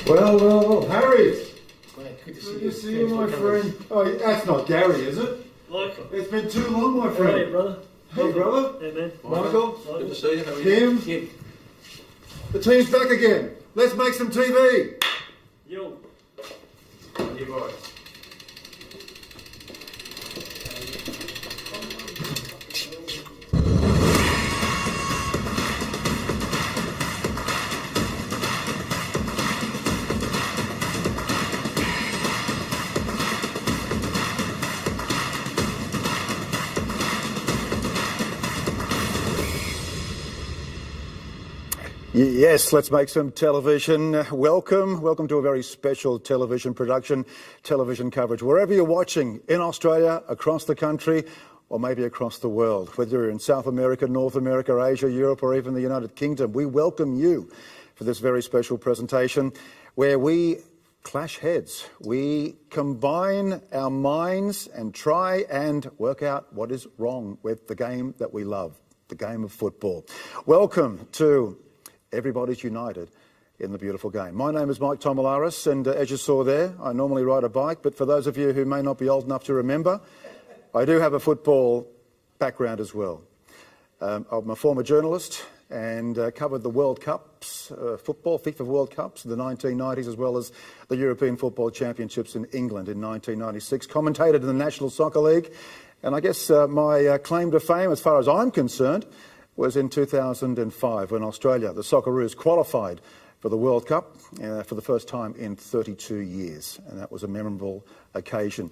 Well, Harry. Mate, good to Good to see you, my friend. Oh, that's not Gary, is it? Michael. It's been too long, my friend. Hey, brother. Hey, brother. Hey, man. Michael. Good to see you. How are you? Kim. The team's back again. Let's make some TV. Yo. You boys. Yes, let's make some television. Welcome to a very special television production, television coverage. Wherever you're watching, in Australia, across the country, or maybe across the world, whether you're in South America, North America, Asia, Europe, or even the United Kingdom, we welcome you for this very special presentation where we clash heads. We combine our minds and try and work out what is wrong with the game that we love, the game of football. Welcome to Everybody's United in the beautiful game. My name is Mike Tomalaris, and as you saw there, I normally ride a bike, but for those of you who may not be old enough to remember, I do have a football background as well. I'm a former journalist and covered the World Cups, football, FIFA World Cups in the 1990s, as well as the European Football Championships in England in 1996, commentated in the National Soccer League, and I guess my claim to fame, as far as I'm concerned, was in 2005 when Australia, the Socceroos, qualified for the World Cup for the first time in 32 years. And that was a memorable occasion.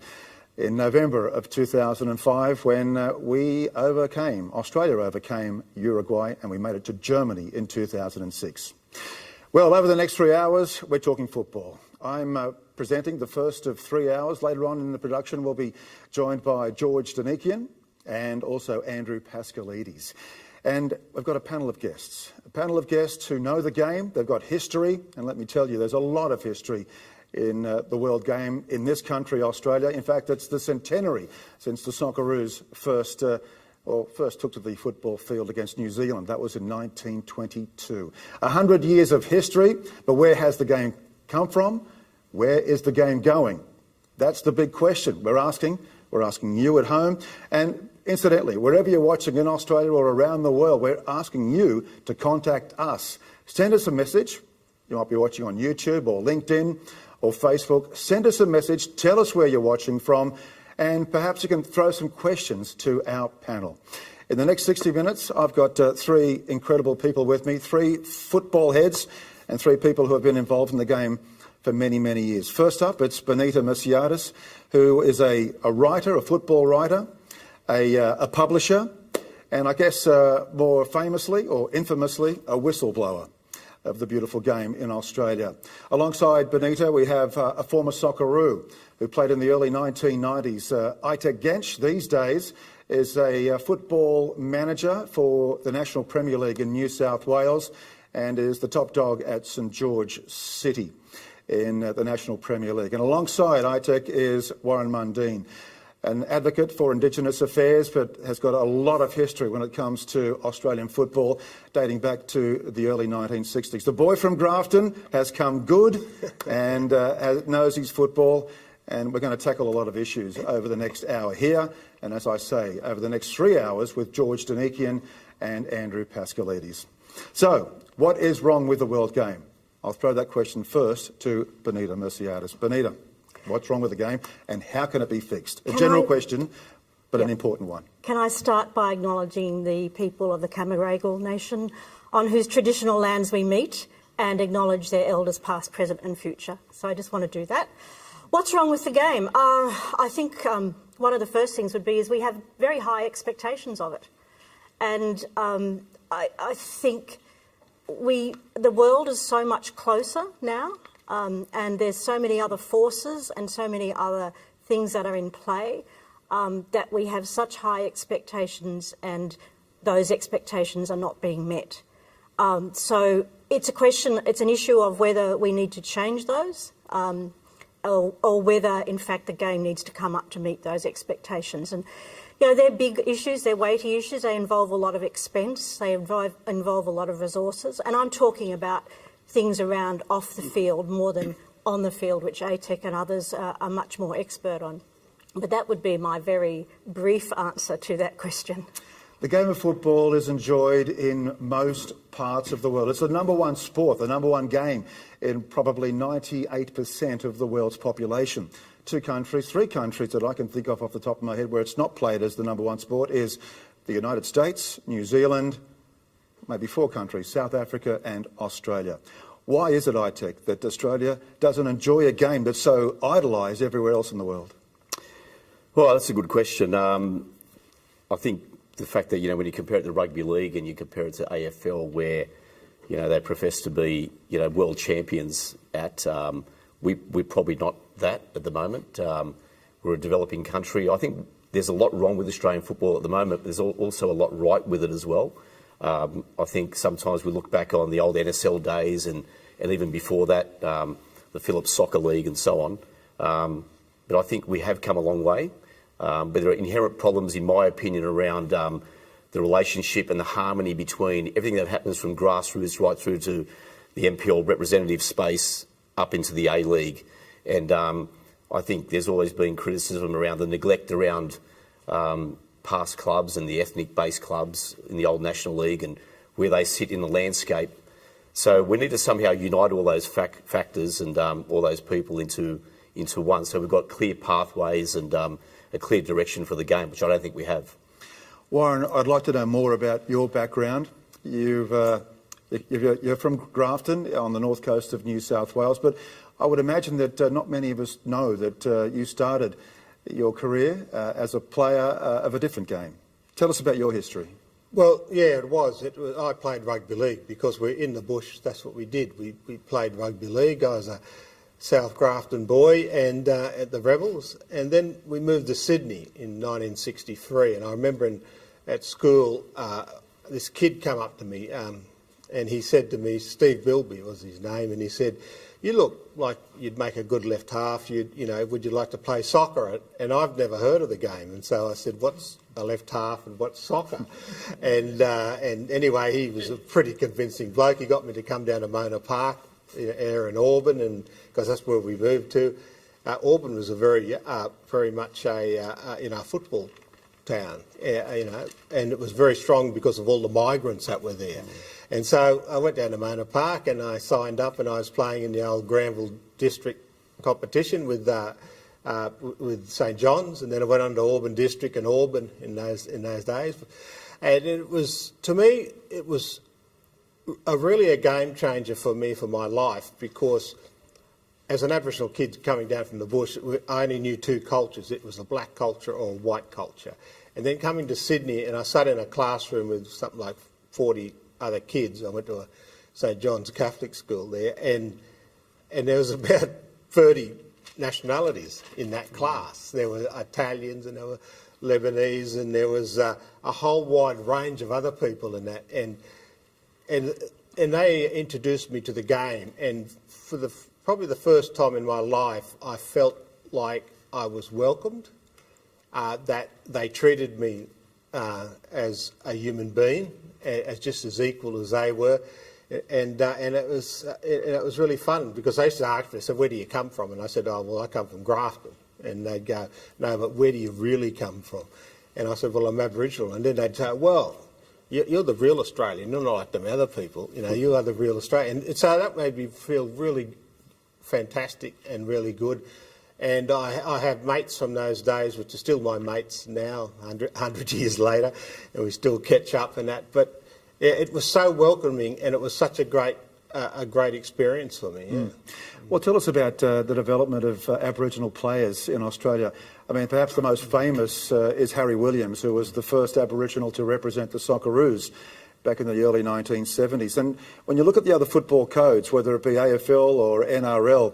In November of 2005 when Australia overcame Uruguay, and we made it to Germany in 2006. Well, over the next 3 hours, we're talking football. I'm presenting the first of 3 hours. Later on in the production, we'll be joined by George Donikian and also Andrew Pascalidis. And we've got a panel of guests who know the game, they've got history, and let me tell you, there's a lot of history in the world game in this country, Australia. In fact, it's the centenary since the Socceroos first took to the football field against New Zealand. That was in 1922. 100 years of history, but where has the game come from? Where is the game going? That's the big question we're asking you at home. And incidentally, wherever you're watching in Australia or around the world, we're asking you to contact us. Send us a message. You might be watching on YouTube or LinkedIn or Facebook. Send us a message. Tell us where you're watching from, and perhaps you can throw some questions to our panel. In the next 60 minutes, I've got three incredible people with me, three football heads and three people who have been involved in the game for many, many years. First up, it's Benita Merciades, who is a writer, a football writer, a publisher, and I guess more famously or infamously, a whistleblower of the beautiful game in Australia. Alongside Benita, we have a former Socceroo who played in the early 1990s. Aitek Gench, these days, is a football manager for the National Premier League in New South Wales and is the top dog at St George City in the National Premier League. And alongside Aitek is Warren Mundine, an advocate for Indigenous affairs, but has got a lot of history when it comes to Australian football, dating back to the early 1960s. The boy from Grafton has come good and knows his football, and we're going to tackle a lot of issues over the next hour here, and as I say, over the next 3 hours with George Donikian and Andrew Pascalidis. So, what is wrong with the world game? I'll throw that question first to Benita Merciades. Benita, what's wrong with the game and how can it be fixed? A general question, but an important one. Can I start by acknowledging the people of the Cammeraygal Nation on whose traditional lands we meet and acknowledge their elders past, present and future. So I just want to do that. What's wrong with the game? I think one of the first things would be is we have very high expectations of it. And I think the world is so much closer now, and there's so many other forces and so many other things that are in play that we have such high expectations, and those expectations are not being met. So it's an issue of whether we need to change those, or whether, in fact, the game needs to come up to meet those expectations. And you know, they're big issues, they're weighty issues, they involve a lot of expense, they involve a lot of resources, and I'm talking about things around off the field more than on the field, which ATEC and others are much more expert on. But that would be my very brief answer to that question. The game of football is enjoyed in most parts of the world. It's the number one sport, the number one game in probably 98% of the world's population. Three countries that I can think of off the top of my head where it's not played as the number one sport is the United States, New Zealand, maybe 4 countries, South Africa and Australia. Why is it, ITEC, that Australia doesn't enjoy a game that's so idolised everywhere else in the world? Well, that's a good question. I think the fact that, when you compare it to rugby league and you compare it to AFL where, they profess to be, world champions at, we're probably not that at the moment. We're a developing country. I think there's a lot wrong with Australian football at the moment, but there's also a lot right with it as well. I think sometimes we look back on the old NSL days and even before that, the Phillips Soccer League and so on. But I think we have come a long way. But there are inherent problems, in my opinion, around the relationship and the harmony between everything that happens from grassroots right through to the NPL representative space up into the A-League. And I think there's always been criticism around the neglect around past clubs and the ethnic-based clubs in the old National League and where they sit in the landscape. So we need to somehow unite all those factors and all those people into one. So we've got clear pathways and a clear direction for the game, which I don't think we have. Warren, I'd like to know more about your background. You're from Grafton on the north coast of New South Wales, but I would imagine that not many of us know that you started your career as a player of a different game. Tell us about your history. Well, yeah, it was. I played rugby league because we're in the bush. That's what we did. We played rugby league. I was a South Grafton boy and at the Rebels, and then we moved to Sydney in 1963. And I remember at school, this kid came up to me and he said to me, Steve Bilby was his name, and he said, "You look like you'd make a good left half. Would you like to play soccer?" And I've never heard of the game, and so I said, "What's a left half and what's soccer?" and anyway, he was a pretty convincing bloke. He got me to come down to Mona Park, in Auburn, and because that's where we moved to. Auburn was a very much a football town, and it was very strong because of all the migrants that were there. And so I went down to Mona Park and I signed up, and I was playing in the old Granville District competition with St John's, and then I went on to Auburn District and Auburn in those days. And it was, to me, it was really a game changer for me, for my life, because as an Aboriginal kid coming down from the bush, I only knew 2 cultures. It was a black culture or a white culture. And then coming to Sydney, and I sat in a classroom with something like 40 other kids. I went to a St John's Catholic school there, and there was about 30 nationalities in that class. There were Italians and there were Lebanese, and there was a whole wide range of other people in that. And they introduced me to the game, and for probably the first time in my life, I felt like I was welcomed, that they treated me as a human being, as just as equal as they were, and it was really fun, because they used to ask me, "So where do you come from?" And I said, "Oh, well, I come from Grafton." And they'd go, "No, but where do you really come from?" And I said, "Well, I'm Aboriginal." And then they'd say, "Well, you're the real Australian. You're not like them other people. You are the real Australian." And so that made me feel really fantastic and really good. And I have mates from those days, which are still my mates now, 100 years later, and we still catch up and that. But yeah, it was so welcoming, and it was such a great experience for me. Yeah. Well, tell us about the development of Aboriginal players in Australia. I mean, perhaps the most famous is Harry Williams, who was the first Aboriginal to represent the Socceroos back in the early 1970s. And when you look at the other football codes, whether it be AFL or NRL,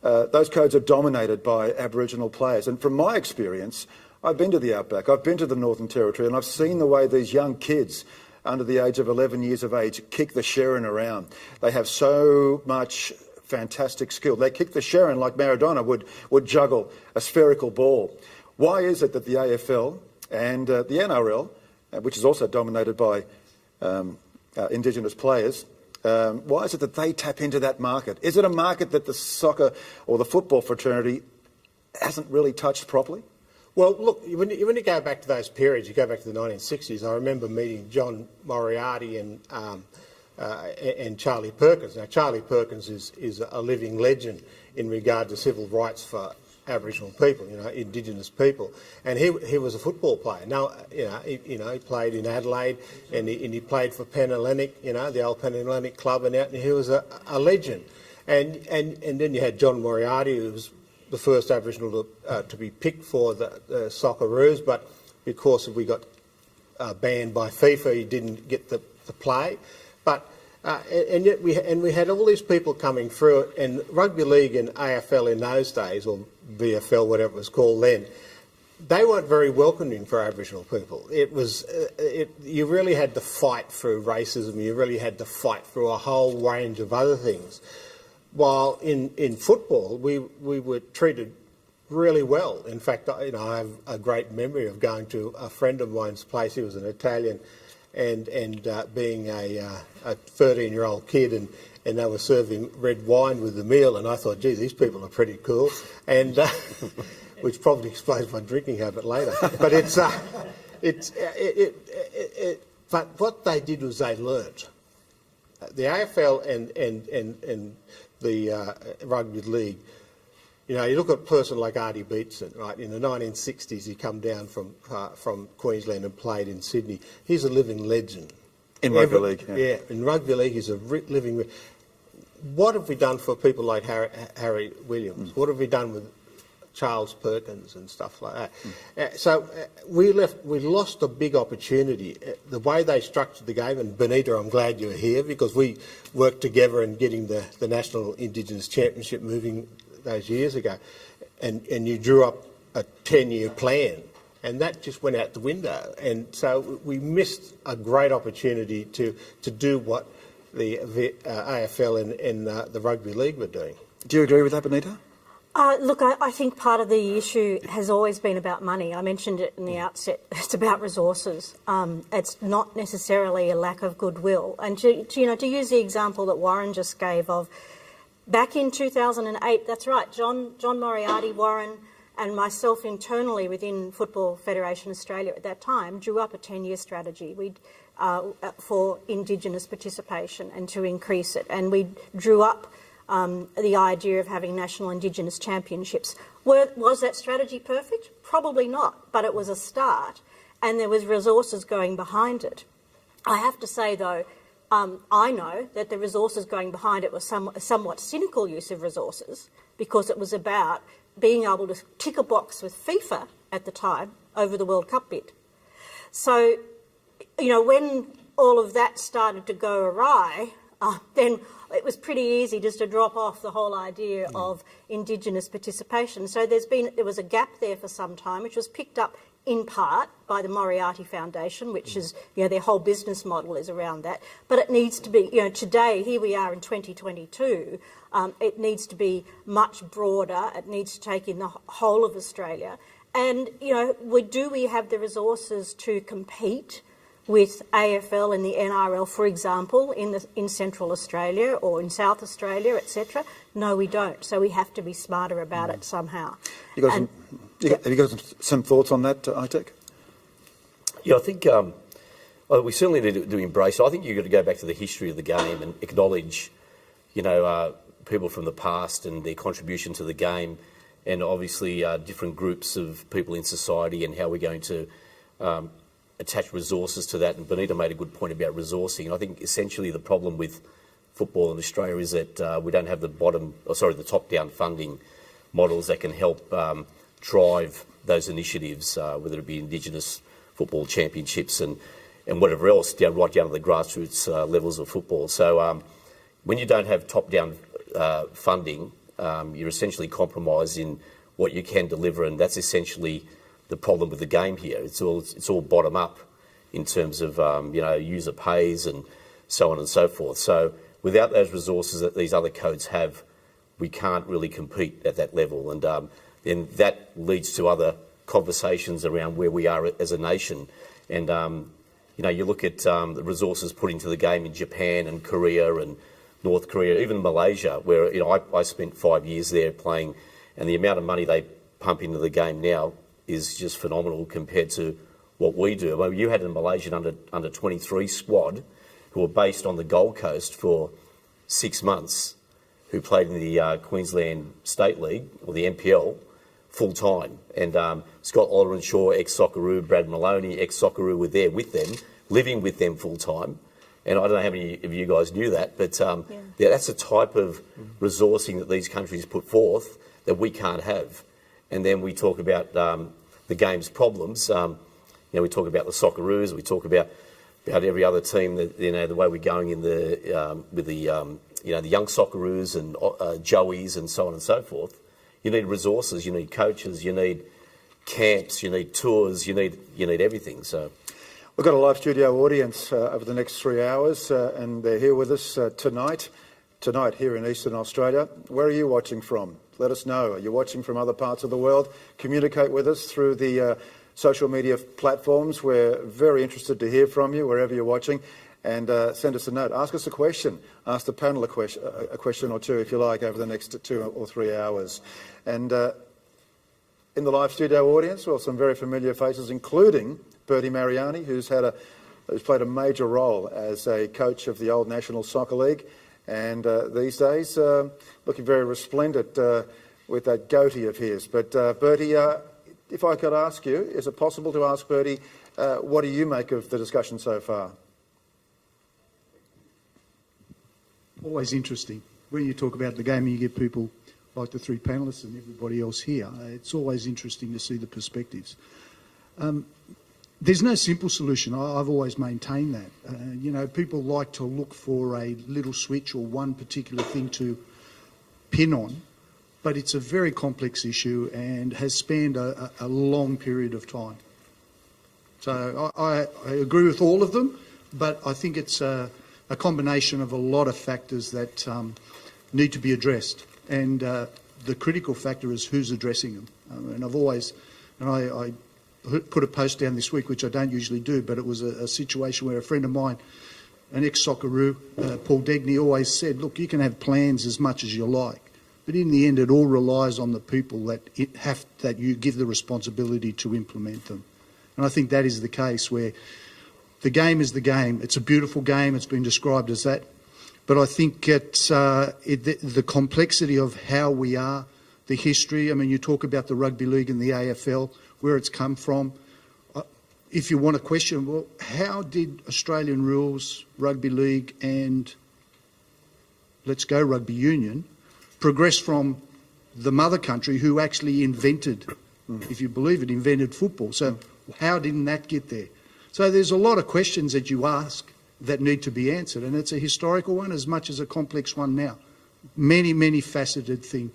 those codes are dominated by Aboriginal players. And from my experience, I've been to the Outback, I've been to the Northern Territory, and I've seen the way these young kids under the age of 11 years of age kick the Sherrin around. They have so much fantastic skill. They kick the Sherrin like Maradona would juggle a spherical ball. Why is it that the AFL and the NRL, which is also dominated by Indigenous players, Why is it that they tap into that market? Is it a market that the soccer or the football fraternity hasn't really touched properly? Well, look, when you go back to those periods, you go back to the 1960s, I remember meeting John Moriarty and Charlie Perkins. Now, Charlie Perkins is a living legend in regard to civil rights for Aboriginal people, Indigenous people, and he was a football player. Now, he played in Adelaide, and he played for Penhellenic, the old Penhellenic club, and he was a legend. And then you had John Moriarty, who was the first Aboriginal to be picked for the Socceroos, but because we got banned by FIFA, he didn't get the play. But and yet we had all these people coming through it, and rugby league and AFL in those days, or VFL, whatever it was called then, they weren't very welcoming for Aboriginal people. It was you really had to fight through racism. You really had to fight through a whole range of other things. While in football, we were treated really well. In fact, I have a great memory of going to a friend of mine's place. He was an Italian, and being a 13-year-old kid, and they were serving red wine with the meal, and I thought, gee, these people are pretty cool, and which probably explains my drinking habit later. But but what they did was they learnt. The AFL and the rugby league, you look at a person like Archie Beetson, right? In the 1960s, he come down from Queensland and played in Sydney. He's a living legend. In rugby league, yeah. In rugby league, he's a living. What have we done for people like Harry Williams? What have we done with Charles Perkins and stuff like that? So we lost a big opportunity. The way they structured the game, and Benita, I'm glad you're here, because we worked together in getting the National Indigenous Championship moving those years ago, and you drew up a 10-year plan, and that just went out the window. And so we missed a great opportunity to do what the AFL and the rugby league were doing. Do you agree with that, Benita? Look, I think part of the issue has always been about money. I mentioned it in the outset. It's about resources. It's not necessarily a lack of goodwill. And to use the example that Warren just gave of back in 2008, that's right, John Moriarty, Warren, and myself internally within Football Federation Australia at that time drew up a 10-year strategy for Indigenous participation and to increase it. And we drew up the idea of having national Indigenous championships. Was that strategy perfect? Probably not, but it was a start, and there was resources going behind it. I have to say, though, I know that the resources going behind it was a somewhat cynical use of resources, because it was about being able to tick a box with FIFA at the time over the World Cup bid. So, when all of that started to go awry, then it was pretty easy just to drop off the whole idea of Indigenous participation. So there was a gap there for some time, which was picked up in part by the Moriarty Foundation, which is, their whole business model is around that. But it needs to be, today, here we are in 2022, it needs to be much broader. It needs to take in the whole of Australia. And, we have the resources to compete with AFL and the NRL, for example, in Central Australia or in South Australia, etc.? No, we don't. So we have to be smarter about it somehow. Have you got some thoughts on that, ITEC? Yeah, I think we certainly need to embrace it. I think you've got to go back to the history of the game and acknowledge, people from the past and their contribution to the game, and obviously different groups of people in society, and how we're going to attach resources to that. And Benita made a good point about resourcing. And I think essentially the problem with football in Australia is that we don't have the top-down funding models that can help drive those initiatives, whether it be Indigenous football championships and whatever else, right down to the grassroots levels of football. So when you don't have top-down funding, you're essentially compromising what you can deliver, and that's essentially the problem with the game here. It's all bottom up in terms of user pays and so on and so forth. So without those resources that these other codes have, we can't really compete at that level, and then that leads to other conversations around where we are as a nation. And you look at the resources put into the game in Japan and Korea and North Korea, even Malaysia, where I spent 5 years there playing, and the amount of money they pump into the game now is just phenomenal compared to what we do. I mean, you had a Malaysian under 23 squad who were based on the Gold Coast for 6 months, who played in the Queensland State League or the NPL full time, and Scott Alderenshaw, ex-Socceroo, Brad Maloney, ex-Socceroo, were there with them, living with them full time. And I don't know how many of you guys knew that, but that's the type of resourcing that these countries put forth that we can't have. And then we talk about the game's problems. We talk about the Socceroos, we talk about every other team that the way we're going in with the young Socceroos and Joeys and so on and so forth. You need resources, you need coaches, you need camps, you need tours, you need everything. So we've got a live studio audience over the next 3 hours, and they're here with us tonight here in Eastern Australia. Where are you watching from? Let us know. Are you watching from other parts of the world? Communicate with us through the social media platforms. We're very interested to hear from you wherever you're watching, and send us a note. Ask us a question. Ask the panel a question or two, if you like, over the next 2 or 3 hours. And in the live studio audience, well, some very familiar faces, including Bertie Mariani, who's played a major role as a coach of the old National Soccer League, and these days looking very resplendent with that goatee of his. But Bertie, if I could ask you, is it possible to ask Bertie, what do you make of the discussion so far? Always interesting. When you talk about the game and you get people like the three panellists and everybody else here, it's always interesting to see the perspectives. There's no simple solution. I've always maintained that. People like to look for a little switch or one particular thing to pin on, but it's a very complex issue and has spanned a long period of time. So I agree with all of them, but I think it's a combination of a lot of factors that need to be addressed. And the critical factor is who's addressing them. I put a post down this week, which I don't usually do, but it was a situation where a friend of mine, an ex-Socceroo, Paul Degny, always said, look, you can have plans as much as you like, but in the end it all relies on the people that you give the responsibility to implement them. And I think that is the case, where the game is the game. It's a beautiful game. It's been described as that. But I think the complexity of how we are, the history. I mean, you talk about the rugby league and the AFL, where it's come from. If you want to question, well, how did Australian rules, rugby league and let's go rugby union, progress from the mother country who actually invented, if you believe it, invented football? So how didn't that get there? So there's a lot of questions that you ask that need to be answered, and it's a historical one as much as a complex one now. Many, many faceted thing.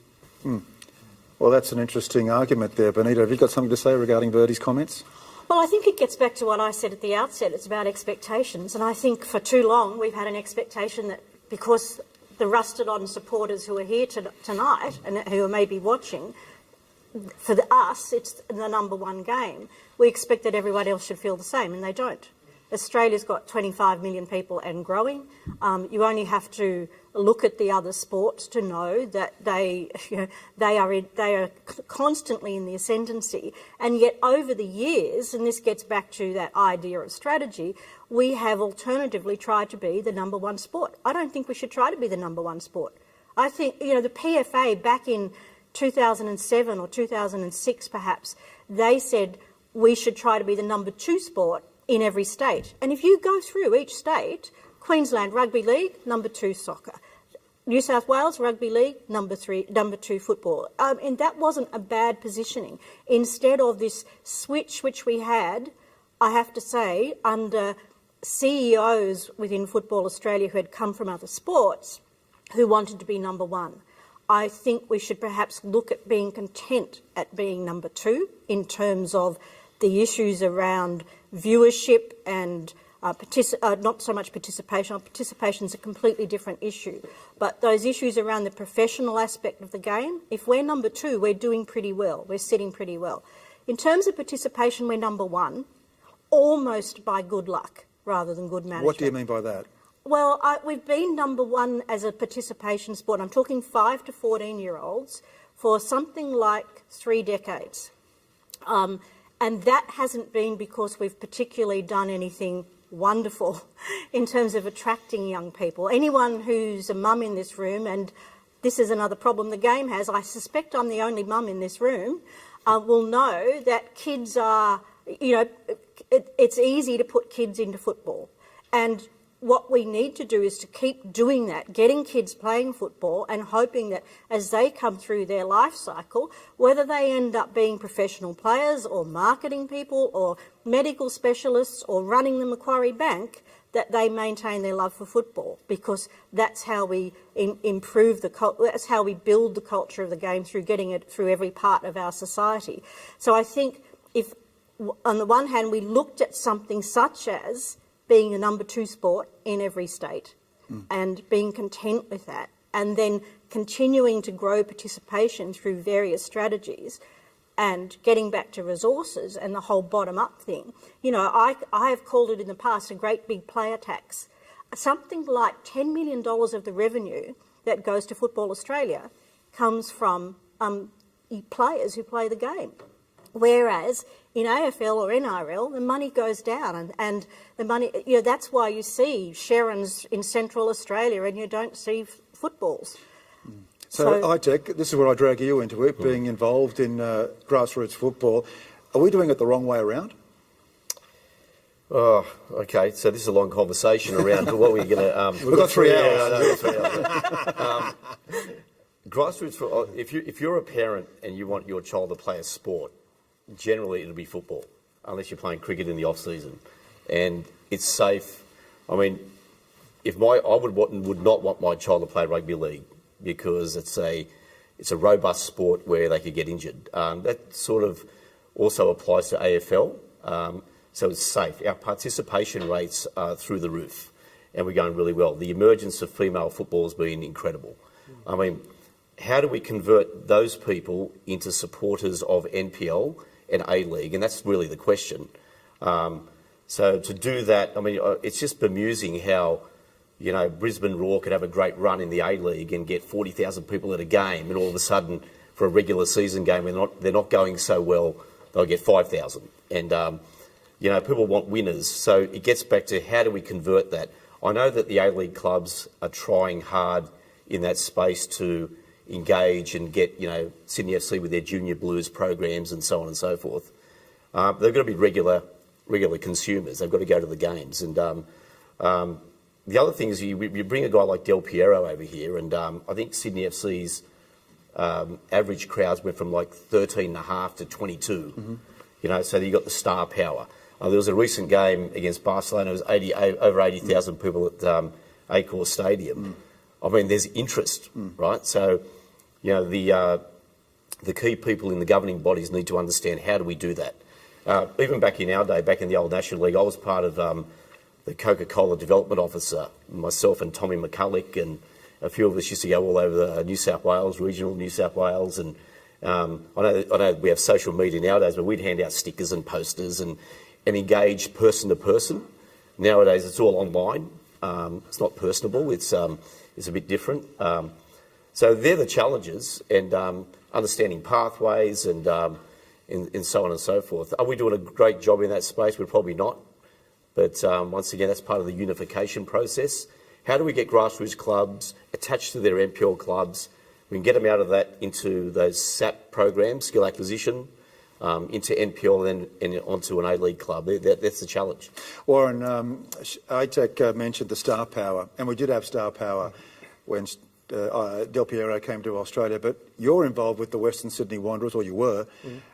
Well, that's an interesting argument there. Benita, have you got something to say regarding Bertie's comments? Well, I think it gets back to what I said at the outset. It's about expectations, and I think for too long we've had an expectation that because the rusted-on supporters who are here tonight and who are maybe watching, for us, it's the number one game. We expect that everyone else should feel the same, and they don't. Australia's got 25 million people and growing. You only have to look at the other sports to know that they are constantly in the ascendancy. And yet over the years, and this gets back to that idea of strategy, we have alternatively tried to be the number one sport. I don't think we should try to be the number one sport. I think, the PFA back in 2007 or 2006 perhaps, they said we should try to be the number two sport in every state. And if you go through each state, Queensland Rugby League, number two soccer. New South Wales Rugby League, number two football. And that wasn't a bad positioning. Instead of this switch which we had, I have to say, under CEOs within Football Australia who had come from other sports who wanted to be number one. I think we should perhaps look at being content at being number two in terms of the issues around viewership and not so much participation. Participation is a completely different issue. But those issues around the professional aspect of the game, if we're number two, we're doing pretty well. We're sitting pretty well. In terms of participation, we're number one, almost by good luck. rather than good management. What do you mean by that? Well, we've been number one as a participation sport. I'm talking 5 to 14-year-olds for something like 3 decades. And that hasn't been because we've particularly done anything wonderful in terms of attracting young people. Anyone who's a mum in this room, and this is another problem the game has, I suspect I'm the only mum in this room, will know that kids are, it's easy to put kids into football. And what we need to do is to keep doing that, getting kids playing football and hoping that as they come through their life cycle, whether they end up being professional players or marketing people or medical specialists or running the Macquarie Bank, that they maintain their love for football, because that's how we improve that's how we build the culture of the game, through getting it through every part of our society. So I think if, on the one hand, we looked at something such as being the number 2 sport in every state and being content with that, and then continuing to grow participation through various strategies and getting back to resources and the whole bottom-up thing. I have called it in the past a great big player tax. Something like $10 million of the revenue that goes to Football Australia comes from players who play the game. Whereas in AFL or NRL, the money goes down, and the money, that's why you see Sherrins in Central Australia and you don't see footballs. So ITEC, this is where I drag you into it, being involved in grassroots football. Are we doing it the wrong way around? Oh, okay. So this is a long conversation around what we're going to... We've got 3 hours. Grassroots, if you're a parent and you want your child to play a sport, generally it'll be football, unless you're playing cricket in the off-season. And it's safe. I mean, I would not want my child to play rugby league, because it's a robust sport where they could get injured. That sort of also applies to AFL, so it's safe. Our participation rates are through the roof, and we're going really well. The emergence of female football has been incredible. I mean, how do we convert those people into supporters of NPL and A-League? And that's really the question. So to do that, I mean, it's just bemusing how, Brisbane Roar could have a great run in the A-League and get 40,000 people at a game, and all of a sudden, for a regular season game, they're not going so well, they'll get 5,000. And, people want winners. So it gets back to, how do we convert that? I know that the A-League clubs are trying hard in that space to engage and get, Sydney FC with their Junior Blues programs and so on and so forth. They've got to be regular consumers. They've got to go to the games. And the other thing is, you bring a guy like Del Piero over here, and I think Sydney FC's average crowds went from like 13.5 to 22. So you got the star power. There was a recent game against Barcelona. It was over 80,000 people at Accor Stadium. I mean, there's interest, right? So, the key people in the governing bodies need to understand, how do we do that? Even back in our day, back in the old National League, I was part of the Coca-Cola Development Officer, myself and Tommy McCulloch, and a few of us used to go all over New South Wales, regional New South Wales, and I know we have social media nowadays, but we'd hand out stickers and posters and engage person to person. Nowadays, it's all online. It's not personable. It's a bit different. So they're the challenges, and understanding pathways and so on and so forth. Are we doing a great job in that space? We're probably not. But once again, that's part of the unification process. How do we get grassroots clubs attached to their NPL clubs? We can get them out of that into those SAP programs, skill acquisition, into NPL and onto an A-League club. That's the challenge. Warren, ITEC mentioned the star power, and we did have star power when Del Piero came to Australia, but you're involved with the Western Sydney Wanderers, or you were,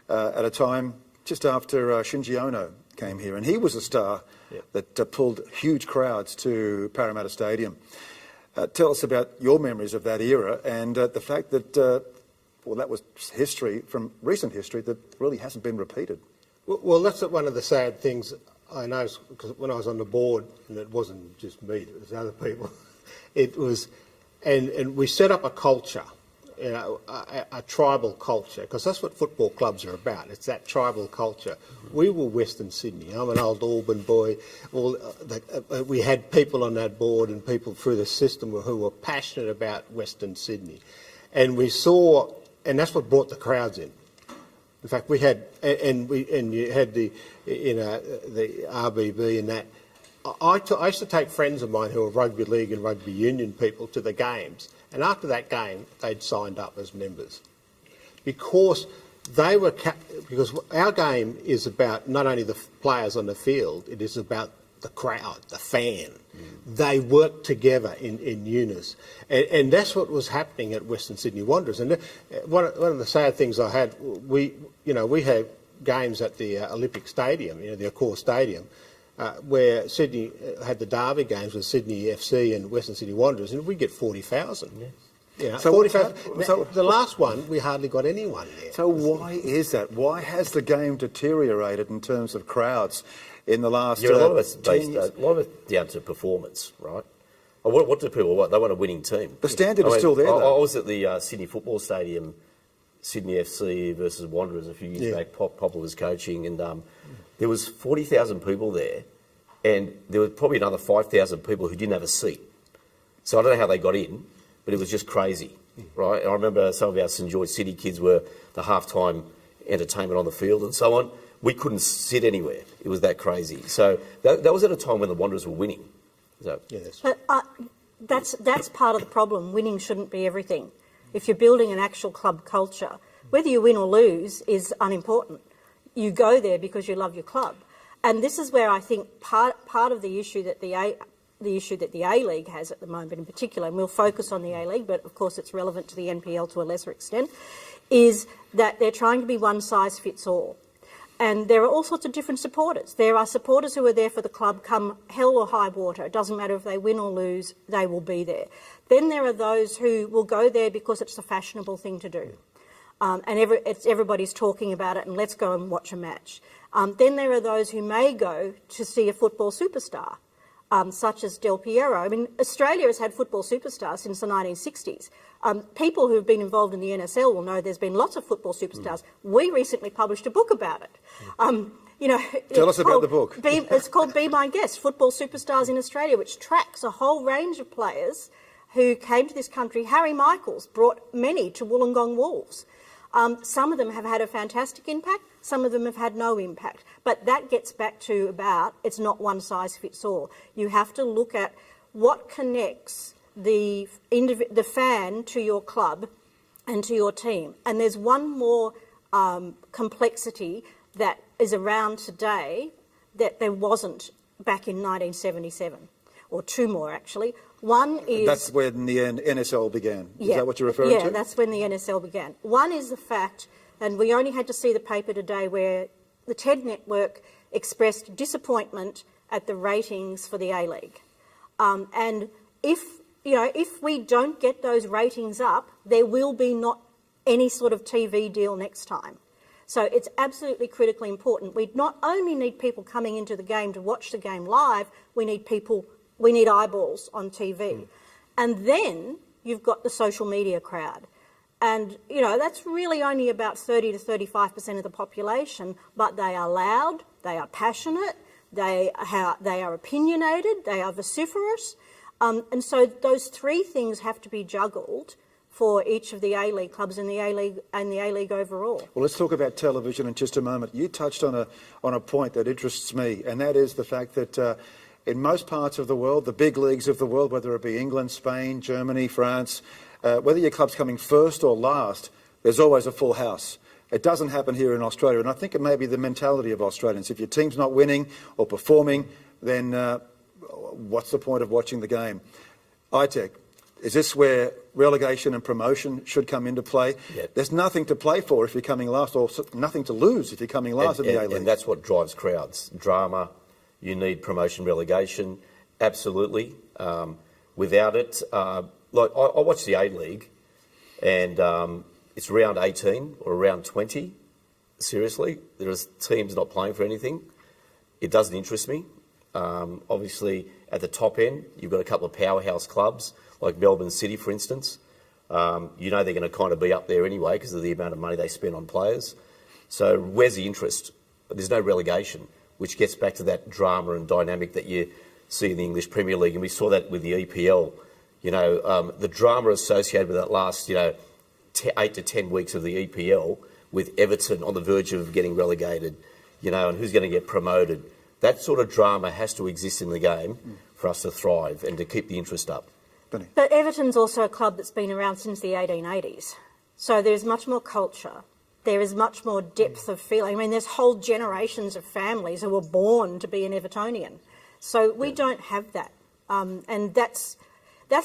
at a time just after Shinji Ono came here, and he was a star that pulled huge crowds to Parramatta Stadium. Tell us about your memories of that era, and the fact that, that was history from recent history that really hasn't been repeated. Well, that's one of the sad things I know, because when I was on the board, and it wasn't just me, it was other people, it was, and we set up a culture a tribal culture, because that's what football clubs are about. It's that tribal culture. We were Western Sydney. I'm an old Auburn boy. We had people on that board and people through the system who were passionate about Western Sydney, and we saw, and that's what brought the crowds in. In fact, we had, and you had the RBB and that. I used to take friends of mine who were rugby league and rugby union people to the games, and after that game, they'd signed up as members because because our game is about not only the players on the field, it is about the crowd, the fan. They work together in unison, and that's what was happening at Western Sydney Wanderers. And one of the sad things I had, we had games at the Olympic Stadium, the Accor Stadium. Where Sydney had the derby games with Sydney FC and Western Sydney Wanderers, and we get 40,000. Yes. So 40,000. So the last one, we hardly got anyone there. So why is that? Why has the game deteriorated in terms of crowds in the last? A lot of it's down to performance, right? What do people want? They want a winning team. The standard is still there. I was at the Sydney Football Stadium, Sydney FC versus Wanderers a few years back. Popper was coaching, and there was 40,000 people there, and there was probably another 5,000 people who didn't have a seat. So I don't know how they got in, but it was just crazy, right? And I remember some of our St George City kids were the halftime entertainment on the field and so on. We couldn't sit anywhere. It was that crazy. So that was at a time when the Wanderers were winning. So, yes. But that's part of the problem. Winning shouldn't be everything. If you're building an actual club culture, whether you win or lose is unimportant. You go there because you love your club, and this is where I think part of the issue that the A-League has at the moment, in particular, and we'll focus on the A-League, but of course it's relevant to the NPL to a lesser extent, is that they're trying to be one size fits all, and there are all sorts of different supporters. There are supporters who are there for the club, come hell or high water. It doesn't matter if they win or lose; they will be there. Then there are those who will go there because it's a fashionable thing to do. Everybody's talking about it, and let's go and watch a match. Then there are those who may go to see a football superstar, such as Del Piero. I mean, Australia has had football superstars since the 1960s. People who have been involved in the NSL will know there's been lots of football superstars. We recently published a book about it. Tell us about the book. It's called Be My Guest, Football Superstars in Australia, which tracks a whole range of players who came to this country. Harry Michaels brought many to Wollongong Wolves. Some of them have had a fantastic impact, some of them have had no impact. But that gets back to about it's not one size fits all. You have to look at what connects the fan to your club and to your team. And there's one more complexity that is around today that there wasn't back in 1977, or two more actually. One is... That's when the NSL began. Yeah, is that what you're referring to? Yeah, that's when the NSL began. One is the fact, and we only had to see the paper today where the TED Network expressed disappointment at the ratings for the A-League. And if we don't get those ratings up, there will be not any sort of TV deal next time. So it's absolutely critically important. We not only need people coming into the game to watch the game live, we need eyeballs on TV. And then you've got the social media crowd. And, that's really only about 30 to 35% of the population, but they are loud, they are passionate, they are opinionated, they are vociferous. And so those three things have to be juggled for each of the A-League clubs and the A-League overall. Well, let's talk about television in just a moment. You touched on a point that interests me, and that is the fact that in most parts of the world, the big leagues of the world, whether it be England, Spain, Germany, France, whether your club's coming first or last, there's always a full house. It doesn't happen here in Australia, and I think it may be the mentality of Australians. If your team's not winning or performing, then what's the point of watching the game? ITEC, is this where relegation and promotion should come into play? Yeah. There's nothing to play for if you're coming last, or nothing to lose if you're coming last in the A-League. And that's what drives crowds. Drama, you need promotion, relegation, absolutely. Without it, I watch the A-League, and it's round 18 or round 20. Seriously, there are teams not playing for anything. It doesn't interest me. Obviously, at the top end, you've got a couple of powerhouse clubs, like Melbourne City, for instance. You know they're going to kind of be up there anyway because of the amount of money they spend on players. So where's the interest? There's no relegation, which gets back to that drama and dynamic that you see in the English Premier League, and we saw that with the EPL. You know, the drama associated with that last, 8 to 10 weeks of the EPL, with Everton on the verge of getting relegated, and who's going to get promoted. That sort of drama has to exist in the game for us to thrive and to keep the interest up. Benny. But Everton's also a club that's been around since the 1880s. So there's much more culture. There is much more depth of feeling. I mean, there's whole generations of families who were born to be an Evertonian. So we don't have that. And that's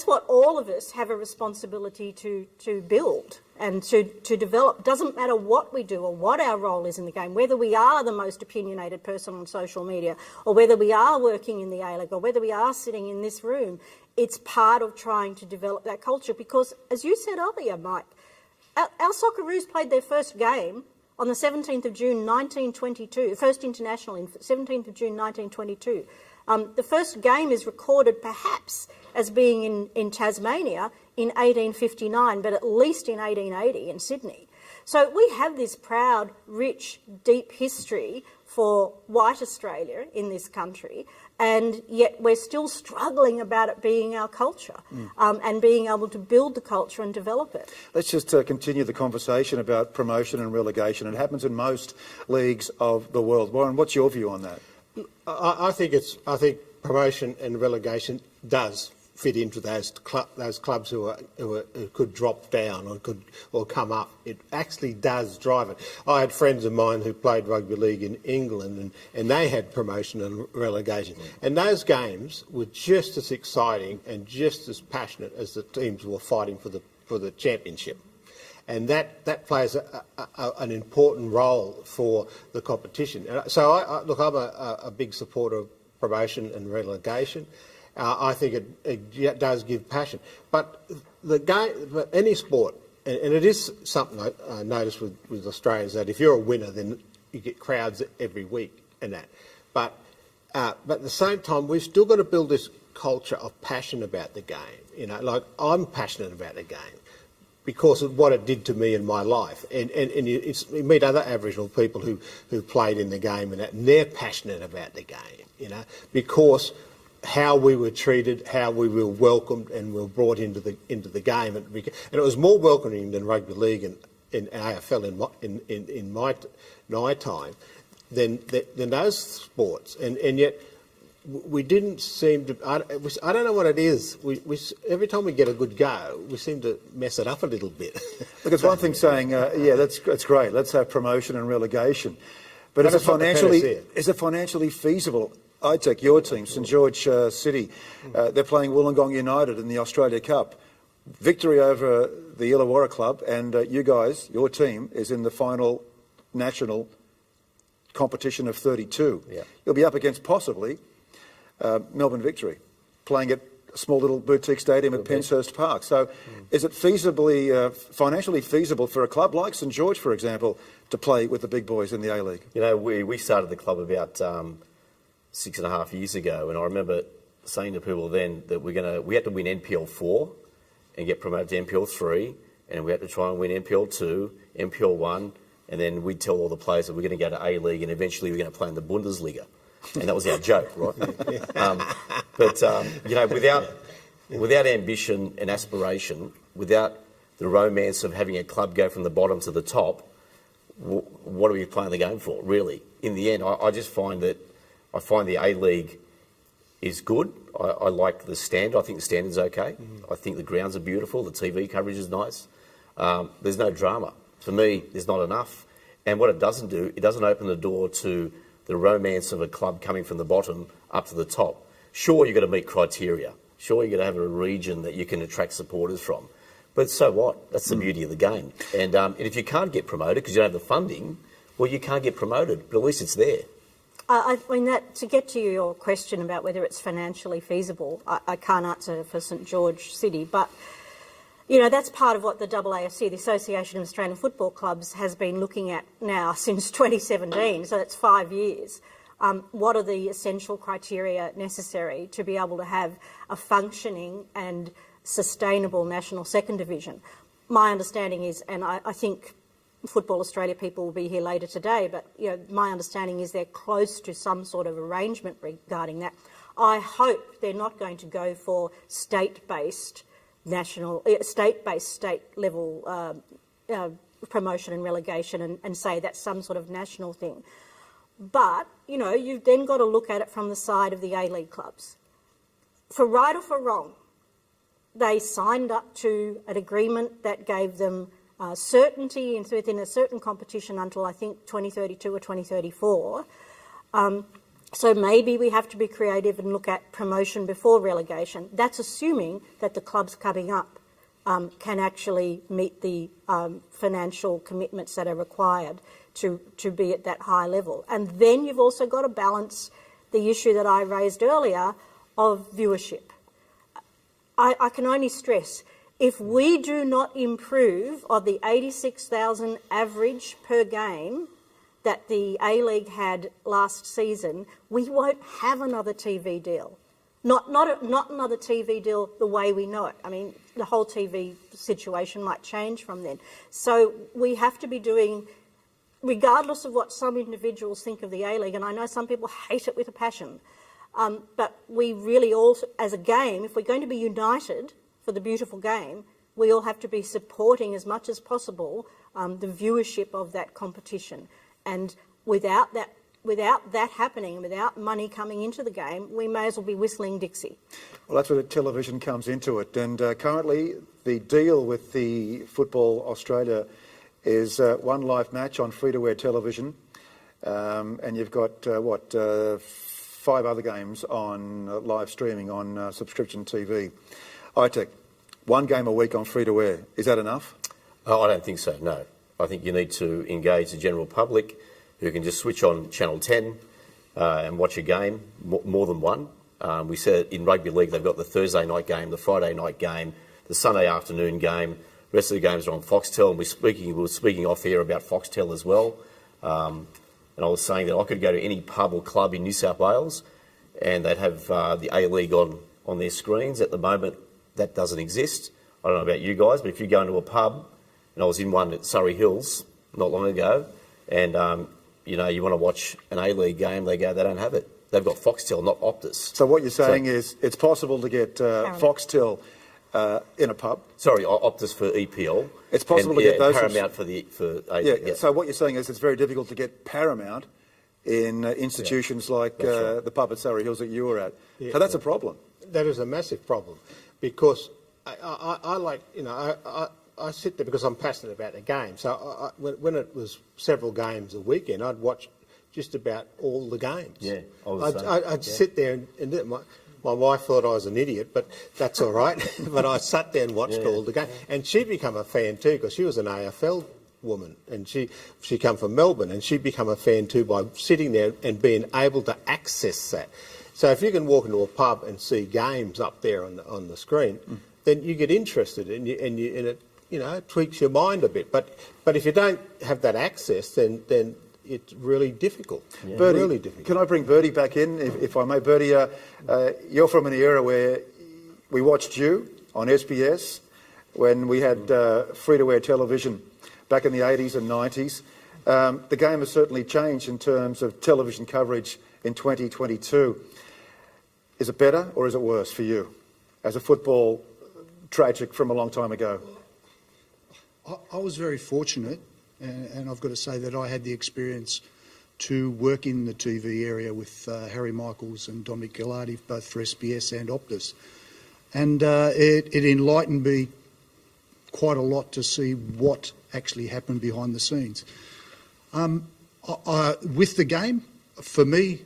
what all of us have a responsibility to build and to develop. Doesn't matter what we do or what our role is in the game, whether we are the most opinionated person on social media or whether we are working in the A-League or whether we are sitting in this room, it's part of trying to develop that culture because, as you said earlier, Mike, our Socceroos played their first game on the 17th of June 1922, first international in 17th of June 1922. The first game is recorded perhaps as being in Tasmania in 1859, but at least in 1880 in Sydney. So we have this proud, rich, deep history for white Australia in this country, and yet we're still struggling about it being our culture and being able to build the culture and develop it. Let's just continue the conversation about promotion and relegation. It happens in most leagues of the world. Warren, what's your view on that? I think promotion and relegation does fit into those clubs who could drop down or come up. It actually does drive it. I had friends of mine who played rugby league in England, and they had promotion and relegation. And those games were just as exciting and just as passionate as the teams were fighting for the championship. And that plays an important role for the competition. So, I'm a big supporter of promotion and relegation. I think it does give passion. But but any sport, and it is something I notice with Australians, that if you're a winner, then you get crowds every week and that. But at the same time, we've still got to build this culture of passion about the game. Like I'm passionate about the game because of what it did to me in my life. And you meet other Aboriginal people who played in the game and they're passionate about the game, because how we were treated, how we were welcomed and were brought into the game. And it was more welcoming than rugby league and in AFL in my time than those sports. And yet we didn't seem to. I don't know what it is. We every time we get a good go, we seem to mess it up a little bit. Look, it's one thing saying, that's great. Let's have promotion and relegation, but is it financially feasible? I take your team, St George City. They're playing Wollongong United in the Australia Cup. Victory over the Illawarra club, and you guys, your team, is in the final national competition of 32. Yeah. You'll be up against possibly Melbourne Victory, playing at a small little boutique stadium at Penshurst Park. So is it financially feasible for a club like St George, for example, to play with the big boys in the A-League? We started the club about 6.5 years ago, and I remember saying to people then that we had to win NPL 4 and get promoted to NPL 3, and we had to try and win NPL 2, NPL 1, and then we'd tell all the players that we're going to go to A-League and eventually we're going to play in the Bundesliga. And that was our joke, right? Without ambition and aspiration, without the romance of having a club go from the bottom to the top, what are we playing the game for, really? In the end, I just find that I find the A-League is good. I like the standard. I think the standard's okay. I think the grounds are beautiful. The TV coverage is nice. There's no drama. For me, there's not enough. And what it doesn't do, it doesn't open the door to the romance of a club coming from the bottom up to the top. Sure, you've got to meet criteria. Sure, you've got to have a region that you can attract supporters from. But so what? That's the beauty of the game. And if you can't get promoted because you don't have the funding, well, you can't get promoted. But at least it's there. I mean, to get to your question about whether it's financially feasible, I can't answer for St George City, but that's part of what the AAFC, the Association of Australian Football Clubs, has been looking at now since 2017, so that's 5 years. What are the essential criteria necessary to be able to have a functioning and sustainable national second division. My understanding is, and I think Football Australia people will be here later today, but my understanding is they're close to some sort of arrangement regarding that. I hope they're not going to go for state-based state level promotion and relegation and say that's some sort of national thing. But, you've then got to look at it from the side of the A-League clubs. For right or for wrong, they signed up to an agreement that gave them certainty within a certain competition until, I think, 2032 or 2034. So maybe we have to be creative and look at promotion before relegation. That's assuming that the clubs coming up can actually meet the financial commitments that are required to be at that high level. And then you've also got to balance the issue that I raised earlier of viewership. I can only stress, if we do not improve on the 86,000 average per game that the A-League had last season, we won't have another TV deal. Not another TV deal the way we know it. I mean, the whole TV situation might change from then. So we have to be doing, regardless of what some individuals think of the A-League, and I know some people hate it with a passion, but we really all, as a game, if we're going to be united for the beautiful game, we all have to be supporting as much as possible the viewership of that competition. And without that happening, and without money coming into the game, we may as well be whistling Dixie. Well, that's where television comes into it. And currently, the deal with the Football Australia is one live match on free-to-air television, and you've got 5 other games on live streaming on subscription TV. ITEC, 1 game a week on free-to-air. Is that enough? Oh, I don't think so, no. I think you need to engage the general public who can just switch on Channel 10 and watch a game, more than one. We said in rugby league they've got the Thursday night game, the Friday night game, the Sunday afternoon game. The rest of the games are on Foxtel, and we were speaking off here about Foxtel as well. And I was saying that I could go to any pub or club in New South Wales and they'd have the A-League on their screens. At the moment, that doesn't exist. I don't know about you guys, but if you go into a pub, and I was in one at Surrey Hills not long ago, and you want to watch an A-League game, they don't have it. They've got Foxtel, not Optus. So what you're saying is it's possible to get Foxtel in a pub? Sorry, Optus for EPL. It's possible to get those. Paramount for A-League. Yeah. So what you're saying is it's very difficult to get Paramount in institutions like the pub at Surrey Hills that you were at. Yeah, so that's a problem. That is a massive problem, because I like, I sit there because I'm passionate about the game. So when it was several games a weekend, I'd watch just about all the games. Yeah, I'd sit there and my wife thought I was an idiot, but that's all right. But I sat there and watched all the games. And she'd become a fan too, because she was an AFL woman, and she come from Melbourne, and she'd become a fan too by sitting there and being able to access that. So if you can walk into a pub and see games up there on the screen, then you get interested, and it tweaks your mind a bit. But if you don't have that access, then it's really difficult. Yeah. Bertie, really difficult. Can I bring Bertie back in, if I may? Bertie, you're from an era where we watched you on SBS when we had free-to-air television back in the 80s and 90s. The game has certainly changed in terms of television coverage in 2022. Is it better or is it worse for you as a football tragic from a long time ago? I was very fortunate, and I've got to say that I had the experience to work in the TV area with Harry Michaels and Dominic Gilardi, both for SBS and Optus. And it enlightened me quite a lot to see what actually happened behind the scenes. With the game, for me,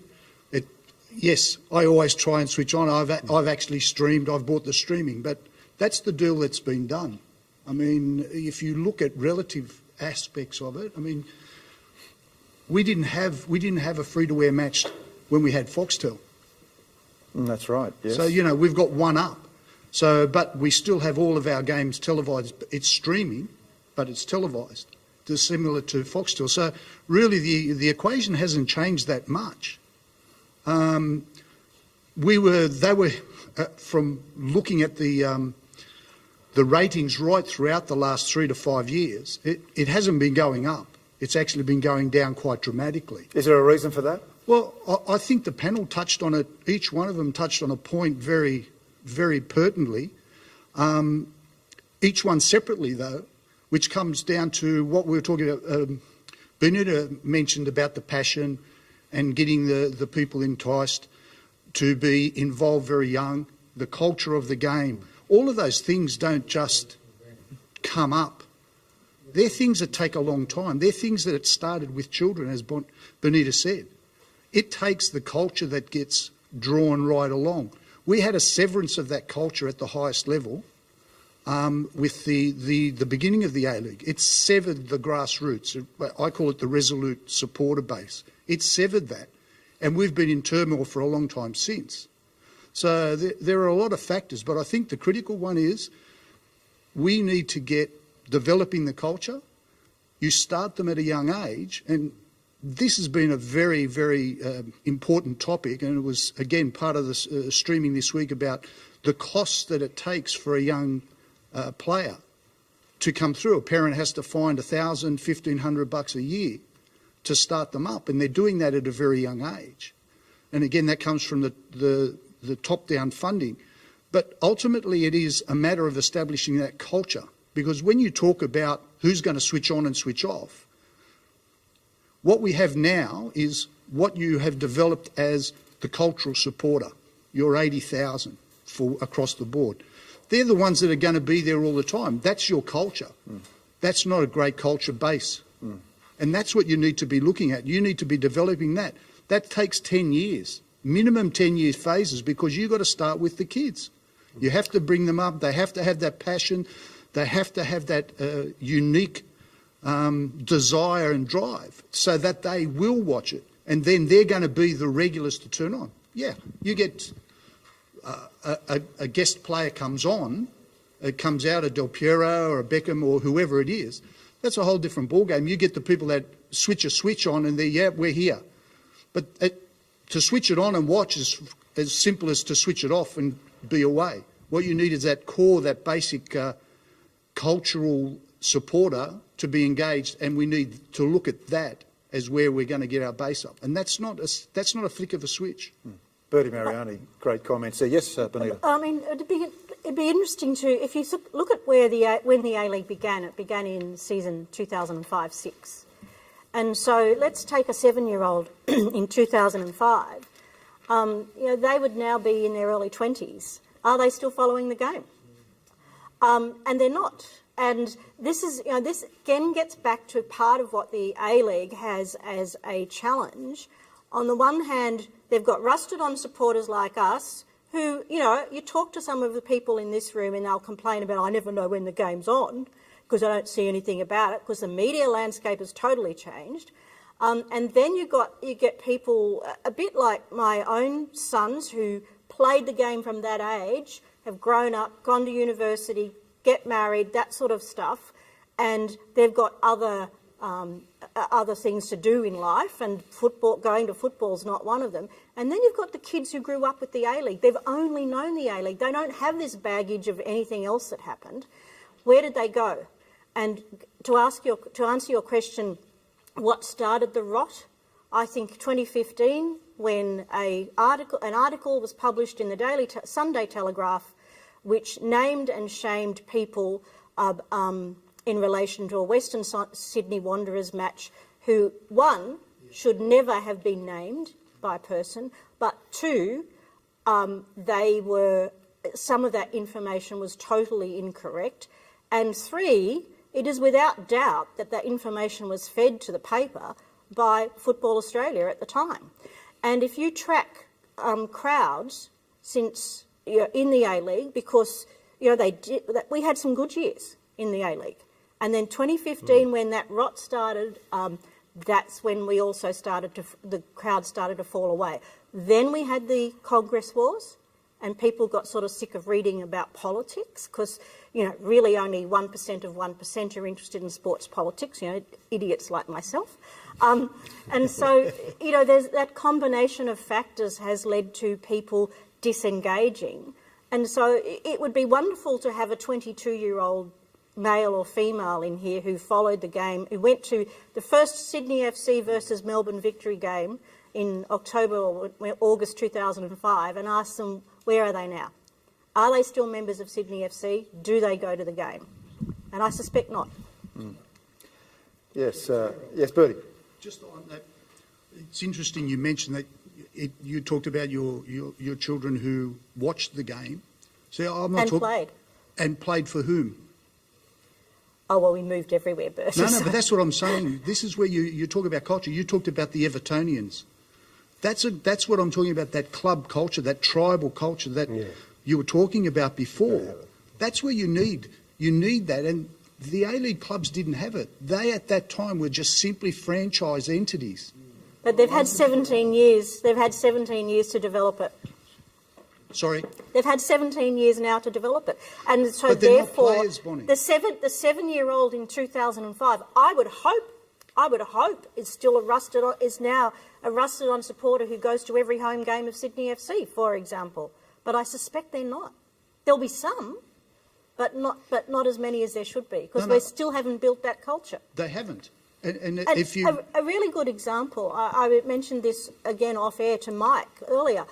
yes, I always try and switch on. I've actually streamed, I've bought the streaming, but that's the deal that's been done. I mean, if you look at relative aspects of it, I mean, we didn't have a free-to-air match when we had Foxtel. That's right, yes. So, we've got one up. So, but we still have all of our games televised. It's streaming, but it's televised, similar to Foxtel. So, really, the equation hasn't changed that much. They were from looking at the the ratings right throughout the last 3 to 5 years, it hasn't been going up. It's actually been going down quite dramatically. Is there a reason for that? Well, I think the panel touched on it. Each one of them touched on a point very, very pertinently. Each one separately, though, which comes down to what we were talking about. Benita mentioned about the passion and getting the people enticed to be involved very young, the culture of the game. All of those things don't just come up. They're things that take a long time. They're things that it started with children, as Benita said. It takes the culture that gets drawn right along. We had a severance of that culture at the highest level with the beginning of the A-League. It severed the grassroots. I call it the resolute supporter base. It severed that. And we've been in turmoil for a long time since. So there are a lot of factors, but I think the critical one is we need to get developing the culture. You start them at a young age, and this has been a very, very important topic, and it was, again, part of the streaming this week about the costs that it takes for a young player to come through. A parent has to find $1,000, $1,500 a year to start them up, and they're doing that at a very young age. And again, that comes from the top-down funding. But ultimately, it is a matter of establishing that culture, because when you talk about who's going to switch on and switch off, what we have now is what you have developed as the cultural supporter, your 80,000 across the board. They're the ones that are going to be there all the time. That's your culture. That's not a great culture base. And that's what you need to be looking at. You need to be developing that. That takes 10 years, minimum 10-year phases, because you've got to start with the kids. You have to bring them up. They have to have that passion. They have to have that unique desire and drive so that they will watch it. And then they're going to be the regulars to turn on. Yeah, you get a guest player comes on, it comes out, a Del Piero or a Beckham or whoever it is. That's a whole different ballgame. You get the people that switch a switch on and they're, yeah, we're here. But to switch it on and watch is as simple as to switch it off and be away. What you need is that core, that basic cultural supporter to be engaged, and we need to look at that as where we're going to get our base up. And that's not a flick of a switch. Bertie Mariani, great comments there. Yes, Benita. I mean, it'd be interesting to, if you look at when the A-League began, it began in season 2005-06. And so let's take a 7-year-old in 2005. They would now be in their early 20s. Are they still following the game? And they're not. And this is, this again gets back to part of what the A-League has as a challenge. On the one hand, they've got rusted-on supporters like us who, you talk to some of the people in this room and they'll complain about, I never know when the game's on because I don't see anything about it, because the media landscape has totally changed. And then you get people a bit like my own sons who played the game from that age, have grown up, gone to university, get married, that sort of stuff, and they've got other things to do in life, and going to football is not one of them. And then you've got the kids who grew up with the A-League. They've only known the A-League. They don't have this baggage of anything else that happened. Where did they go? And to answer your question, what started the rot? I think 2015, when an article was published in the Sunday Telegraph, which named and shamed people in relation to a Western Sydney Wanderers match who, one, should never have been named by a person, but two, some of that information was totally incorrect, and three, it is without doubt that that information was fed to the paper by Football Australia at the time. And if you track crowds since in the A-League, because we had some good years in the A-League, and then 2015 when that rot started, that's when we also the crowd started to fall away. Then we had the Congress Wars, and people got sort of sick of reading about politics because, really only 1% of 1% are interested in sports politics, idiots like myself. And so, there's that combination of factors has led to people disengaging. And so it would be wonderful to have a 22-year-old male or female in here who followed the game, who went to the first Sydney FC versus Melbourne Victory game in October or August 2005 and asked them, where are they now? Are they still members of Sydney FC? Do they go to the game? And I suspect not. Yes, yes, Bertie. Just on that, it's interesting you mentioned that you talked about your children who watched the game. So I'm not played. And played for whom? Oh, well, we moved everywhere, Bertie. No, but that's what I'm saying. This is where you talk about culture. You talked about the Evertonians. That's what I'm talking about, that club culture, that tribal culture that you were talking about before. Yeah. That's where you need that. And the A-League clubs didn't have it. They, at that time, were just simply franchise entities. But they've had 17 years. They've had 17 years to develop it. Sorry? They've had 17 years now to develop it. And so but they're therefore, not players, Bonnie. the 7-year-old in 2005, I would hope is now a rusted-on supporter who goes to every home game of Sydney FC, for example. But I suspect they're not. There'll be some, but not as many as there should be, because we still haven't built that culture. They haven't. And if you... a really good example, I mentioned this again off-air to Mike earlier.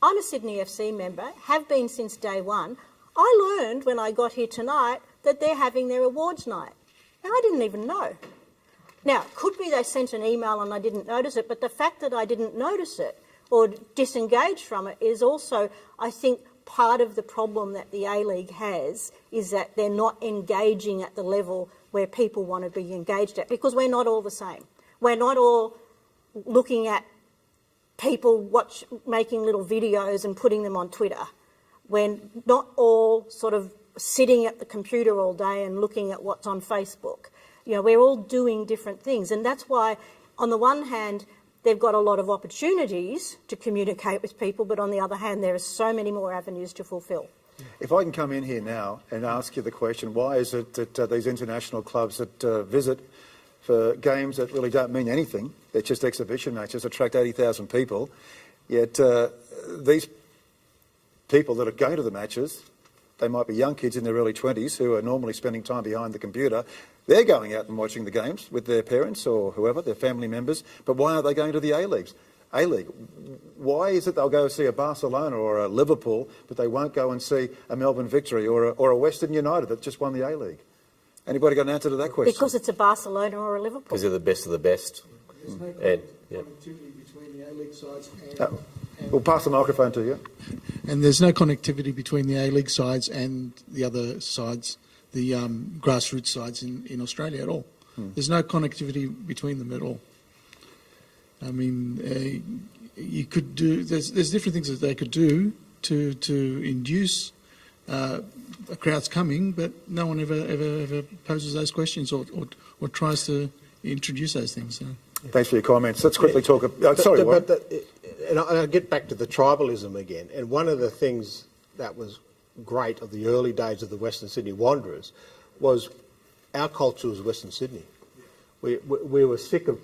I'm a Sydney FC member, have been since day one. I learned when I got here tonight that they're having their awards night. Now, I didn't even know. Now, could be they sent an email and I didn't notice it, but the fact that I didn't notice it or disengage from it is also, I think, part of the problem that the A-League has, is that they're not engaging at the level where people want to be engaged at, because we're not all the same. We're not all looking at people making little videos and putting them on Twitter. We're not all sort of sitting at the computer all day and looking at what's on Facebook. You know, we're all doing different things, and that's why, on the one hand, they've got a lot of opportunities to communicate with people, but on the other hand, there are so many more avenues to fulfil. If I can come in here now and ask you the question, why is it that these international clubs that visit for games that really don't mean anything, they're just exhibition matches, attract 80,000 people, yet these people that are going to the matches, they might be young kids in their early 20s who are normally spending time behind the computer, they're going out and watching the games with their parents or whoever, their family members, but why aren't they going to the A-League? Why is it they'll go see a Barcelona or a Liverpool, but they won't go and see a Melbourne Victory or a Western United that just won the A-League? Anybody got an answer to that question? Because it's a Barcelona or a Liverpool. Because they're the best of the best. There's no connectivity between the A-League sides and... We'll pass the microphone to you. And there's no connectivity between the A-League sides and the other sides, the grassroots sides in Australia at all. There's no connectivity between them at all. I mean, you could do... There's different things that they could do to induce crowds coming, but no one ever poses those questions or tries to introduce those things. So. Thanks for your comments. Let's quickly talk... sorry, and I get back to the tribalism again. And one of the things that was great of the early days of the Western Sydney Wanderers was our culture was Western Sydney. We were sick of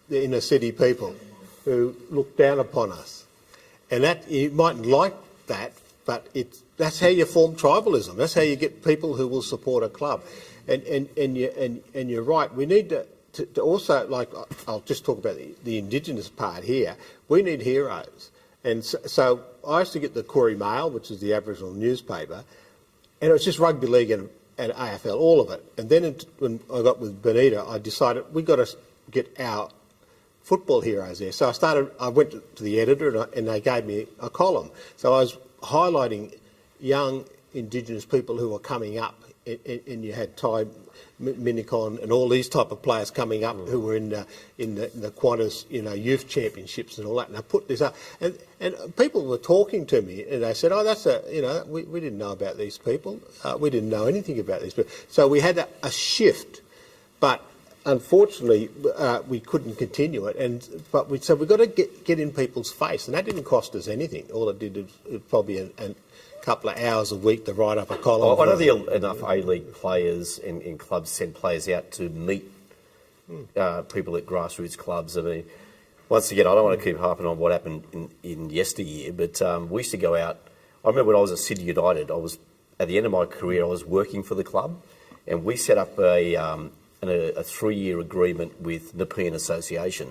the inner city people who looked down upon us. And that, you mightn't like that, but that's how you form tribalism. That's how you get people who will support a club. And you're right. We need to also, like, I'll just talk about the Indigenous part here. We need heroes. And so I used to get the Koori Mail, which is the Aboriginal newspaper, and it was just rugby league and AFL, all of it. And then when I got with Benita, I decided we've got to get our football heroes there. So I went to the editor and they gave me a column. So I was highlighting young Indigenous people who were coming up, and you had Ty Minicon and all these type of players coming up who were in the Qantas, youth championships and all that. And I put this up, and people were talking to me, and they said, "Oh, that's we didn't know about these people. We didn't know anything about these people." So we had a shift, but unfortunately we couldn't continue it. But we said we've got to get in people's face, and that didn't cost us anything. All it did was probably a couple of hours a week to write up a column. I know enough A-League players in clubs send players out to meet people at grassroots clubs. I mean, once again, I don't want to keep harping on what happened in yesteryear, but we used to go out I remember when I was at Sydney United, at the end of my career, I was working for the club, and we set up a 3-year agreement with Nepean Association.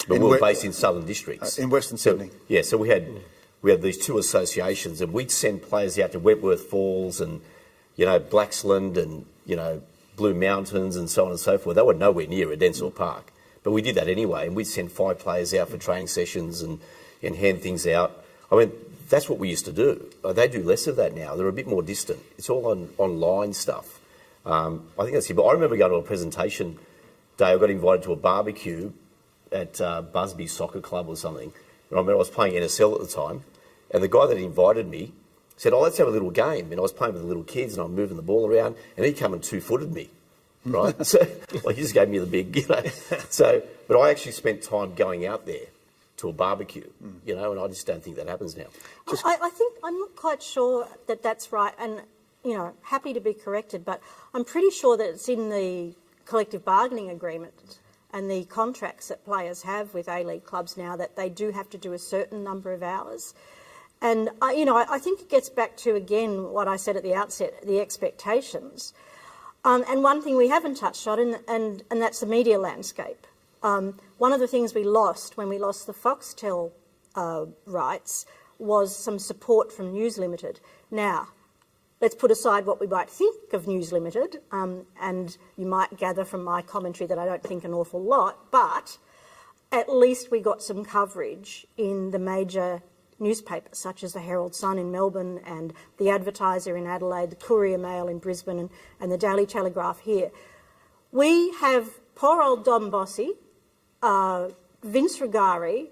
But we were based in Southern Districts. In Western Sydney. Yeah, so we had these two associations, and we'd send players out to Wentworth Falls and, Blaxland and, Blue Mountains and so on and so forth. They were nowhere near Edensor Park. But we did that anyway, and we'd send 5 players out for training sessions and hand things out. I mean, that's what we used to do. They do less of that now. They're a bit more distant. It's all online stuff. I think that's it. But I remember going to a presentation day. I got invited to a barbecue at Busby Soccer Club or something. And I remember I was playing NSL at the time, and the guy that invited me said, let's have a little game. And I was playing with the little kids, and I'm moving the ball around, and he came and 2-footed me, right? So, he just gave me the big, So, but I actually spent time going out there to a barbecue, and I just don't think that happens now. I think, I'm not quite sure that that's right, and, happy to be corrected, but I'm pretty sure that it's in the collective bargaining agreement and the contracts that players have with A-League clubs now that they do have to do a certain number of hours. And, I think it gets back to, again, what I said at the outset, the expectations. And one thing we haven't touched on, and that's the media landscape. One of the things we lost when we lost the Foxtel rights was some support from News Limited. Now, let's put aside what we might think of News Limited, and you might gather from my commentary that I don't think an awful lot, but at least we got some coverage in the major newspapers, such as the Herald Sun in Melbourne and the Advertiser in Adelaide, the Courier Mail in Brisbane and the Daily Telegraph here. We have poor old Dom Bossi, Vince Rugari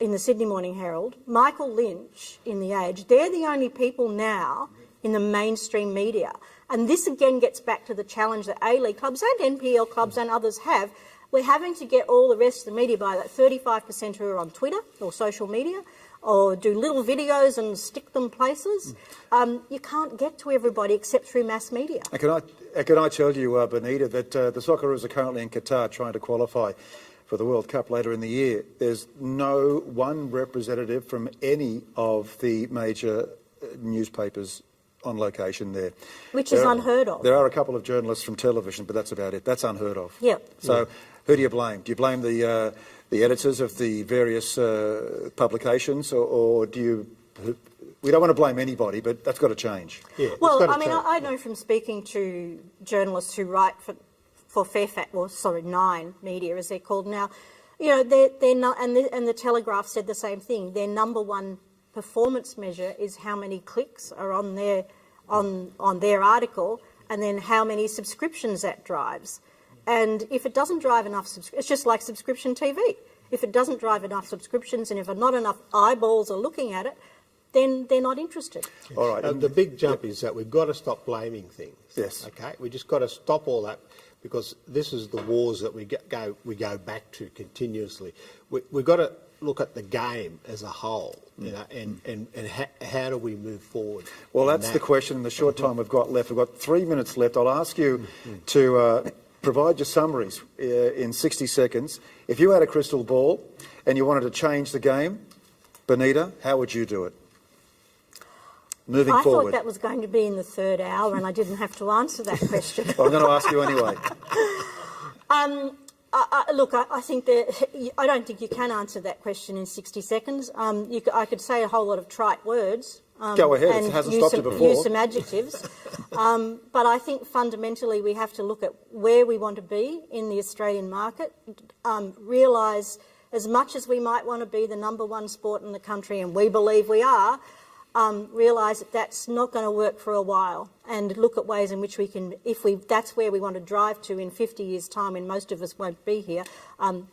in the Sydney Morning Herald, Michael Lynch in The Age. They're the only people now in the mainstream media. And this again gets back to the challenge that A-League clubs and NPL clubs and others have. We're having to get all the rest of the media by that 35% who are on Twitter or social media or do little videos and stick them places. You can't get to everybody except through mass media. And can I tell you, Benita, that the Socceroos are currently in Qatar trying to qualify for the World Cup later in the year. There's no one representative from any of the major newspapers on location there. Which is unheard of. There are a couple of journalists from television, but that's about it. That's unheard of. Yeah. So who do you blame? Do you blame the editors of the various publications, or do you... We don't want to blame anybody, but that's got to change. Yeah, well, I mean, I know from speaking to journalists who write for Fairfax, or sorry, Nine Media, as they're called now, they're not, and the Telegraph said the same thing. Their number one performance measure is how many clicks are on their article, and then how many subscriptions that drives. And if it doesn't drive enough, it's just like subscription TV. If it doesn't drive enough subscriptions, and if not enough eyeballs are looking at it, then they're not interested. All right. The big jump is that we've got to stop blaming things. Yes. Okay. We just got to stop all that, because this is the wars that we go back to continuously. We've got to look at the game as a whole, and how do we move forward? Well, that's the question in the short time we've got left. We've got 3 minutes left. I'll ask you to provide your summaries in 60 seconds. If you had a crystal ball and you wanted to change the game, Benita, how would you do it? Moving forward. I thought that was going to be in the third hour, and I didn't have to answer that question. I'm going to ask you anyway. Look, I think that I don't think you can answer that question in 60 seconds. I could say a whole lot of trite words. Go ahead. It hasn't stopped you before. Use some adjectives. But I think fundamentally we have to look at where we want to be in the Australian market, realise as much as we might want to be the number one sport in the country, and we believe we are, realise that that's not going to work for a while, and look at ways in which we can, that's where we want to drive to in 50 years' time, and most of us won't be here,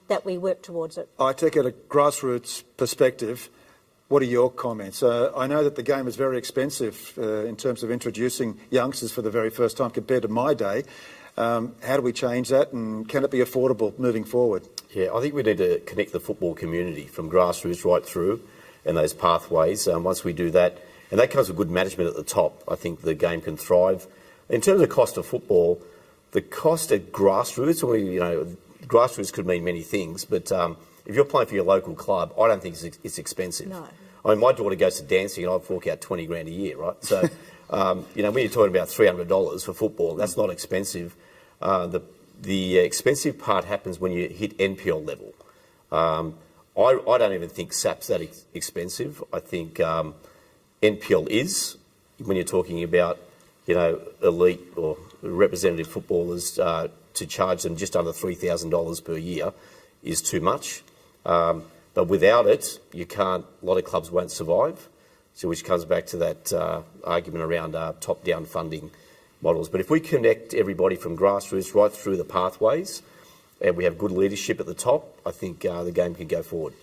that we work towards it. I take it a grassroots perspective. What are your comments? I know that the game is very expensive in terms of introducing youngsters for the very first time compared to my day. How do we change that, and can it be affordable moving forward? Yeah, I think we need to connect the football community from grassroots right through, and those pathways. Once we do that, and that comes with good management at the top, I think the game can thrive. In terms of cost of football, the cost at grassroots, grassroots could mean many things, but if you're playing for your local club, I don't think it's expensive. No. I mean, my daughter goes to dancing and I fork out 20 grand a year, right? So, when you're talking about $300 for football, that's not expensive. The expensive part happens when you hit NPL level. I don't even think SAP's that expensive. I think NPL is, when you're talking about, elite or representative footballers, to charge them just under $3,000 per year is too much. But without it, a lot of clubs won't survive. So which comes back to that argument around top-down funding models. But if we connect everybody from grassroots right through the pathways, and we have good leadership at the top, I think the game can go forward.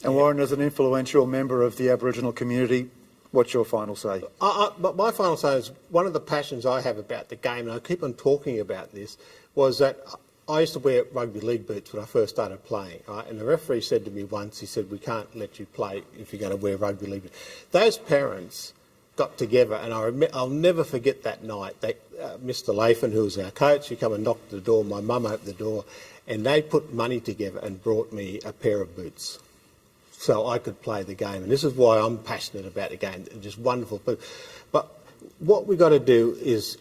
And Warren, as an influential member of the Aboriginal community, what's your final say? But my final say is one of the passions I have about the game, and I keep on talking about this, was that I used to wear rugby league boots when I first started playing, right? And the referee said to me once, he said, we can't let you play if you're going to wear rugby league boots. Those parents got together, and I'll never forget that night. Mr. Lathan, who was our coach, he come and knocked at the door, my mum opened the door, and they put money together and brought me a pair of boots so I could play the game. And this is why I'm passionate about the game. They're just wonderful boots. But what we've got to do is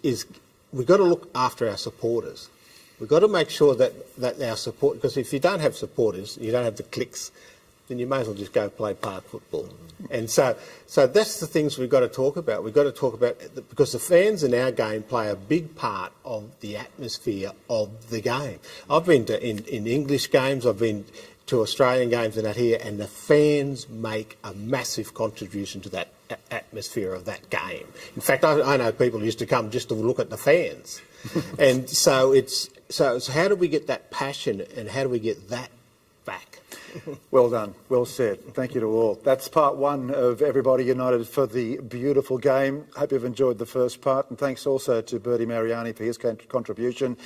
we've got to look after our supporters. We've got to make sure that our support, because if you don't have supporters, you don't have the clicks, then you may as well just go play park football. And so that's the things we've got to talk about. We've got to talk about, because the fans in our game play a big part of the atmosphere of the game. I've been to in English games, I've been to Australian games and that here, and the fans make a massive contribution to that atmosphere of that game. In fact, I know people used to come just to look at the fans. And so it's how do we get that passion and how do we get that back? Well done. Well said. Thank you to all. That's part one of Everybody United for the beautiful game. Hope you've enjoyed the first part, and thanks also to Bertie Mariani for his contribution.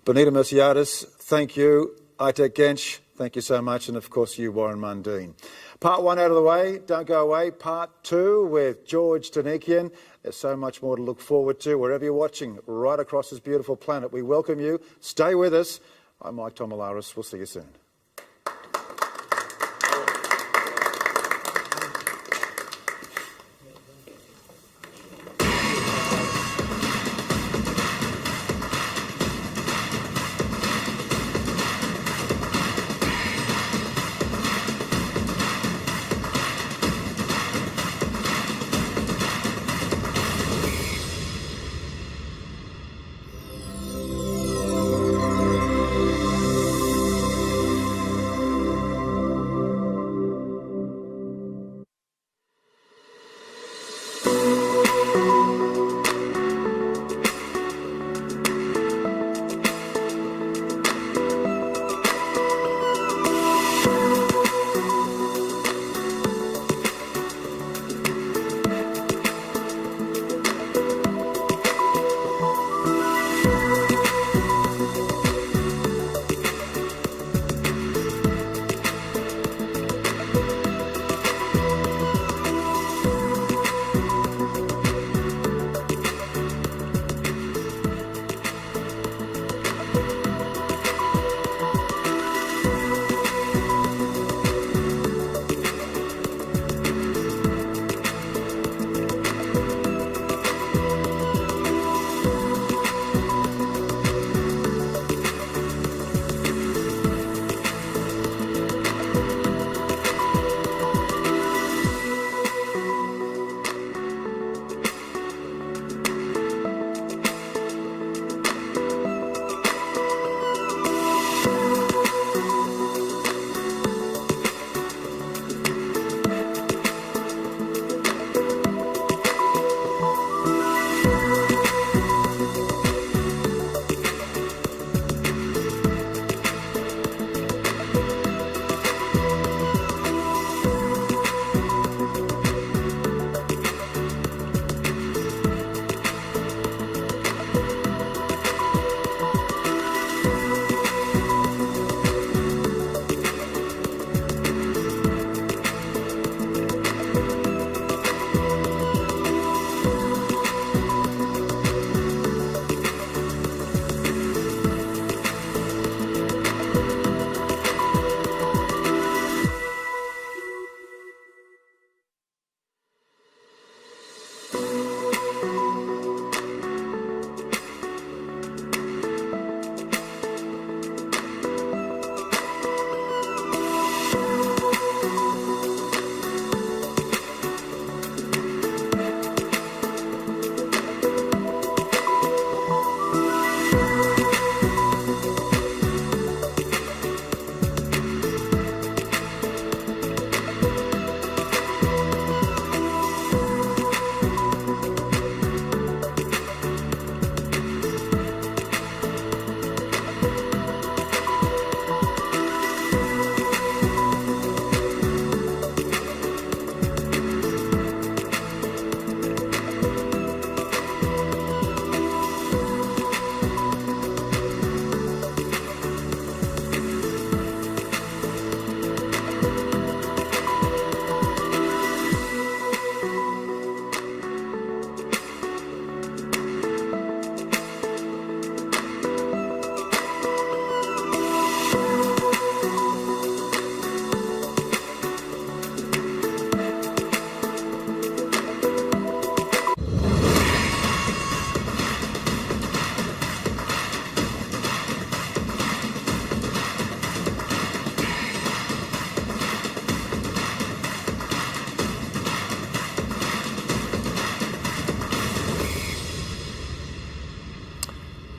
Benita Merciades, thank you. Aitek Gench, thank you so much, and of course you, Warren Mundine. Part one out of the way. Don't go away. Part two with George Donikian. There's so much more to look forward to wherever you're watching right across this beautiful planet. We welcome you. Stay with us. I'm Mike Tomalaris. We'll see you soon.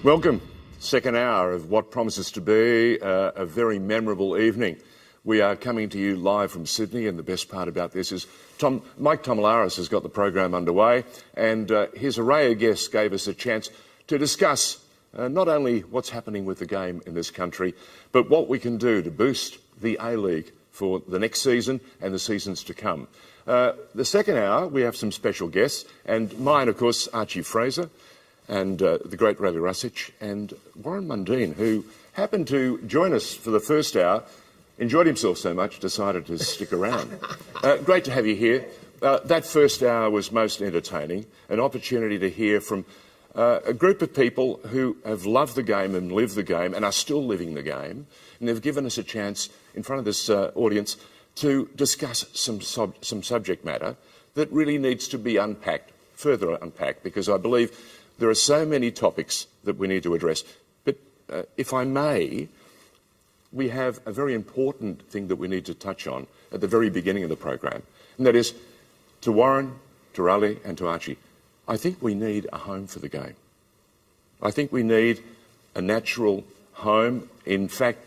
Welcome. Second hour of what promises to be a very memorable evening. We are coming to you live from Sydney, and the best part about this is Mike Tomalaris has got the program underway, and his array of guests gave us a chance to discuss not only what's happening with the game in this country, but what we can do to boost the A-League for the next season and the seasons to come. The second hour, we have some special guests, and mine, of course, Archie Fraser, and the great Ravi Rasic, and Warren Mundine, who happened to join us for the first hour, enjoyed himself so much, decided to stick around. Great to have you here. That first hour was most entertaining, an opportunity to hear from a group of people who have loved the game and lived the game and are still living the game, and they've given us a chance in front of this audience to discuss some subject matter that really needs to be further unpacked, because I believe there are so many topics that we need to address. But if I may, we have a very important thing that we need to touch on at the very beginning of the program, and that is to Warren, to Raleigh and to Archie. I think we need a home for the game. I think we need a natural home. In fact,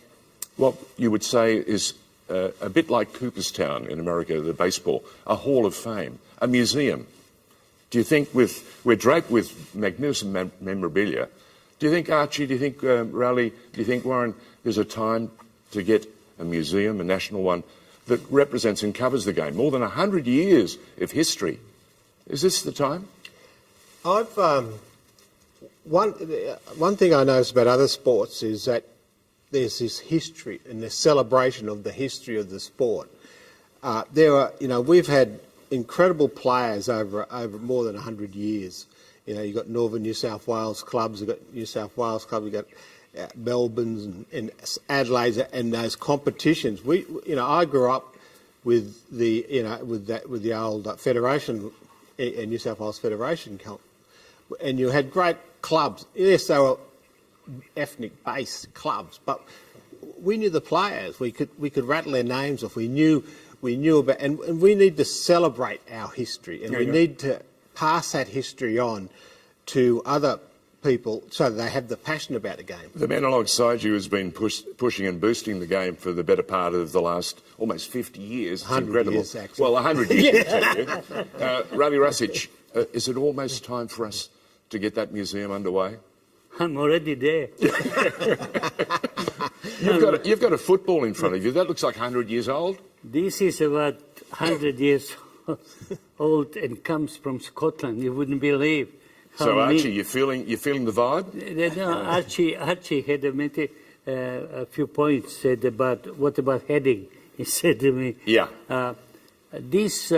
what you would say is a bit like Cooperstown in America, the baseball, a hall of fame, a museum. Do you think we're draped with magnificent memorabilia? Do you think, Archie, do you think, Raleigh, do you think, Warren, there's a time to get a museum, a national one, that represents and covers the game? More than 100 years of history. Is this the time? One thing I notice about other sports is that there's this history and this celebration of the history of the sport. We've had incredible players over more than 100 years. You've got Northern New South Wales clubs, you've got New South Wales clubs, you've got Melbourne's and Adelaide's and those competitions. I grew up with the old Federation, New South Wales Federation, and you had great clubs. Yes, they were ethnic-based clubs, but we knew the players. We could rattle their names off. We knew about, and we need to celebrate our history, and we need to pass that history on to other people so that they have the passion about the game. The man alongside you has been pushing and boosting the game for the better part of the last almost 50 years. It's 100 incredible. years, actually. Well, 100 years, I tell you. Ravi Rasic, is it almost time for us to get that museum underway? I'm already there. You've got a football in front of you. That looks like 100 years old. This is about 100 years old and comes from Scotland. You wouldn't believe. So Archie, you feeling the vibe? No, Archie had a few points said about what about heading. He said to me, "Yeah, this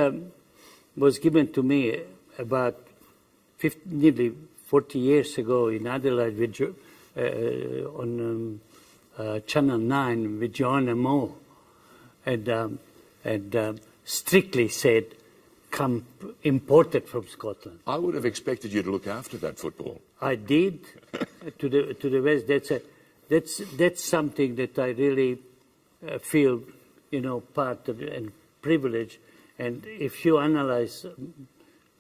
was given to me about nearly 40 years ago in Adelaide on Channel 9 with Joanna Moore, and strictly said, come imported from Scotland." I would have expected you to look after that football. I did to the West. That's something that I really feel, part of and privilege. And if you analyze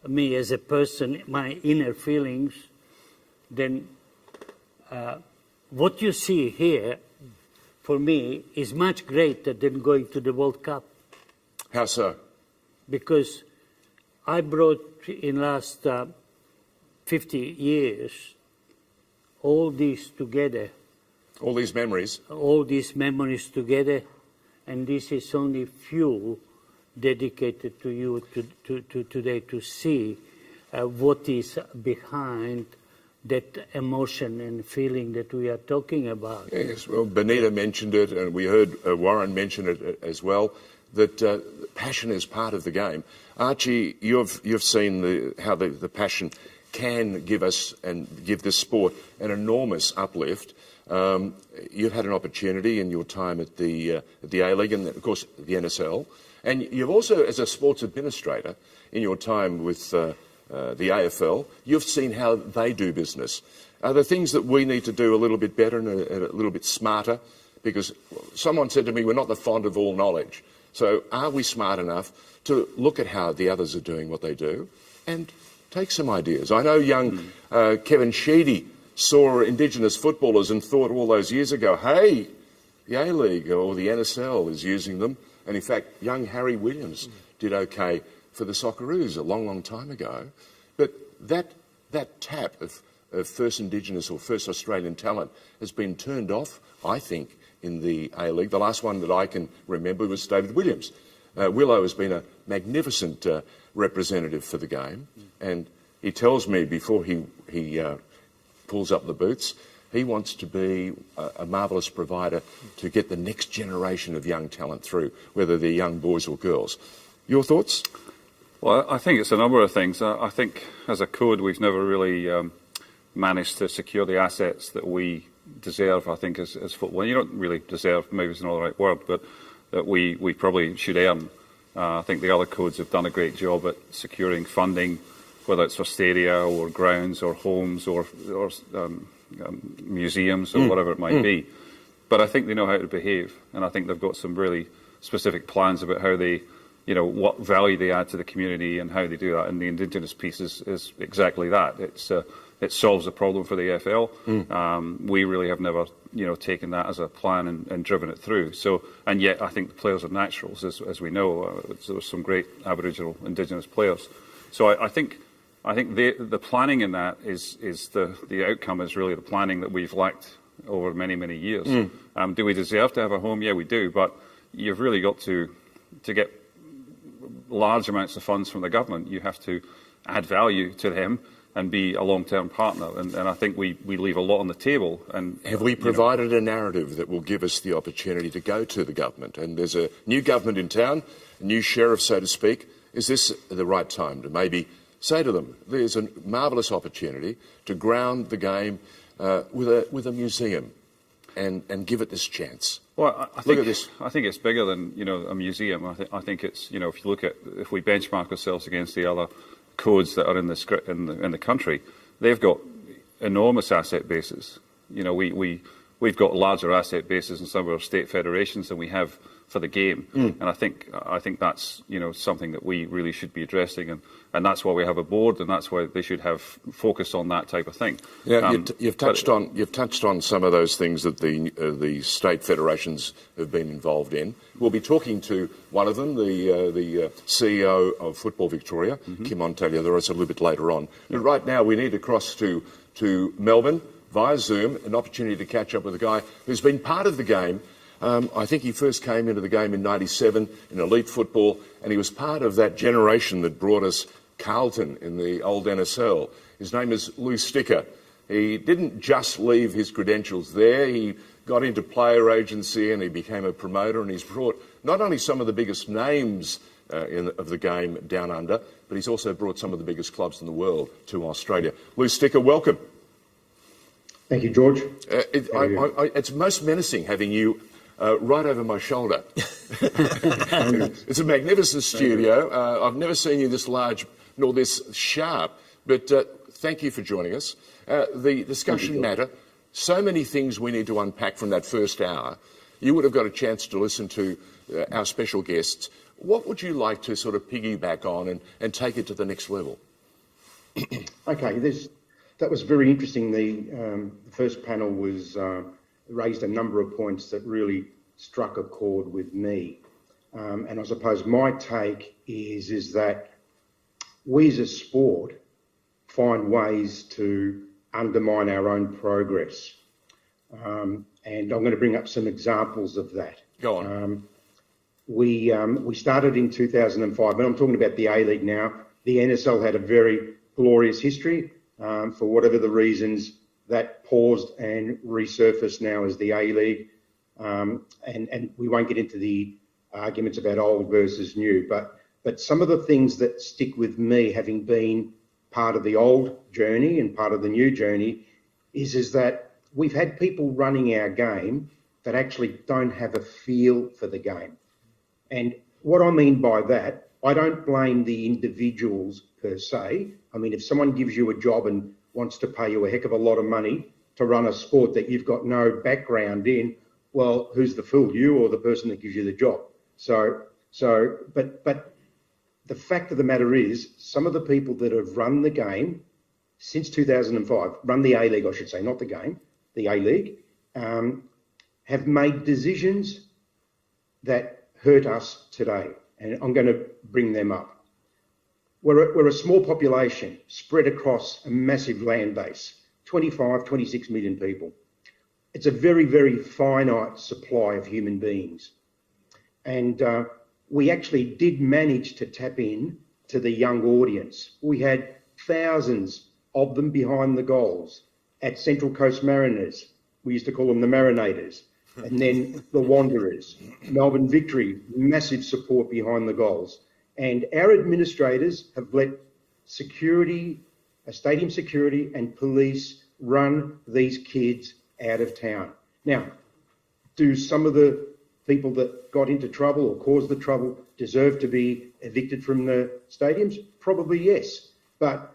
me as a person, my inner feelings, then what you see here, for me, is much greater than going to the World Cup. How so? Because I brought in last 50 years all these together. All these memories? All these memories together, and this is only few dedicated to you today to see what is behind that emotion and feeling that we are talking about. Yes, well, Benita mentioned it, and we heard Warren mention it as well, that passion is part of the game. Archie, you've seen how the passion can give us and give this sport an enormous uplift. You've had an opportunity in your time at the A-League and, of course, the NSL. And you've also, as a sports administrator, in your time with the AFL, you've seen how they do business. Are there things that we need to do a little bit better and a little bit smarter? Because someone said to me, we're not the fond of all knowledge. So are we smart enough to look at how the others are doing what they do and take some ideas? I know young Kevin Sheedy saw Indigenous footballers and thought all those years ago, hey, the A-League or the NSL is using them. And in fact, young Harry Williams did okay for the Socceroos a long, long time ago. But that tap of first Indigenous or first Australian talent has been turned off, I think, in the A-League. The last one that I can remember was David Williams. Willow has been a magnificent representative for the game, and he tells me before he pulls up the boots, he wants to be a marvellous provider to get the next generation of young talent through, whether they're young boys or girls. Your thoughts? Well, I think it's a number of things. I think as a code we've never really managed to secure the assets that we deserve, I think, as football. You don't really deserve, maybe it's not the right word, but that we probably should earn. I think the other codes have done a great job at securing funding, whether it's for stadia or grounds or homes or museums or whatever it might be. But I think they know how to behave, and I think they've got some really specific plans about how they, what value they add to the community and how they do that. And the Indigenous piece is exactly that. It solves a problem for the AFL. We really have never, taken that as a plan and driven it through. So, and yet I think the players are naturals, as we know. There were some great Aboriginal Indigenous players. So I think the planning in that is the outcome is really the planning that we've lacked over many, many years. Do we deserve to have a home? Yeah, we do. But you've really got to get large amounts of funds from the government. You have to add value to them and be a long-term partner. And I think we leave a lot on the table. And have we provided a narrative that will give us the opportunity to go to the government? And there's a new government in town, a new sheriff, so to speak. Is this the right time to maybe say to them, there's a marvellous opportunity to ground the game with a museum and give it this chance? Well, Look at this. I think it's bigger than a museum. I think it's if we benchmark ourselves against the other codes that are in the country, they've got enormous asset bases. We've got larger asset bases in some of our state federations than we have for the game, and I think that's something that we really should be addressing, and that's why we have a board, and that's why they should have focus on that type of thing. Yeah, you've touched on some of those things that the state federations have been involved in. We'll be talking to one of them, the CEO of Football Victoria, Kim Ontaliadora, a little bit later on. But right now we need to cross to Melbourne via Zoom, an opportunity to catch up with a guy who's been part of the game. I think he first came into the game in '97 in elite football, and he was part of that generation that brought us Carlton in the old NSL. His name is Lou Sticker. He didn't just leave his credentials there. He got into player agency and he became a promoter, and he's brought not only some of the biggest names of the game down under, but he's also brought some of the biggest clubs in the world to Australia. Lou Sticker, welcome. Thank you, George. It's most menacing having you right over my shoulder. It's a magnificent studio. I've never seen you this large nor this sharp, but thank you for joining us. The discussion matter, so many things we need to unpack from that first hour. You would have got a chance to listen to our special guests. What would you like to sort of piggyback on and take it to the next level? Okay, that was very interesting. The first panel was raised a number of points that really struck a chord with me. And I suppose my take is that we as a sport find ways to undermine our own progress. And I'm going to bring up some examples of that. Go on. We started in 2005, but I'm talking about the A-League now. The NSL had a very glorious history. For whatever the reasons, that paused and resurfaced now as the A-League. And we won't get into the arguments about old versus new, but some of the things that stick with me, having been part of the old journey and part of the new journey, is that we've had people running our game that actually don't have a feel for the game. And what I mean by that, I don't blame the individuals per se. I mean, if someone gives you a job and wants to pay you a heck of a lot of money to run a sport that you've got no background in, well, who's the fool, you or the person that gives you the job? But the fact of the matter is, some of the people that have run the game since 2005, run the A-League, I should say, not the game, the A-League, have made decisions that hurt us today. And I'm going to bring them up. We're a small population spread across a massive land base, 25, 26 million people. It's a very, very finite supply of human beings. And we actually did manage to tap in to the young audience. We had thousands of them behind the goals at Central Coast Mariners. We used to call them the Marinators. And then the Wanderers, Melbourne Victory, massive support behind the goals. And our administrators have let security, stadium security and police run these kids out of town. Now, do some of the people that got into trouble or caused the trouble deserve to be evicted from the stadiums? Probably yes. But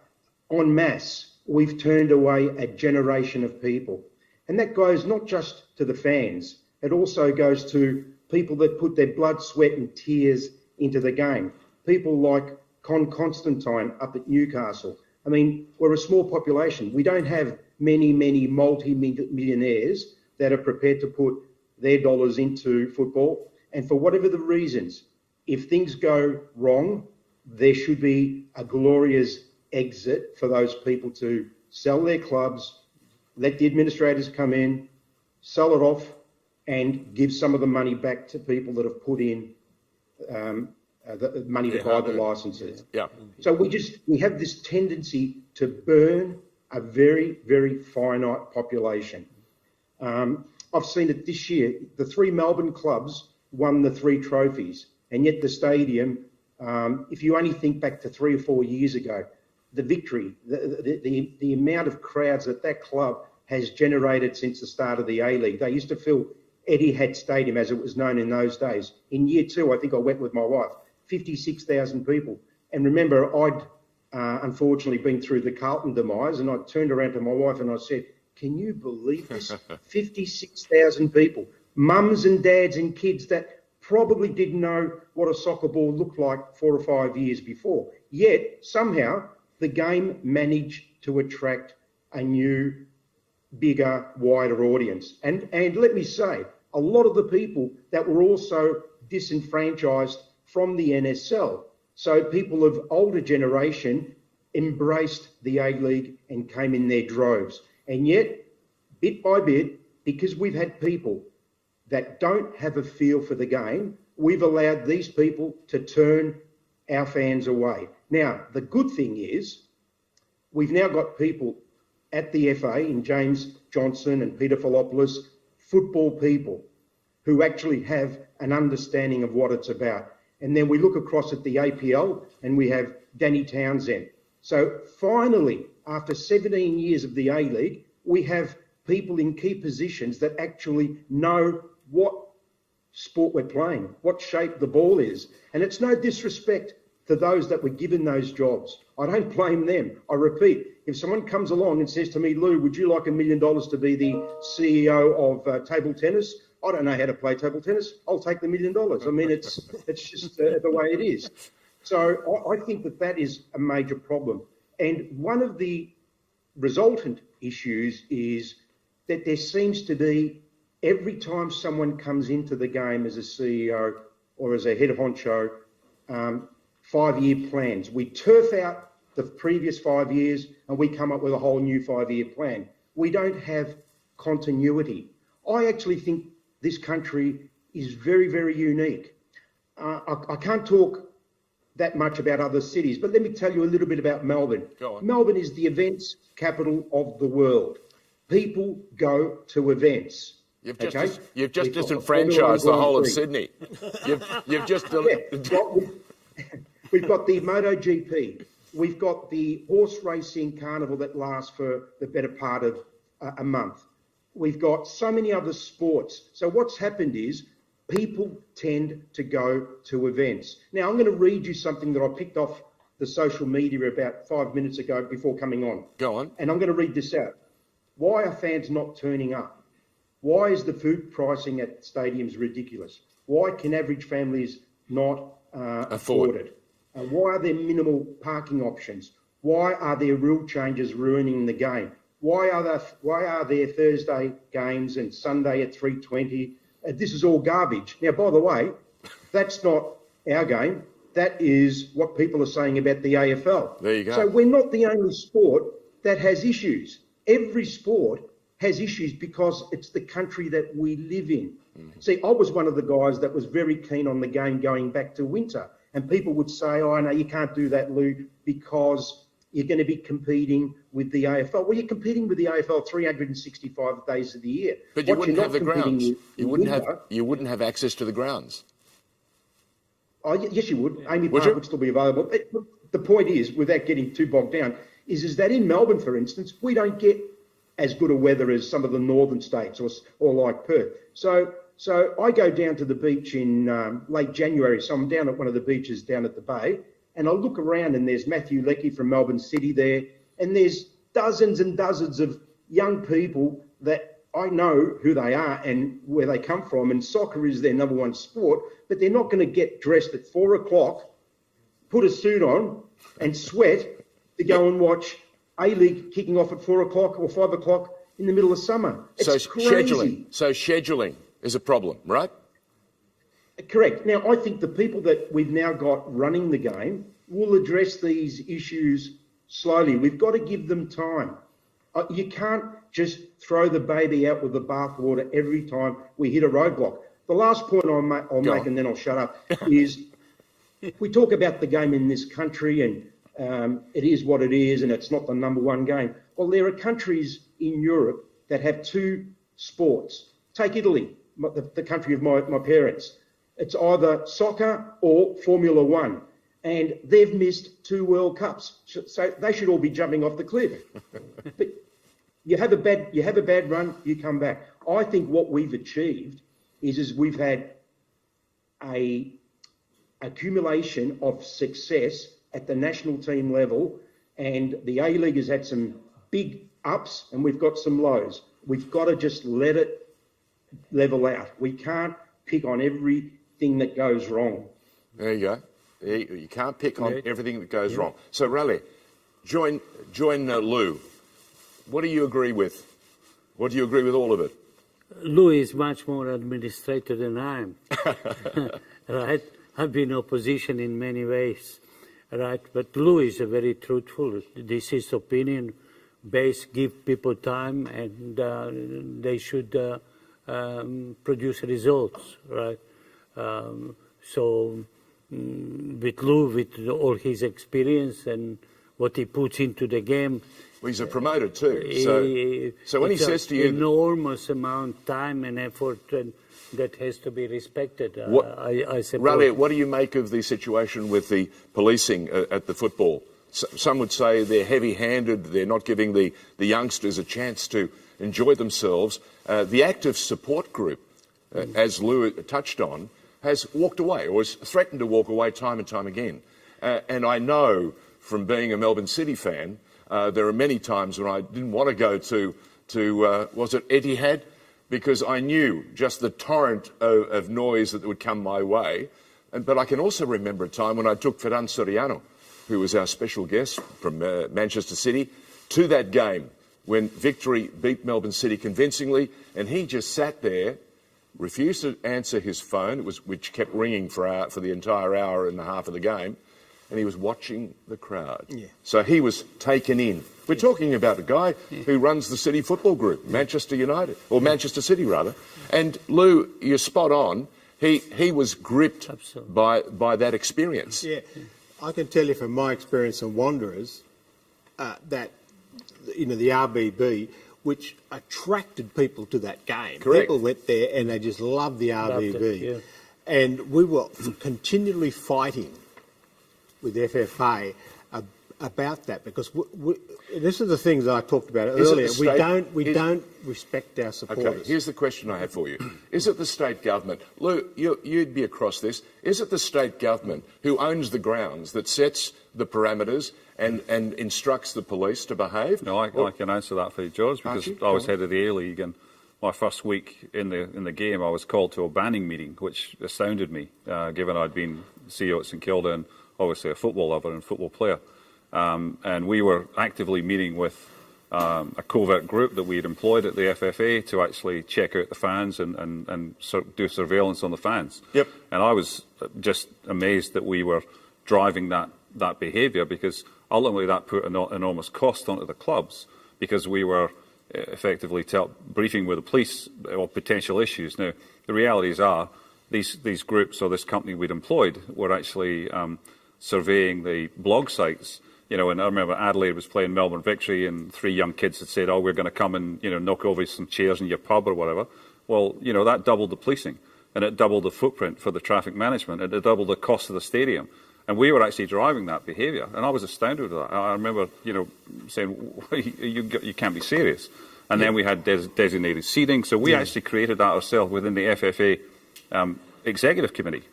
en masse, we've turned away a generation of people. And that goes not just to the fans, it also goes to people that put their blood, sweat and tears into the game. People like Con Constantine up at Newcastle. I mean, we're a small population. We don't have many multi-millionaires that are prepared to put their dollars into football. And for whatever the reasons, if things go wrong, there should be a glorious exit for those people to sell their clubs, let the administrators come in, sell it off, and give some of the money back to people that have put in the money to buy the licenses. Yeah. So we have this tendency to burn a very, very finite population. I've seen it this year. The 3 Melbourne clubs won the 3 trophies, and yet the stadium, if you only think back to 3 or 4 years ago, the Victory, the amount of crowds that club has generated since the start of the A-League. They used to fill Etihad Stadium, as it was known in those days. In year 2, I think I went with my wife, 56,000 people. And remember, I'd unfortunately been through the Carlton demise, and I turned around to my wife and I said, can you believe this? 56,000 people, mums and dads and kids that probably didn't know what a soccer ball looked like 4 or 5 years before. Yet, somehow, the game managed to attract a new, bigger, wider audience. And let me say, a lot of the people that were also disenfranchised from the NSL. So people of older generation embraced the A-League and came in their droves. And yet, bit by bit, because we've had people that don't have a feel for the game, we've allowed these people to turn our fans away. Now, the good thing is, we've now got people at the FA, in James Johnson and Peter Filopoulos, football people who actually have an understanding of what it's about. And then we look across at the APL and we have Danny Townsend. So finally, after 17 years of the A-League, we have people in key positions that actually know what sport we're playing, what shape the ball is. And it's no disrespect to those that were given those jobs. I don't blame them. I repeat, if someone comes along and says to me, Lou, would you like $1 million to be the CEO of table tennis? I don't know how to play table tennis. I'll take the $1 million. I mean, it's just the way it is. So I think that is a major problem. And one of the resultant issues is that there seems to be, every time someone comes into the game as a CEO or as a head honcho, 5-year plans. We turf out the previous 5 years and we come up with a whole new 5-year plan. We don't have continuity. I actually think this country is very, very unique. I can't talk that much about other cities, but let me tell you a little bit about Melbourne. Go on. Melbourne is the events capital of the world. People go to events. You've just disenfranchised the whole of Sydney. You've just... We've got the MotoGP. We've got the horse racing carnival that lasts for the better part of a month. We've got so many other sports. So what's happened is people tend to go to events. Now, I'm going to read you something that I picked off the social media about 5 minutes ago before coming on. Go on. And I'm going to read this out. Why are fans not turning up? Why is the food pricing at stadiums ridiculous? Why can average families not afford it? Why are there minimal parking options? Why are there rule changes ruining the game? Why are there Thursday games and Sunday at 3:20? This is all garbage. Now, by the way, that's not our game. That is what people are saying about the AFL. There you go. So we're not the only sport that has issues. Every sport has issues because it's the country that we live in. See, I was one of the guys that was very keen on the game going back to winter. And people would say, oh, no, you can't do that, Lou, because you're going to be competing with the AFL. Well, you're competing with the AFL 365 days of the year. But you wouldn't have the grounds. You wouldn't have access to the grounds. Oh, yes, you would. Amy Park would still be available. But the point is, without getting too bogged down, is that in Melbourne, for instance, we don't get as good a weather as some of the northern states or like Perth. So I go down to the beach in late January. So I'm down at one of the beaches down at the Bay, and I look around and there's Matthew Leckie from Melbourne City there, and there's dozens and dozens of young people that I know who they are and where they come from, and soccer is their number one sport, but they're not going to get dressed at 4 o'clock, put a suit on and sweat to go and watch A-League kicking off at 4 o'clock or 5 o'clock in the middle of summer. It's crazy. Scheduling is a problem, right? Correct. Now, I think the people that we've now got running the game will address these issues slowly. We've got to give them time. You can't just throw the baby out with the bathwater every time we hit a roadblock. The last point I'll make, and then I'll shut up, is we talk about the game in this country and it is what it is and it's not the number one game. Well, there are countries in Europe that have two sports. Take Italy, the country of my parents. It's either soccer or Formula One. And they've missed 2 World Cups. So they should all be jumping off the cliff. But you have a bad run, you come back. I think what we've achieved is we've had a accumulation of success at the national team level, and the A-League has had some big ups and we've got some lows. We've got to just let it level out. We can't pick on everything that goes wrong. There you go. You can't pick on everything that goes wrong. So, Raleigh, join Lou. What do you agree with? What do you agree with all of it? Lou is much more administrator than I am. Right? I've been opposition in many ways. Right? But Lou is a very truthful. This is opinion based, give people time, and they should produce results. Right? So with Lou, with all his experience and what he puts into the game. Well, he's a promoter too. So when he says to you, enormous amount time and effort, and that has to be respected. I suppose. Raleigh, what do you make of the situation with the policing at the football? Some would say they're heavy-handed. They're not giving the youngsters a chance to enjoy themselves. The active support group, as Lou touched on, has walked away or has threatened to walk away time and time again. And I know from being a Melbourne City fan, there are many times when I didn't want to go to was it Etihad? Because I knew just the torrent of noise that would come my way. But I can also remember a time when I took Ferran Soriano, who was our special guest from Manchester City, to that game when Victory beat Melbourne City convincingly, and he just sat there, refused to answer his phone, which kept ringing for the entire hour and a half of the game, and he was watching the crowd. Yeah. So he was taken in. We're talking about a guy who runs the City Football Group, Manchester United, or Manchester City rather. And Lou, you're spot on. He was gripped by that experience. Yeah, I can tell you from my experience on Wanderers that the RBB, which attracted people to that game. Correct. People went there and they just loved the RBB, and we were continually fighting with FFA about that, because this is the things that I talked about earlier. We don't respect our supporters. Okay, here's the question I have for you. Is it the state government? Lou, you'd be across this. Is it the state government who owns the grounds that sets the parameters and instructs the police to behave? No, I can answer that for you, George, because Archie, I was head of the A-League, and my first week in the game I was called to a banning meeting, which astounded me, given I'd been CEO at St Kilda and obviously a football lover and football player. and we were actively meeting with a covert group that we had employed at the FFA to actually check out the fans and do surveillance on the fans. Yep. And I was just amazed that we were driving that behaviour, because ultimately that put an enormous cost onto the clubs, because we were effectively briefing with the police of potential issues. Now, the realities are these groups or this company we'd employed were actually surveying the blog sites. You know, and I remember Adelaide was playing Melbourne Victory, and 3 young kids had said, "Oh, we're going to come and knock over some chairs in your pub or whatever." Well, that doubled the policing, and it doubled the footprint for the traffic management, and it doubled the cost of the stadium. And we were actually driving that behaviour, and I was astounded with that. I remember, saying, "You can't be serious." And then we had designated seating, so we actually created that ourselves within the FFA executive committee,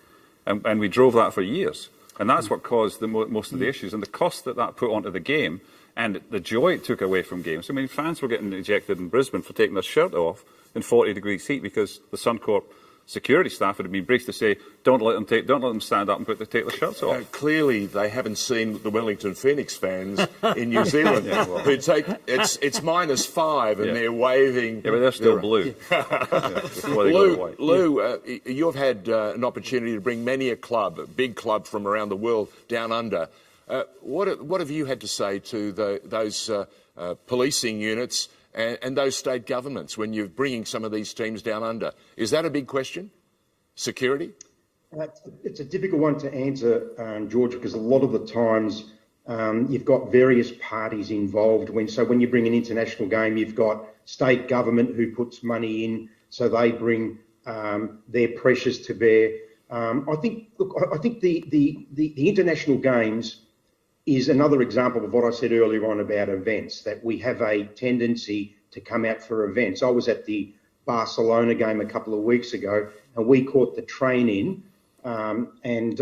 and we drove that for years. And that's what caused most of the issues, and the cost that put onto the game, and the joy it took away from games. I mean, fans were getting ejected in Brisbane for taking their shirt off in 40-degree heat because the Suncorp security staff had been briefed to say, don't let them stand up and take their shirts off. Clearly, they haven't seen the Wellington Phoenix fans in New Zealand who take it's -5 and they're waving. Yeah, but they're still blue. Lou, you've had an opportunity to bring many a big club from around the world down under. What have you had to say to those policing units and those state governments when you're bringing some of these teams down under? Is that a big question? Security? It's a difficult one to answer, George, because a lot of the times you've got various parties involved. When you bring an international game, you've got state government who puts money in, so they bring their pressures to bear. I think the international games is another example of what I said earlier on about events, that we have a tendency to come out for events. I was at the Barcelona game a couple of weeks ago, and we caught the train in, and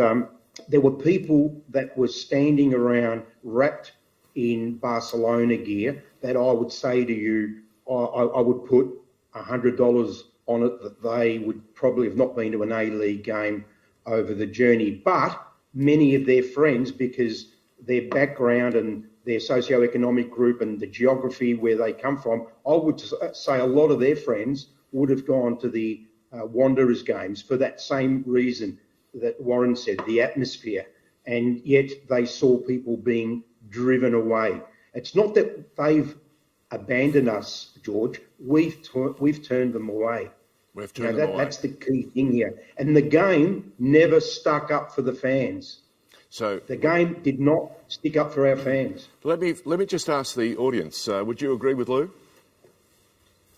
there were people that were standing around wrapped in Barcelona gear that I would say to you, I would put $100 on it that they would probably have not been to an A-League game over the journey. But many of their friends, because their background and their socio-economic group and the geography where they come from, I would say a lot of their friends would have gone to the Wanderers games for that same reason that Warren said, the atmosphere, and yet they saw people being driven away. It's not that they've abandoned us, George. We've turned them away. We've turned them away. That's the key thing here. And the game never stuck up for the fans. So the game did not stick up for our fans. Let me just ask the audience. Would you agree with Lou?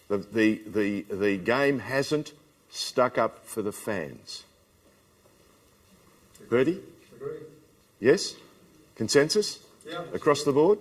The game hasn't stuck up for the fans. Bertie? Agree. Yes? Consensus? Yeah. Across the board?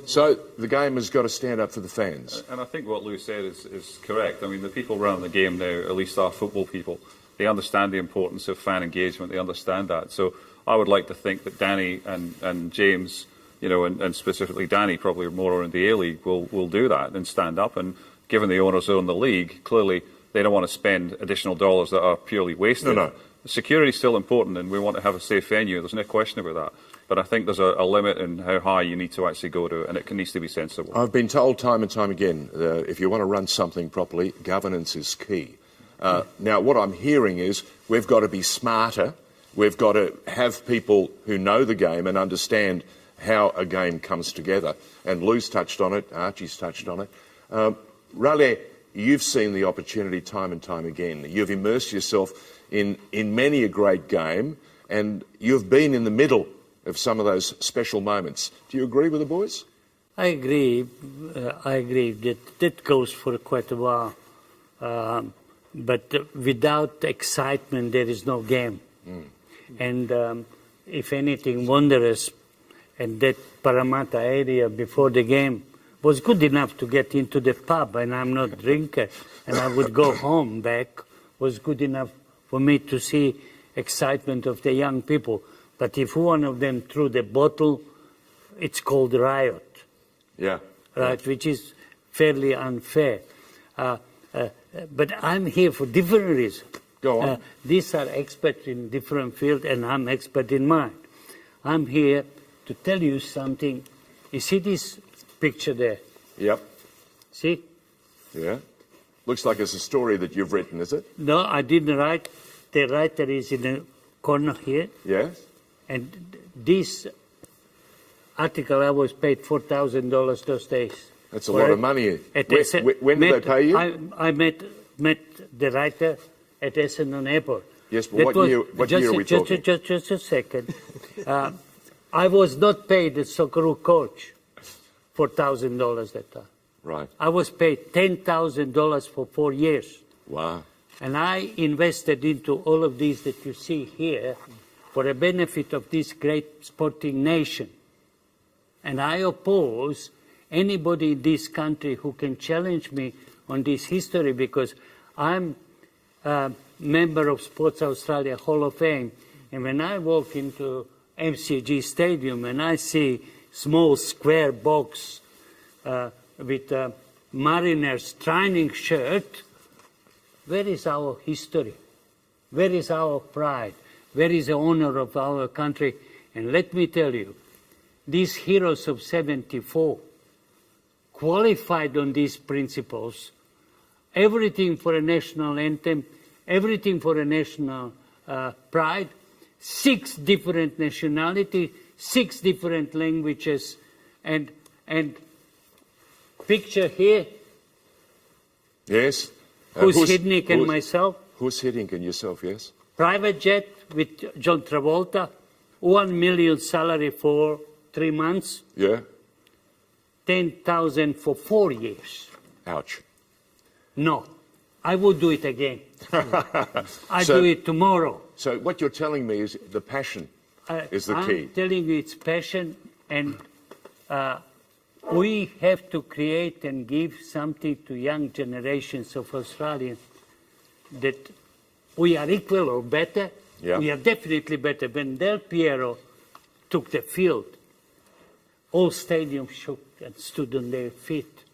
So the game has got to stand up for the fans. And I think what Lou said is correct. I mean, the people running the game now, at least our football people, they understand the importance of fan engagement. They understand that. So I would like to think that Danny and James, and specifically Danny, probably more in the A-League, will do that and stand up. And given the owners own the league, clearly they don't want to spend additional dollars that are purely wasted. No. Security is still important, and we want to have a safe venue. There's no question about that. But I think there's a limit in how high you need to actually go to, and it needs to be sensible. I've been told time and time again, if you want to run something properly, governance is key. Now, what I'm hearing is we've got to be smarter. We've got to have people who know the game and understand how a game comes together. And Lou's touched on it, Archie's touched on it. Raleigh, you've seen the opportunity time and time again. You've immersed yourself in many a great game, and you've been in the middle of some of those special moments. Do you agree with the boys? I agree. That goes for quite a while. But without excitement, there is no game. And if anything, Wanderers and that Parramatta area before the game was good enough to get into the pub, and I'm not a drinker, and I would go home back, was good enough for me to see excitement of the young people. But if one of them threw the bottle, it's called riot. Yeah. Right, which is fairly unfair. But I'm here for different reasons. Go on. These are experts in different fields, and I'm expert in mine. I'm here to tell you something. You see this picture there? Yep. See? Yeah. Looks like it's a story that you've written, is it? No, I didn't write. The writer is in the corner here. Yes. And this article, I was paid $4,000 those days. That's a lot of money. When did they pay you? I met the writer at Essendon Airport. Yes, but what year are we talking? Just a second. I was not paid as Socceroo coach $4,000 that time. Right. I was paid $10,000 for 4 years. Wow. And I invested into all of these that you see here for the benefit of this great sporting nation. And I oppose anybody in this country who can challenge me on this history, because I'm a member of Sports Australia Hall of Fame. And when I walk into MCG Stadium and I see small square box with a Mariners training shirt, where is our history? Where is our pride? Where is the honor of our country? And let me tell you, these heroes of 74 qualified on these principles, everything for a national anthem, everything for a national pride, 6 different nationalities, 6 different languages, and picture here. Yes. Who's Hidnik and myself? Who's Hidnik and yourself, yes? Private jet with John Travolta, 1 million salary for 3 months. Yeah. 10,000 for 4 years. Ouch. No, I would do it again. I do it tomorrow. So what you're telling me is the passion is the key. I'm telling you it's passion, and we have to create and give something to young generations of Australians that we are equal or better. Yeah. We are definitely better. When Del Piero took the field, all stadium shook and stood on their feet.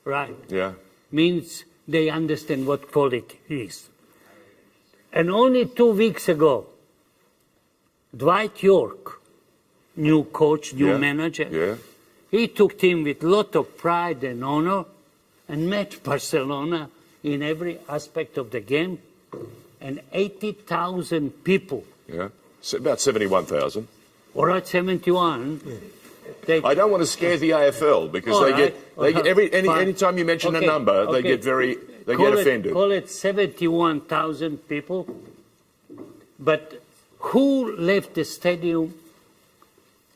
Right. Yeah. Means they understand what quality is. And only 2 weeks ago, Dwight York, new coach, new manager, he took team with a lot of pride and honor and met Barcelona in every aspect of the game. And 80,000 people. Yeah, so about 71,000. All right, 71. I don't want to scare the AFL because any time you mention a number, they get offended. Call it 71,000 people. But who left the stadium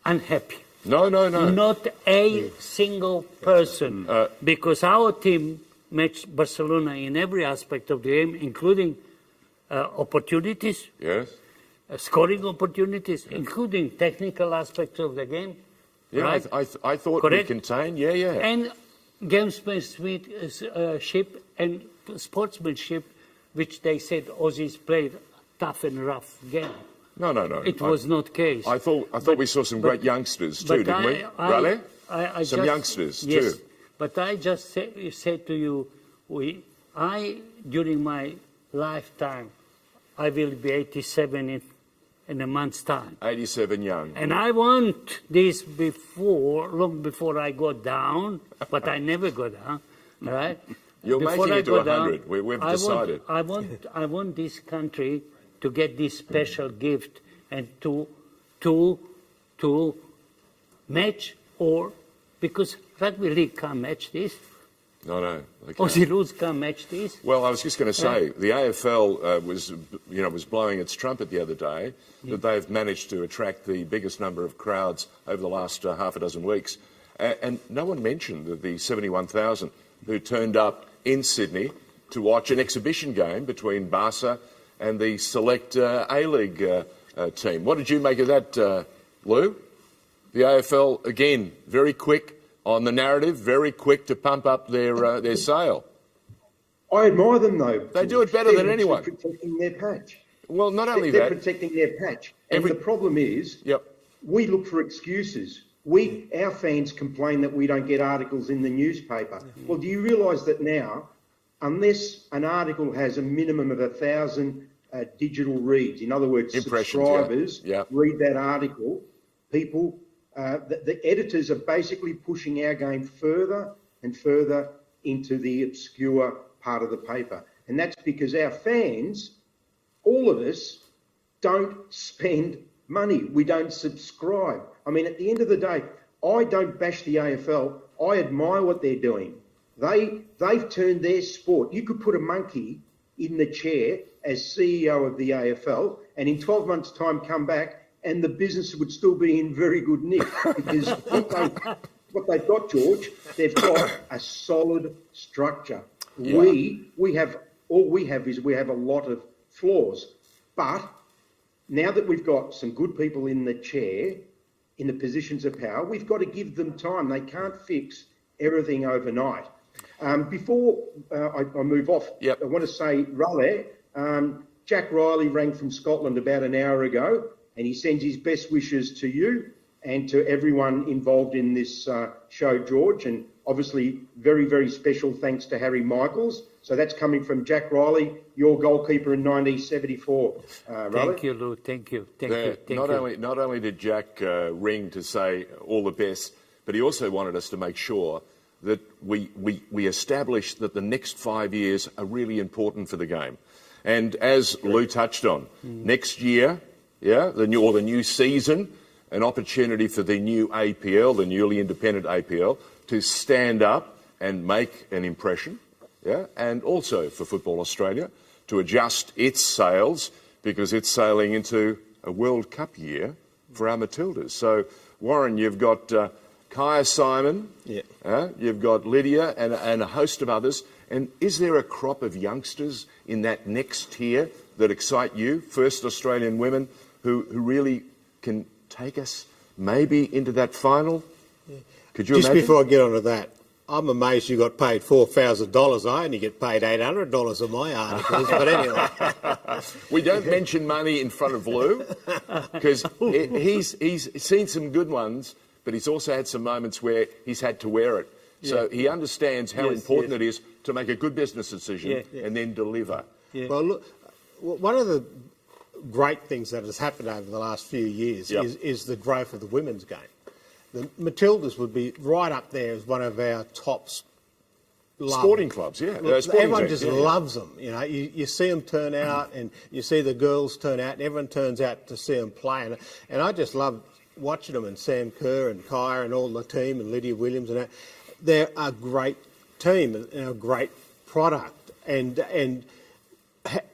unhappy? No. Not a single person. Because our team matched Barcelona in every aspect of the game, including opportunities. Yes. Scoring opportunities, including technical aspects of the game. Yeah, right? I thought we contained, And gamesmanship and sportsmanship, which they said Aussies played tough and rough game. No. It was not the case. I thought we saw some great youngsters too, didn't we? Raleigh? Some youngsters yes, too. But I just said to you, during my lifetime, I will be 87 in a month's time. 87 young. And I want this long before I go down, but I never go down, right? You're before making it to 100. We've decided. I want this country to get this special gift and to match, or because rugby league can't match this. No. Aussie rules can't match this. Well, I was just going to say, the AFL was blowing its trumpet the other day that they've managed to attract the biggest number of crowds over the last half a dozen weeks. And no one mentioned the 71,000 who turned up in Sydney to watch an exhibition game between Barca and the select A-League team. What did you make of that, Lou? The AFL, again, very quick on the narrative, very quick to pump up their sale. I admire them, though. They do it better than anyone. They're protecting their patch. Well, not only they're that. They're protecting their patch. And the problem is, we look for excuses. Our fans complain that we don't get articles in the newspaper. Well, do you realise that now, unless an article has a minimum of 1,000 digital reads, in other words, subscribers read that article, people the editors are basically pushing our game further and further into the obscure part of the paper. And that's because our fans, all of us, don't spend money. We don't subscribe. I mean, at the end of the day, I don't bash the AFL. I admire what they're doing. They've turned their sport. You could put a monkey in the chair as CEO of the AFL and in 12 months' time come back and the business would still be in very good nick because what they've got, George, they've got a solid structure. Yeah. We have a lot of flaws, but now that we've got some good people in the chair, in the positions of power, we've got to give them time. They can't fix everything overnight. Before I move off, I want to say, Raleigh, Jack Riley rang from Scotland about an hour ago, and he sends his best wishes to you and to everyone involved in this show, George, and obviously very, very special thanks to Harry Michaels. So that's coming from Jack Riley, your goalkeeper in 1974. Thank you, Lou. Thank you. Not only did Jack ring to say all the best, but he also wanted us to make sure that we establish that the next 5 years are really important for the game. And as Lou touched on, next year, the new season, an opportunity for the new APL, the newly independent APL, to stand up and make an impression, and also for Football Australia to adjust its sails because it's sailing into a World Cup year for our Matildas. So, Warren, you've got Kaya Simon, you've got Lydia and a host of others. And is there a crop of youngsters in that next tier that excite you, first Australian women, who really can take us maybe into that final? Could you imagine? Just before I get onto that, I'm amazed you got paid $4,000. I only get paid $800 on my articles, but anyway. We don't mention money in front of Lou because he's seen some good ones, but he's also had some moments where he's had to wear it. So he understands how important it is to make a good business decision and then deliver. Well, look, one of the great things that has happened over the last few years is the growth of the women's game. The Matildas would be right up there as one of our top sporting clubs, everyone just loves them. You know, you see them turn out and you see the girls turn out and everyone turns out to see them play. And I just love watching them, and Sam Kerr and Kaya and all the team and Lydia Williams and that. They're a great team and a great product. And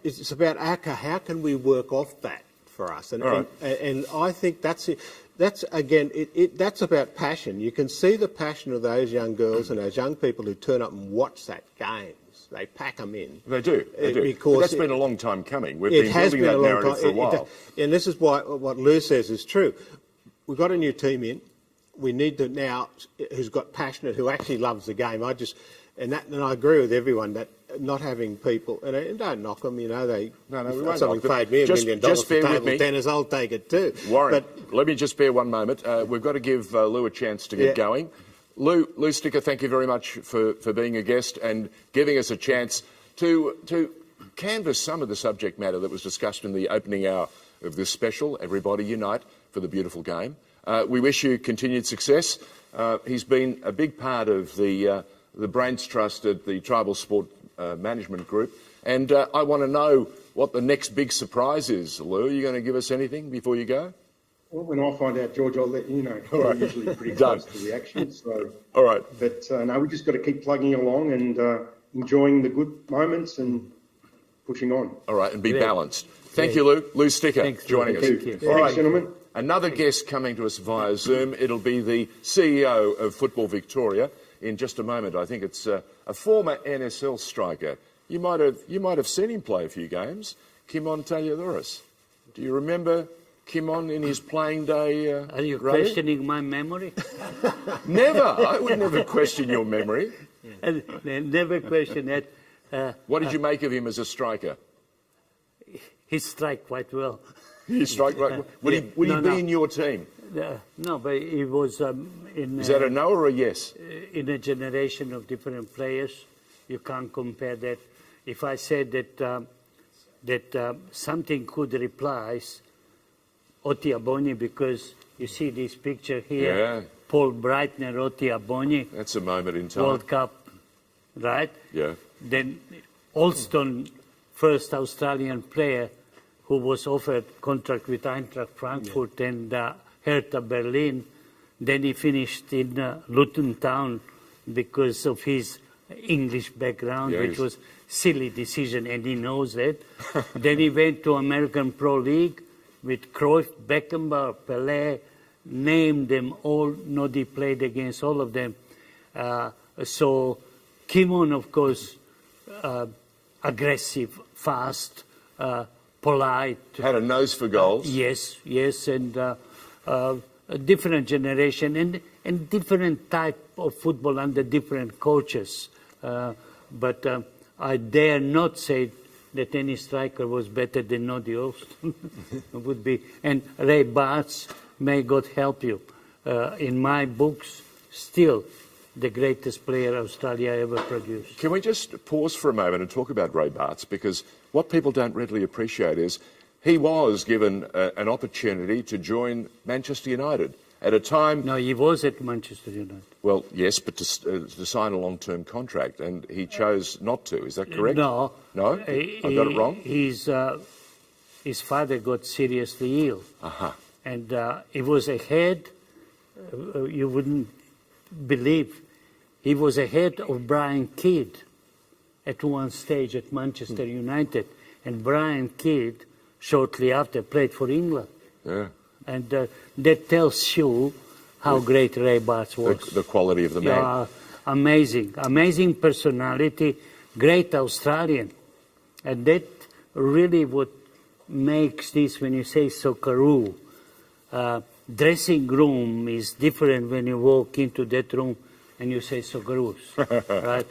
it's about how can we work off that for us? And I think that's it. That's again, that's about passion. You can see the passion of those young girls and those young people who turn up and watch that games. They pack them in. They do. Because but that's been a long time coming. We've been building that narrative for a while. And this is why what Lou says is true. We've got a new team in. We need to now, who's got passionate, who actually loves the game. I agree with everyone that not having people, and don't knock them, you know, we won't someone paid me $1 million for table tennis, I'll take it too. Warren, let me just bear one moment. We've got to give Lou a chance to get going. Lou Sticker, thank you very much for being a guest and giving us a chance to canvass some of the subject matter that was discussed in the opening hour of this special, Everybody Unite for the Beautiful Game. We wish you continued success. He's been a big part of the Brains Trust at the Tribal Sport Management Group. And I want to know what the next big surprise is. Lou, are you going to give us anything before you go? Well, when I find out, George, I'll let you know. All right. We're usually pretty close to the action. So. All right. But no, we just got to keep plugging along and enjoying the good moments and pushing on. All right, and be balanced. Thank you, Lou. Lou Sticker joining us. Thank you. All right, gentlemen. Another guest coming to us via Zoom. It'll be the CEO of Football Victoria in just a moment. I think it's a former NSL striker. You might have seen him play a few games. Kimon Taliodoris. Do you remember Kimon in his playing day? Are you questioning my memory? Never. I would never question your memory. Never question that. What did you make of him as a striker? He strike quite well. He strike right well. Would he be in your team? No, but he was in... Is that a no or a yes? In a generation of different players. You can't compare that. If I said that something could replace Otiaboni because You see this picture here? Yeah. Paul Breitner, Roti Abonyi. That's a moment in time. World Cup, right? Yeah. Then Alston, first Australian player who was offered contract with Eintracht Frankfurt and Hertha Berlin. Then he finished in Luton Town because of his English background, which was silly decision, and he knows that. Then he went to American Pro League with Cruyff, Beckenbauer, Pelé, named them all. Noddy played against all of them. So Kimon, of course, aggressive, fast, polite. Had a nose for goals. Yes, and a different generation and different type of football under different coaches. But I dare not say that any striker was better than Noddy Alston. Would be. And Ray Bartz, may God help you. In my books, still the greatest player Australia ever produced. Can we just pause for a moment and talk about Ray Bartz? Because what people don't readily appreciate is he was given an opportunity to join Manchester United at a time... No, he was at Manchester United. Well, yes, but to sign a long-term contract, and he chose not to. Is that correct? No. No? I got it wrong? His father got seriously ill. Uh-huh. And he was ahead, you wouldn't believe, he was ahead of Brian Kidd at one stage at Manchester United. And Brian Kidd, shortly after, played for England. Yeah. And that tells you how great Ray Bartz was. The quality of the man. Yeah, amazing personality, great Australian. And that really what makes this, when you say Socceroo, dressing room is different when you walk into that room and you say Socceroos, right?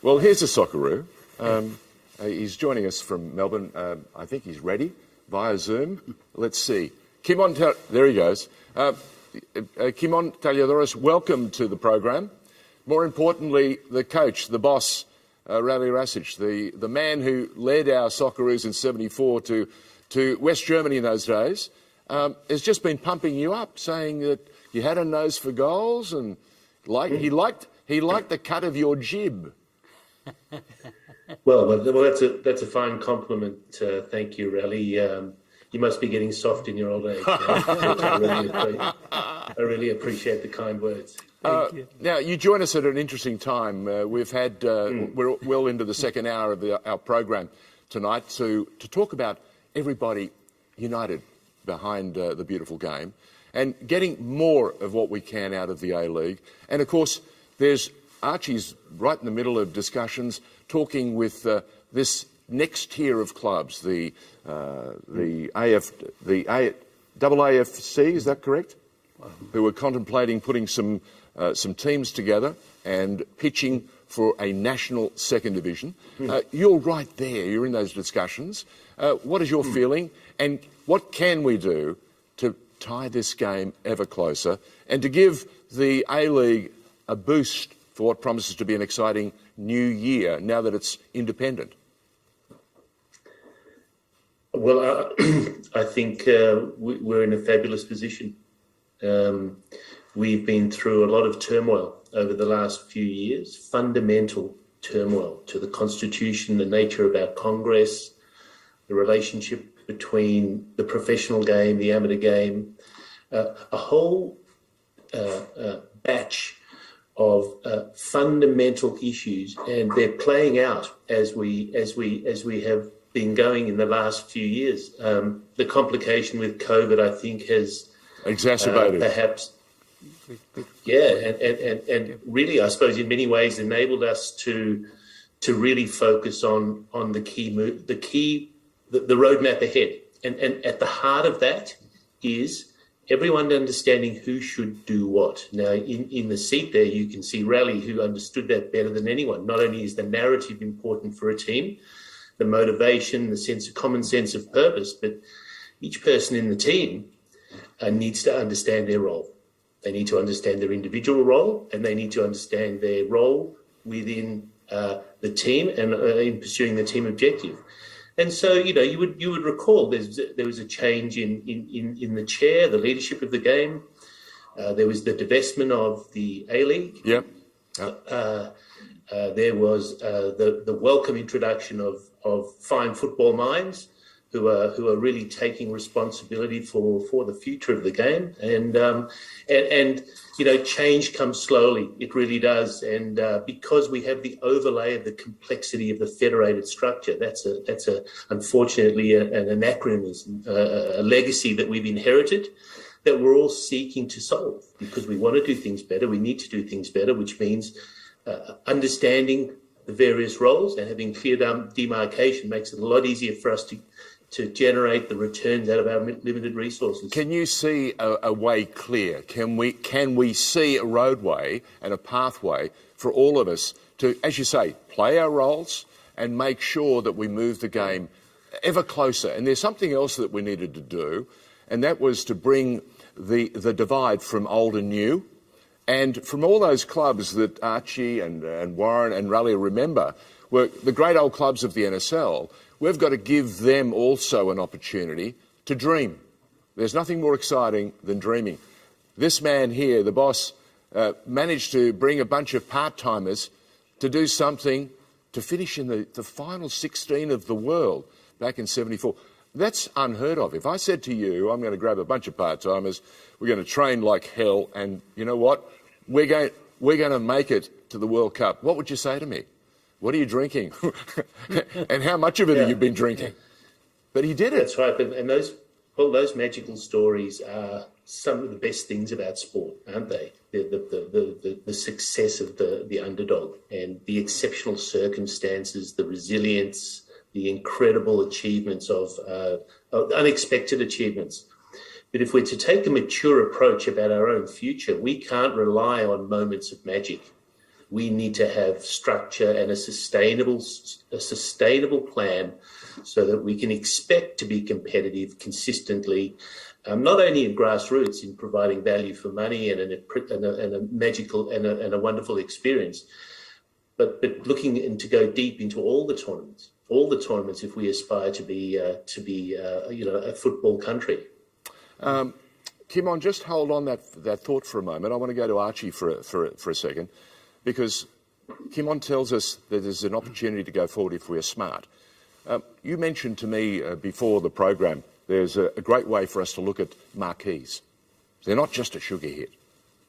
Well, here's a Socceroo. He's joining us from Melbourne. I think he's ready via Zoom. Let's see. Kimon, there he goes. Kimon Taliadoros, welcome to the program. More importantly, the coach, the boss, Rally Rasic, the man who led our Socceroos in '74 to West Germany in those days, has just been pumping you up, saying that you had a nose for goals and he liked the cut of your jib. Well, that's a fine compliment. Thank you, Rally. You must be getting soft in your old age. I really appreciate the kind words. Thank you. Now, you join us at an interesting time. We've had, we're well into the second hour of our program tonight to talk about everybody united behind the beautiful game and getting more of what we can out of the A-League. And, of course, there's Archie's right in the middle of discussions talking with this next tier of clubs, the AAFC, is that correct? Who are contemplating putting some teams together and pitching for a national second division. You're right there. You're in those discussions. What is your feeling, and what can we do to tie this game ever closer and to give the A-League a boost for what promises to be an exciting new year now that it's independent? Well, I think we're in a fabulous position. We've been through a lot of turmoil over the last few years, fundamental turmoil to the Constitution, the nature of our Congress, the relationship between the professional game, the amateur game, a whole batch of fundamental issues, and they're playing out as we have been going in the last few years. The complication with COVID, I think, has exacerbated, perhaps. Yeah, and really, I suppose, in many ways, enabled us to really focus on the roadmap ahead, and at the heart of that is everyone understanding who should do what. Now, in the seat there, you can see Rally, who understood that better than anyone. Not only is the narrative important for a team, the motivation, the common sense of purpose, but each person in the team needs to understand their role. They need to understand their individual role, and they need to understand their role within the team and in pursuing the team objective. And so, you would recall there was a change in the chair, the leadership of the game. There was the divestment of the A-League. Yep. There was the welcome introduction of fine football minds who are really taking responsibility for the future of the game. And change comes slowly. It really does. And because we have the overlay of the complexity of the federated structure, that's unfortunately an anachronism, a legacy that we've inherited, that we're all seeking to solve, because we want to do things better. We need to do things better, which means understanding the various roles and having clear demarcation makes it a lot easier for us to generate the returns out of our limited resources. Can you see a way clear? Can we see a roadway and a pathway for all of us to, as you say, play our roles and make sure that we move the game ever closer? And there's something else that we needed to do, and that was to bring the divide from old and new. And from all those clubs that Archie and Warren and Raleigh remember were the great old clubs of the NSL, we've got to give them also an opportunity to dream. There's nothing more exciting than dreaming. This man here, the boss, managed to bring a bunch of part-timers to do something to finish in the final 16 of the world back in '74. That's unheard of. If I said to you, I'm going to grab a bunch of part-timers, we're going to train like hell, and you know what? We're going to make it to the World Cup. What would you say to me? What are you drinking? And how much of it have you been drinking? But he did it. That's right. And those magical stories are some of the best things about sport, aren't they? The success of the underdog and the exceptional circumstances, the resilience, the incredible achievements of unexpected achievements. But if we're to take a mature approach about our own future, we can't rely on moments of magic. We need to have structure and a sustainable plan so that we can expect to be competitive consistently, not only in grassroots in providing value for money and a magical and a wonderful experience, but looking and to go deep into all the tournaments if we aspire to be a football country. Kimon, just hold on that thought for a moment. I want to go to Archie for a second, because Kimon tells us that there's an opportunity to go forward if we're smart. You mentioned to me before the program there's a great way for us to look at marquees. They're not just a sugar hit.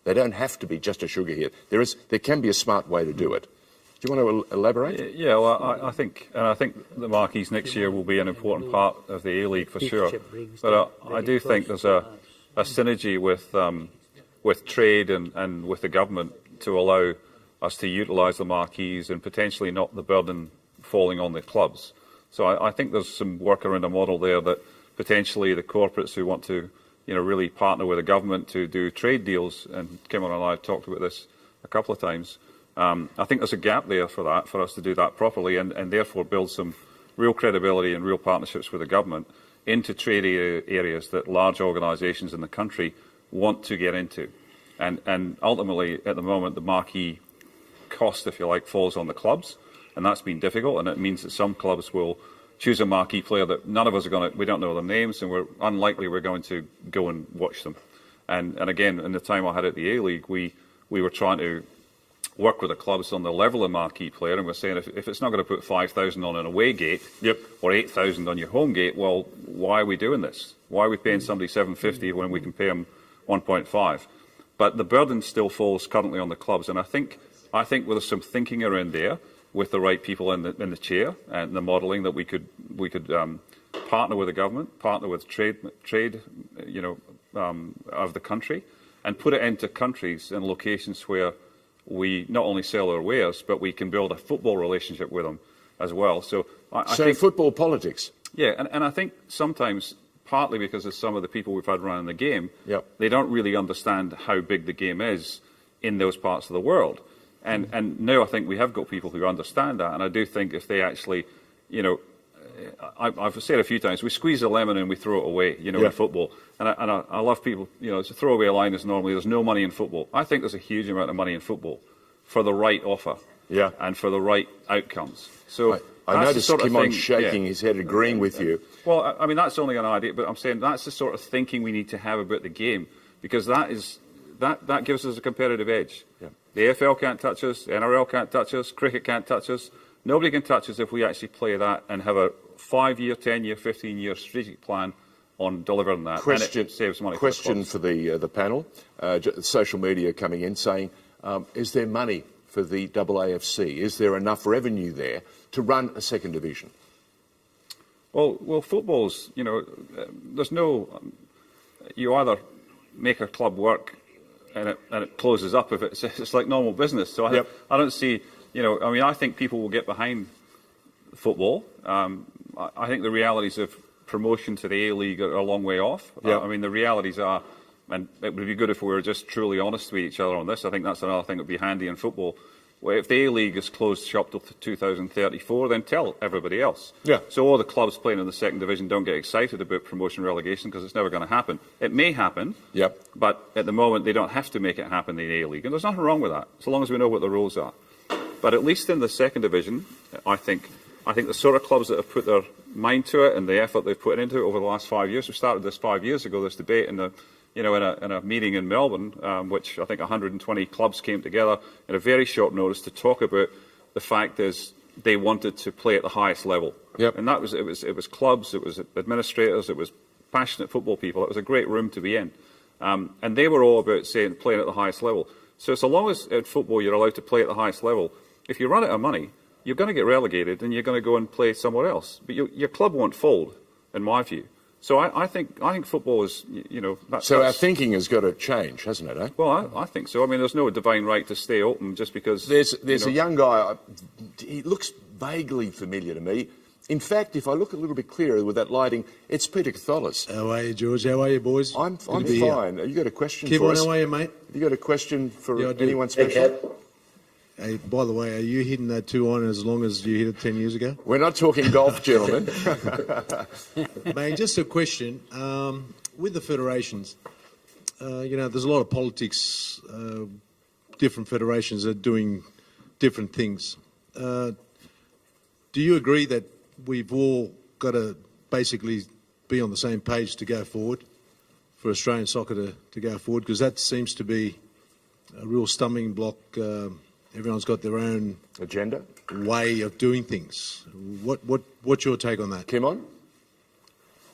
They don't have to be just a sugar hit. There can be a smart way to do it. Do you want to elaborate? Yeah, well, I think the marquees next year will be an important part of the A-League for sure. But I do think there's a synergy with trade and with the government to allow us to utilise the marquees and potentially not the burden falling on the clubs. So I think there's some work around a model there that potentially the corporates who want to, really partner with the government to do trade deals, and Kimon and I have talked about this a couple of times. I think there's a gap there for us to do that properly and therefore build some real credibility and real partnerships with the government into trade areas that large organisations in the country want to get into. And ultimately, at the moment, the marquee cost, if you like, falls on the clubs, and that's been difficult, and it means that some clubs will choose a marquee player that none of us we don't know their names, and we're unlikely we're going to go and watch them. And again, in the time I had at the A-League, we were trying to work with the clubs on the level of marquee player, and we're saying if it's not going to put 5,000 on an away gate, or 8,000 on your home gate, well, why are we doing this? Why are we paying somebody $750 when we can pay them 1.5? But the burden still falls currently on the clubs, and I think with some thinking around there, with the right people in the chair and the modelling, that we could partner with the government, partner with trade, of the country, and put it into countries and locations where we not only sell our wares, but we can build a football relationship with them as well. So I think football politics. Yeah, and I think sometimes, partly because of some of the people we've had running the game, they don't really understand how big the game is in those parts of the world. And now I think we have got people who understand that, and I do think if they actually, I've said a few times, we squeeze a lemon and we throw it away, in football. And I love people, to throw away a line is normally there's no money in football. I think there's a huge amount of money in football for the right offer and for the right outcomes. So I noticed Kim on shaking his head, agreeing with you. Well, I mean, that's only an idea, but I'm saying that's the sort of thinking we need to have about the game, because that gives us a competitive edge. Yeah. The AFL can't touch us, the NRL can't touch us, cricket can't touch us. Nobody can touch us if we actually play that and have a 5-year, 10-year, 15-year strategic plan on delivering that. And it saves money. Question for the panel. Social media coming in saying, is there money for the AAFC? Is there enough revenue there to run a second division? Well, football's, there's no. You either make a club work and it closes up if it's like normal business. So I don't see, I think people will get behind football. I think the realities of promotion to the A-League are a long way off. I mean, the realities are, and it would be good if we were just truly honest with each other on this. I think that's another thing that would be handy in football. Well, if the A-League is closed shop till 2034, then tell everybody else. Yeah. So all the clubs playing in the second division don't get excited about promotion relegation because it's never going to happen. It may happen, but at the moment they don't have to make it happen in the A-League. And there's nothing wrong with that, so long as we know what the rules are. But at least in the second division, I think the sort of clubs that have put their mind to it and the effort they've put into it over the last 5 years, we started this 5 years ago, this debate in a meeting in Melbourne, which I think 120 clubs came together at a very short notice to talk about the fact is they wanted to play at the highest level. And that was it was clubs, it was administrators, it was passionate football people. It was a great room to be in. And they were all about saying playing at the highest level. So long as in football you're allowed to play at the highest level, if you run out of money, you're going to get relegated and you're going to go and play somewhere else. But your club won't fold, in my view. So I think football is, our thinking has got to change, hasn't it? Eh? Well, I think so. I mean, there's no divine right to stay open just because. There's a young guy. He looks vaguely familiar to me. In fact, if I look a little bit clearer with that lighting, it's Peter Catholis. How are you, George? How are you, boys? I'm fine. Have you got a question for us? How are you, mate? Have you got a question for anyone special? Hey, by the way, are you hitting that 2-iron as long as you hit it 10 years ago? We're not talking golf, gentlemen. Mate, just a question. With the federations, there's a lot of politics. Different federations are doing different things. Do you agree that we've all got to basically be on the same page to go forward, for Australian soccer to go forward? Because that seems to be a real stumbling block. Everyone's got their own agenda, way of doing things. What's your take on that? Kim on?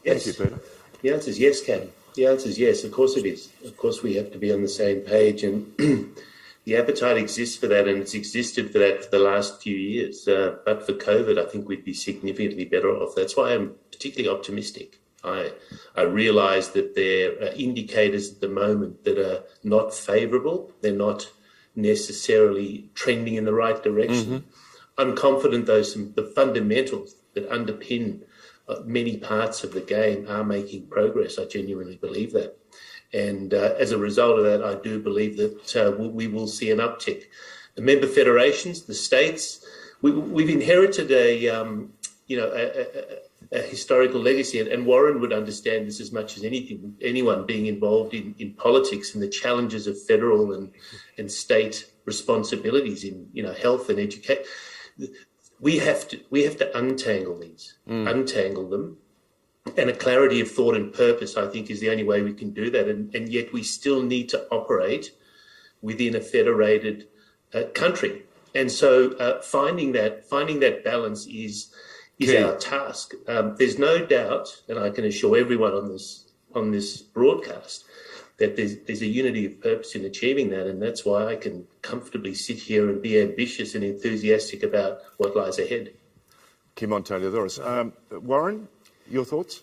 Yes. Thank you, Peter. The answer is yes, Cam. The answer is yes. Of course it is. Of course we have to be on the same page, and the appetite exists for that, and it's existed for that for the last few years. But for COVID, I think we'd be significantly better off. That's why I'm particularly optimistic. I realise that there are indicators at the moment that are not favourable. They're not necessarily trending in the right direction. I'm confident, though, the fundamentals that underpin many parts of the game are making progress. I genuinely believe that. And as a result of that, I do believe that we will see an uptick. The member federations, the states, we've inherited a historical legacy, and Warren would understand this as much as anyone being involved in politics and the challenges of federal and state responsibilities in health and education. We have to untangle these, untangle them, and a clarity of thought and purpose, I think, is the only way we can do that. And yet we still need to operate within a federated country, and so finding that balance is our task. There's no doubt, and I can assure everyone on this broadcast, that there's a unity of purpose in achieving that, and that's why I can comfortably sit here and be ambitious and enthusiastic about what lies ahead. Kim Tomalaris. Warren, your thoughts?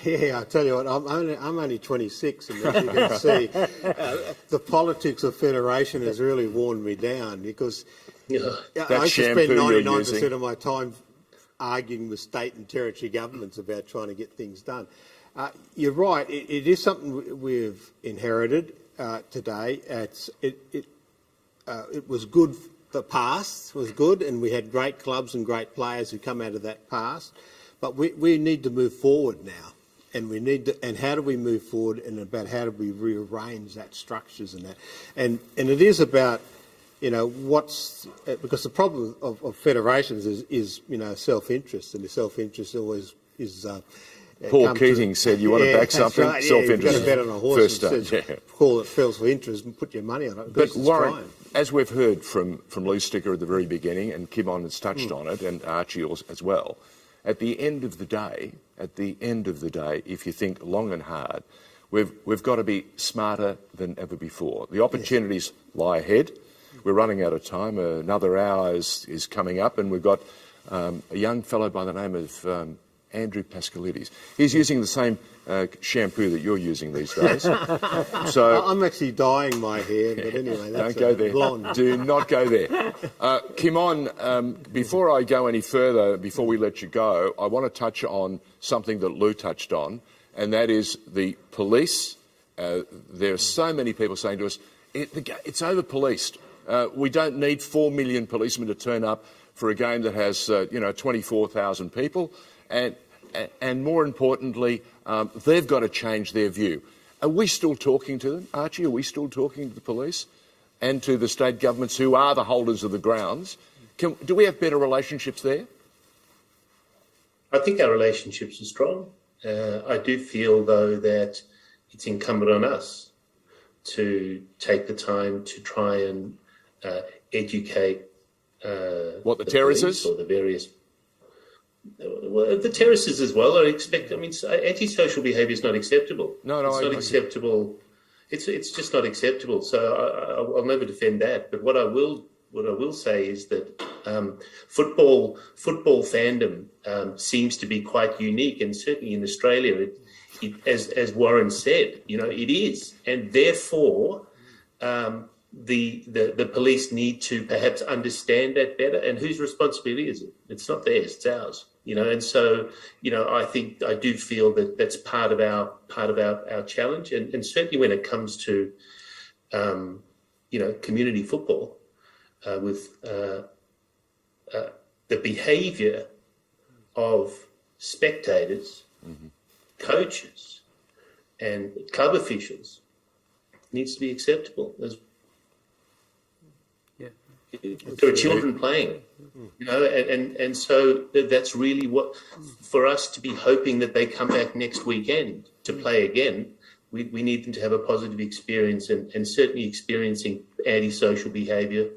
Yeah, I tell you what, I'm only 26, and as you can see, the politics of federation has really worn me down, because I used to spend 99% of my time arguing with state and territory governments about trying to get things done. You're right, it is something we've inherited today. It was good, the past was good, and we had great clubs and great players who come out of that past. But we need to move forward now, and how do we move forward, and about how do we rearrange that structures and that, and it is about because the problem of federations is self-interest, and the self-interest always is. Paul Keating said, "You want to back something? Right, Self-interest." You've got to bet on a horse. First and up, says, call it feels for interest and put your money on it. But Warren, as we've heard from Lou Sticker at the very beginning, and Kim On has touched on it, and Archie as well, at the end of the day, if you think long and hard, we've got to be smarter than ever before. The opportunities lie ahead. We're running out of time. Another hour is coming up, and we've got a young fellow by the name of Andrew Pascalidis. He's using the same shampoo that you're using these days. So I'm actually dyeing my hair, but anyway, that's don't go there. blonde. Do not go there. Kim On, before I go any further, before we let you go, I want to touch on something that Lou touched on, and that is the police. There are so many people saying to us, it's over-policed. We don't need 4 million policemen to turn up for a game that has 24,000 people. And more importantly, they've got to change their view. Are we still talking to them, Archie? Are we still talking to the police and to the state governments who are the holders of the grounds? Do we have better relationships there? I think our relationships are strong. I do feel, though, that it's incumbent on us to take the time to try and educate the terraces or the various. Well, the terraces as well. Antisocial behaviour is not acceptable. No, it's not acceptable. It's just not acceptable. So I'll never defend that. But what I will say is that football fandom seems to be quite unique, and certainly in Australia, as Warren said, it is, and therefore. The police need to perhaps understand that better, and whose responsibility is it? It's not theirs, it's ours. And so I do feel that that's part of our challenge, and certainly when it comes to community football with the behaviour of spectators, coaches, and club officials needs to be acceptable. There are children playing, and so that's really what, for us to be hoping that they come back next weekend to play again, we need them to have a positive experience, and certainly experiencing antisocial behaviour,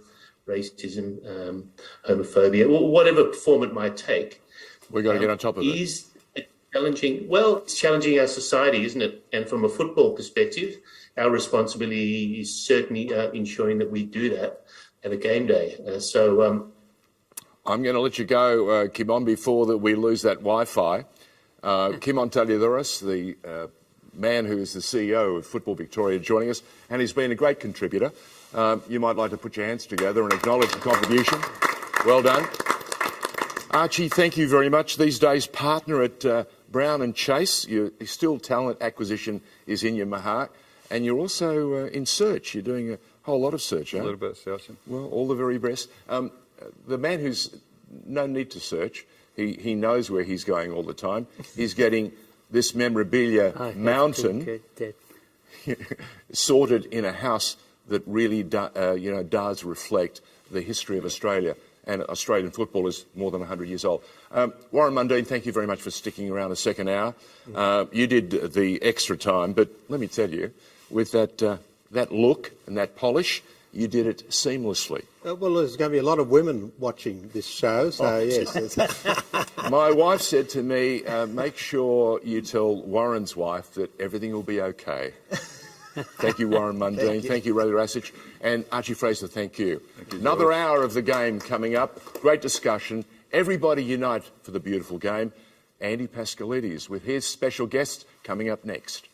racism, homophobia, or whatever form it might take. We've got to get on top of it. Is challenging. Well, it's challenging our society, isn't it? And from a football perspective, our responsibility is certainly ensuring that we do that at a game day. I'm going to let you go, Kim On, before that we lose that Wi-Fi. Kim On Taliodoris, the man who is the CEO of Football Victoria, joining us, and he's been a great contributor. You might like to put your hands together and acknowledge the contribution. Well done. Archie, thank you very much. These days, partner at Brown and Chase. You're still talent acquisition is in your heart, and you're also in search. You're doing a whole lot of search, A little bit of searching. Well, all the very best. The man who's no need to search, he knows where he's going all the time. He's getting this memorabilia mountain sorted in a house that really does reflect the history of Australia, and Australian football is more than 100 years old. Warren Mundine, thank you very much for sticking around a second hour. You did the extra time, but let me tell you, with that look and that polish, you did it seamlessly. Well, there's going to be a lot of women watching this show, so yes. My wife said to me, make sure you tell Warren's wife that everything will be okay. Thank you, Warren Mundine. Thank you, Ray Rasich. And Archie Fraser, thank you. Another hour of the game coming up. Great discussion. Everybody unite for the beautiful game. Andy Pascalidis with his special guest coming up next.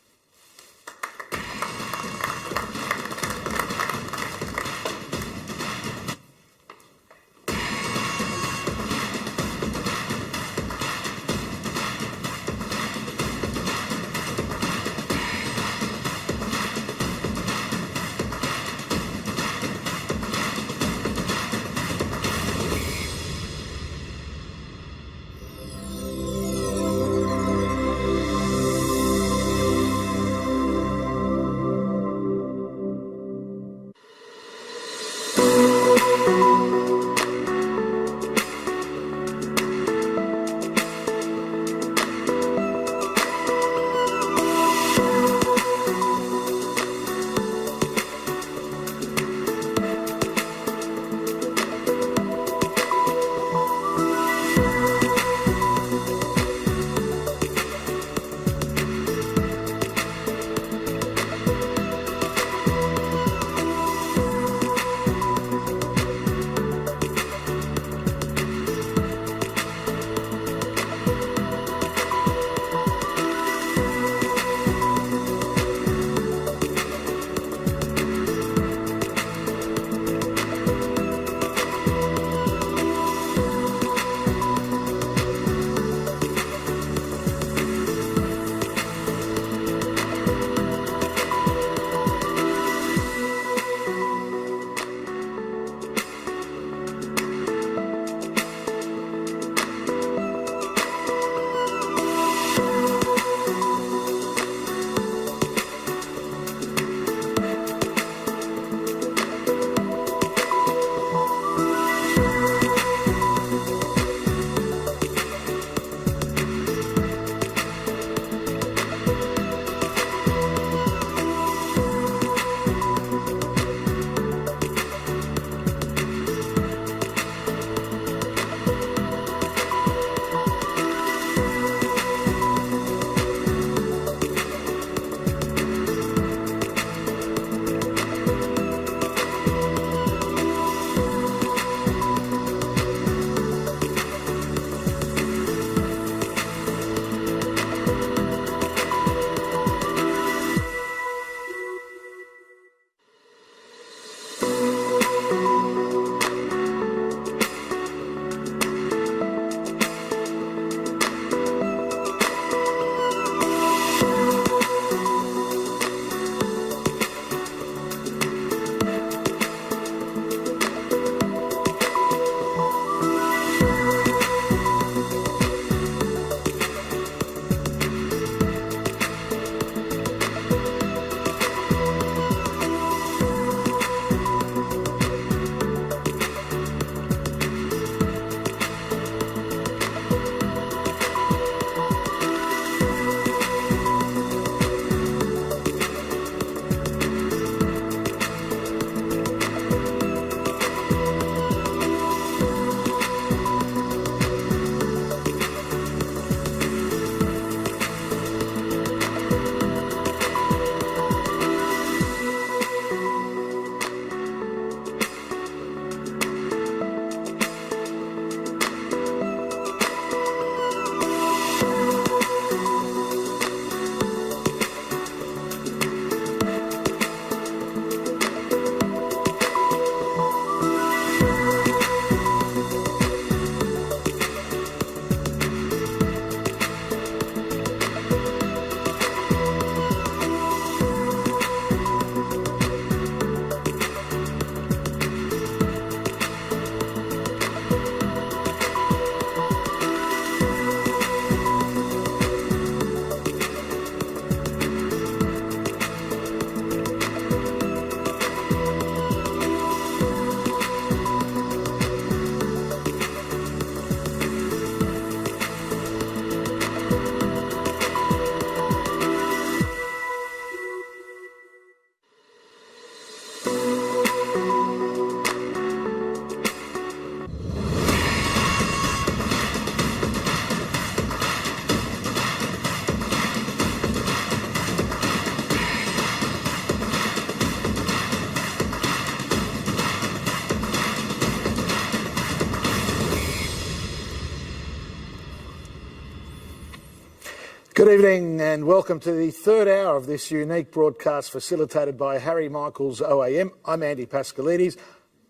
Good evening and welcome to the third hour of this unique broadcast facilitated by Harry Michael's OAM. I'm Andy Pascalidis.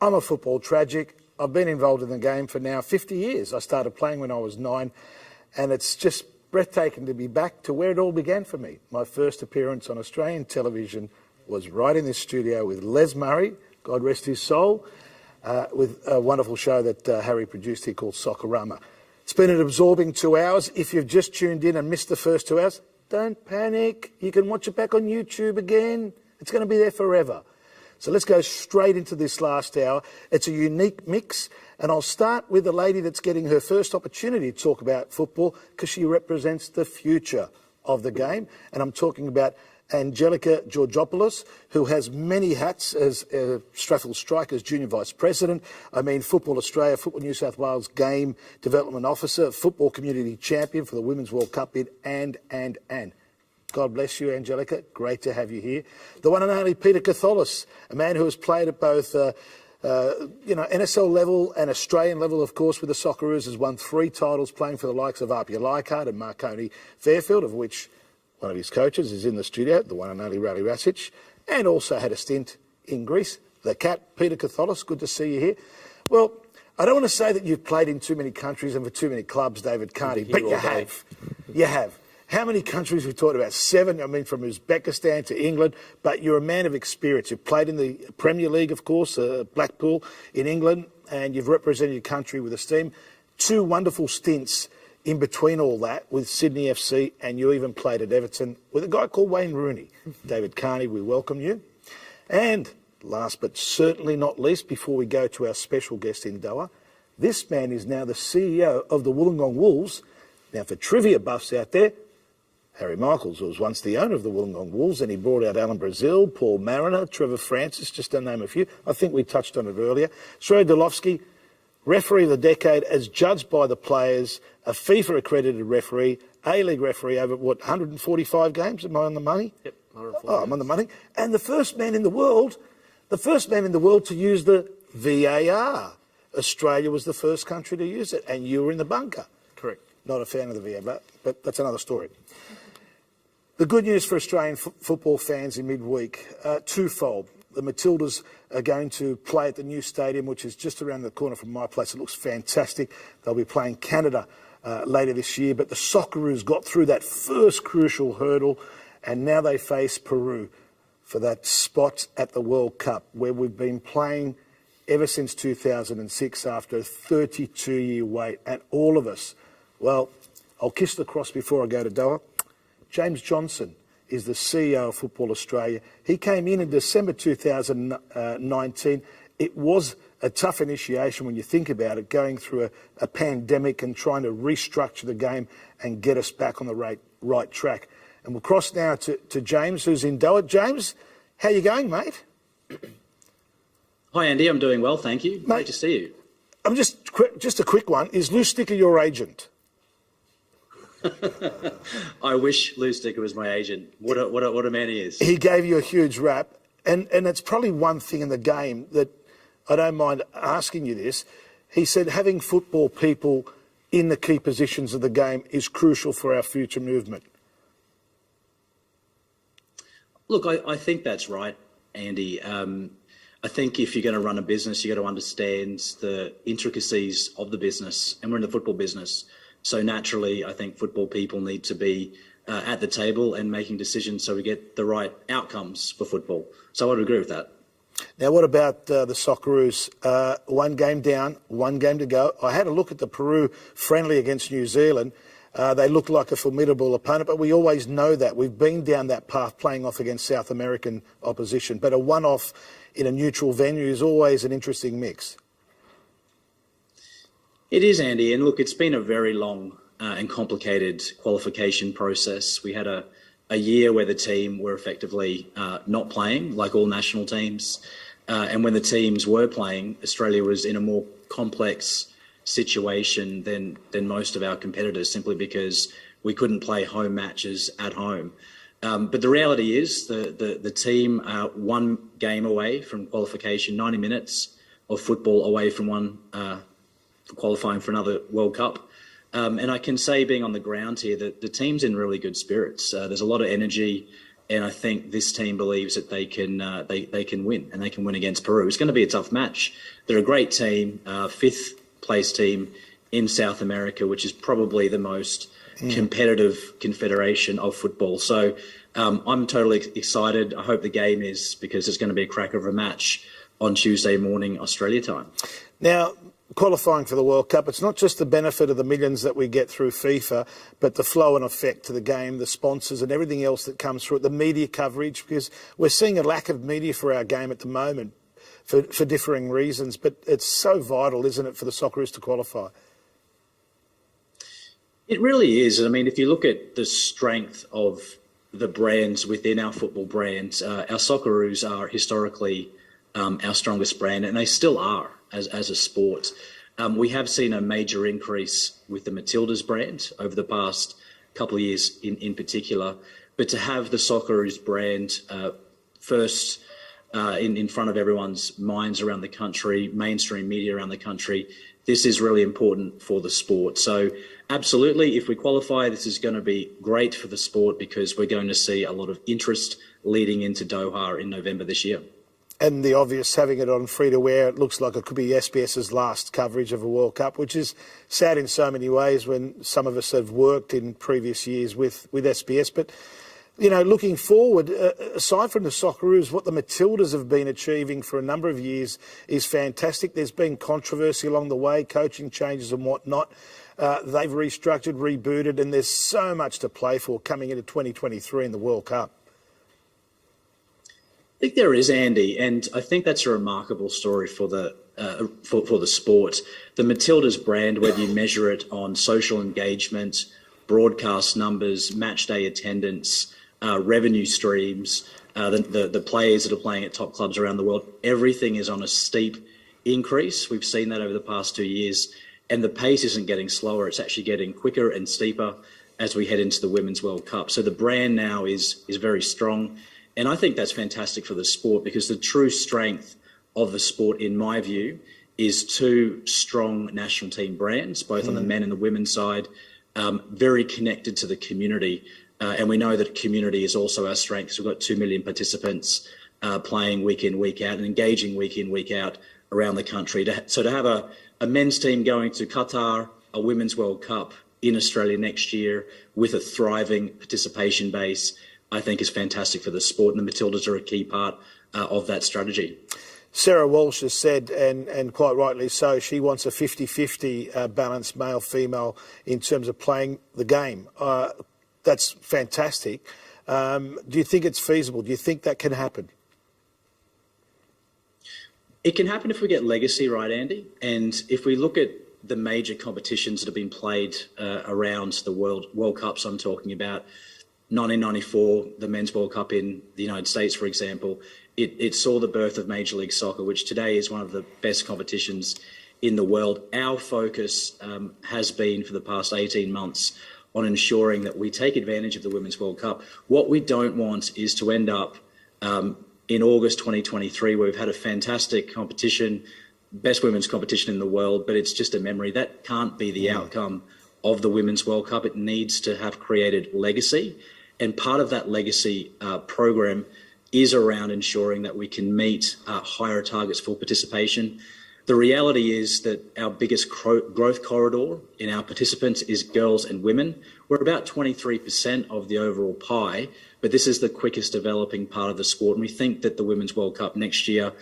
I'm a football tragic. I've been involved in the game for now 50 years. I started playing when I was 9 and it's just breathtaking to be back to where it all began for me. My first appearance on Australian television was right in this studio with Les Murray, God rest his soul, with a wonderful show that Harry produced here called Soccerama. It's been an absorbing 2 hours. If you've just tuned in and missed the first 2 hours, don't panic. You can watch it back on YouTube again. It's going to be there forever. So let's go straight into this last hour. It's a unique mix, and I'll start with the lady that's getting her first opportunity to talk about football because she represents the future of the game, and I'm talking about Angelica Georgopoulos, who has many hats as Strathfield Strikers Junior Vice President. I mean, Football Australia, Football New South Wales Game Development Officer, Football Community Champion for the Women's World Cup bid, and. God bless you, Angelica. Great to have you here. The one and only Peter Katholis, a man who has played at both NSL level and Australian level, of course, with the Socceroos, has won 3 titles playing for the likes of Archie and Marconi Fairfield, of which one of his coaches is in the studio, the one and only Rally Rasic, and also had a stint in Greece. The cat, Peter Katholis, good to see you here. Well, I don't want to say that you've played in too many countries and for too many clubs, David Carney, but you have. You have. How many countries we've talked about? 7, I mean, from Uzbekistan to England, but you're a man of experience. You've played in the Premier League, of course, Blackpool in England, and you've represented your country with esteem. 2 wonderful stints in between all that with Sydney FC, and you even played at Everton with a guy called Wayne Rooney. David Carney, we welcome you. And last but certainly not least, before we go to our special guest in Doha, this man is now the CEO of the Wollongong Wolves. Now, for trivia buffs out there, Harry Michaels was once the owner of the Wollongong Wolves, and he brought out Alan Brazil, Paul Mariner, Trevor Francis, just to name a few. I think we touched on it earlier. Srey Dolovsky, referee of the decade as judged by the players, a FIFA-accredited referee, A-League referee over, 145 games? Am I on the money? Yep, 140 Oh, I'm on the money. And the first man in the world to use the VAR. Australia was the first country to use it, and you were in the bunker. Correct. Not a fan of the VAR, but that's another story. The good news for Australian football fans in midweek, twofold. The Matildas are going to play at the new stadium, which is just around the corner from my place. It looks fantastic. They'll be playing Canada later this year. But the Socceroos got through that first crucial hurdle, and now they face Peru for that spot at the World Cup, where we've been playing ever since 2006 after a 32-year wait. And all of us, well, I'll kiss the cross before I go to Doha. James Johnson is the CEO of Football Australia. He came in December 2019. It was a tough initiation when you think about it, going through a pandemic and trying to restructure the game and get us back on the right track. And we'll cross now to James, who's in Doha. James, how you going, mate? Hi, Andy. I'm doing well, thank you. Great to see you. I'm just a quick one. Is Lou Sticker your agent? I wish Lou Sticker was my agent. What a man he is. He gave you a huge rap, and it's probably one thing in the game that I don't mind asking you this. He said having football people in the key positions of the game is crucial for our future movement. Look, I think that's right, Andy. I think if you're going to run a business, you've got to understand the intricacies of the business, and we're in the football business. So naturally, I think football people need to be at the table and making decisions so we get the right outcomes for football. So I would agree with that. Now, what about the Socceroos? 1 game down, 1 game to go. I had a look at the Peru friendly against New Zealand. They look like a formidable opponent, but we always know that. We've been down that path playing off against South American opposition. But a one-off in a neutral venue is always an interesting mix. It is, Andy. And look, it's been a very long and complicated qualification process. We had a year where the team were effectively not playing, like all national teams. And when the teams were playing, Australia was in a more complex situation than most of our competitors, simply because we couldn't play home matches at home. But the reality is the team are 1 game away from qualification, 90 minutes of football away from qualifying for another World Cup. And I can say, being on the ground here, that the team's in really good spirits. There's a lot of energy, and I think this team believes that they can win, and they can win against Peru. It's going to be a tough match. They're a great team, fifth place team in South America, which is probably the most competitive confederation of football. So I'm totally excited. I hope the game is, because it's going to be a cracker of a match on Tuesday morning, Australia time. Now, qualifying for the World Cup, it's not just the benefit of the millions that we get through FIFA, but the flow and effect to the game, the sponsors and everything else that comes through it, the media coverage, because we're seeing a lack of media for our game at the moment for differing reasons, but it's so vital, isn't it, for the Socceroos to qualify? It really is. I mean, if you look at the strength of the brands within our football brands, our Socceroos are historically our strongest brand, and they still are as a sport. We have seen a major increase with the Matildas brand over the past couple of years in particular, but to have the Socceroos brand first in front of everyone's minds around the country, mainstream media around the country, this is really important for the sport. So absolutely, if we qualify, this is going to be great for the sport, because we're going to see a lot of interest leading into Doha in November this year. And the obvious, having it on free-to-air, it looks like it could be SBS's last coverage of a World Cup, which is sad in so many ways when some of us have worked in previous years with SBS. But, you know, looking forward, aside from the Socceroos, what the Matildas have been achieving for a number of years is fantastic. There's been controversy along the way, coaching changes and whatnot. They've restructured, rebooted, and there's so much to play for coming into 2023 in the World Cup. I think there is, Andy, and I think that's a remarkable story for the sport. The Matildas brand, whether you measure it on social engagement, broadcast numbers, match day attendance, revenue streams, the players that are playing at top clubs around the world, everything is on a steep increase. We've seen that over the past 2 years, and the pace isn't getting slower. It's actually getting quicker and steeper as we head into the Women's World Cup. So the brand now is very strong. And I think that's fantastic for the sport, because the true strength of the sport, in my view, is two strong national team brands, both on the men and the women's side, very connected to the community. And we know that community is also our strength, because we've got 2 million participants playing week in, week out, and engaging week in, week out around the country. So to have a men's team going to Qatar, a Women's World Cup in Australia next year with a thriving participation base, I think is fantastic for the sport, and the Matildas are a key part of that strategy. Sarah Walsh has said, and quite rightly so, she wants a 50-50 balance male-female in terms of playing the game. That's fantastic. Do you think it's feasible? Do you think that can happen? It can happen if we get legacy right, Andy. And if we look at the major competitions that have been played around the World Cups I'm talking about, 1994, the Men's World Cup in the United States, for example, it saw the birth of Major League Soccer, which today is one of the best competitions in the world. Our focus has been for the past 18 months on ensuring that we take advantage of the Women's World Cup. What we don't want is to end up in August 2023, where we've had a fantastic competition, best women's competition in the world, but it's just a memory. That can't be the outcome of the Women's World Cup. It needs to have created legacy. And part of that legacy program is around ensuring that we can meet higher targets for participation. The reality is that our biggest growth corridor in our participants is girls and women. We're about 23% of the overall pie, but this is the quickest developing part of the sport. And we think that the Women's World Cup next year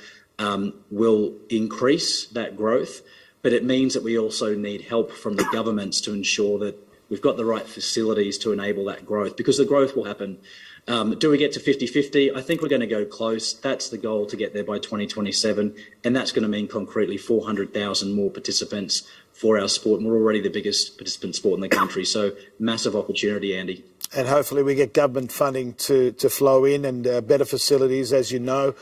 will increase that growth, but it means that we also need help from the governments to ensure that we've got the right facilities to enable that growth, because the growth will happen. Do we get to 50-50? I think we're going to go close. That's the goal, to get there by 2027. And that's going to mean concretely 400,000 more participants for our sport. And we're already the biggest participant sport in the country. So massive opportunity, Andy. And hopefully we get government funding to flow in, and better facilities, as you know.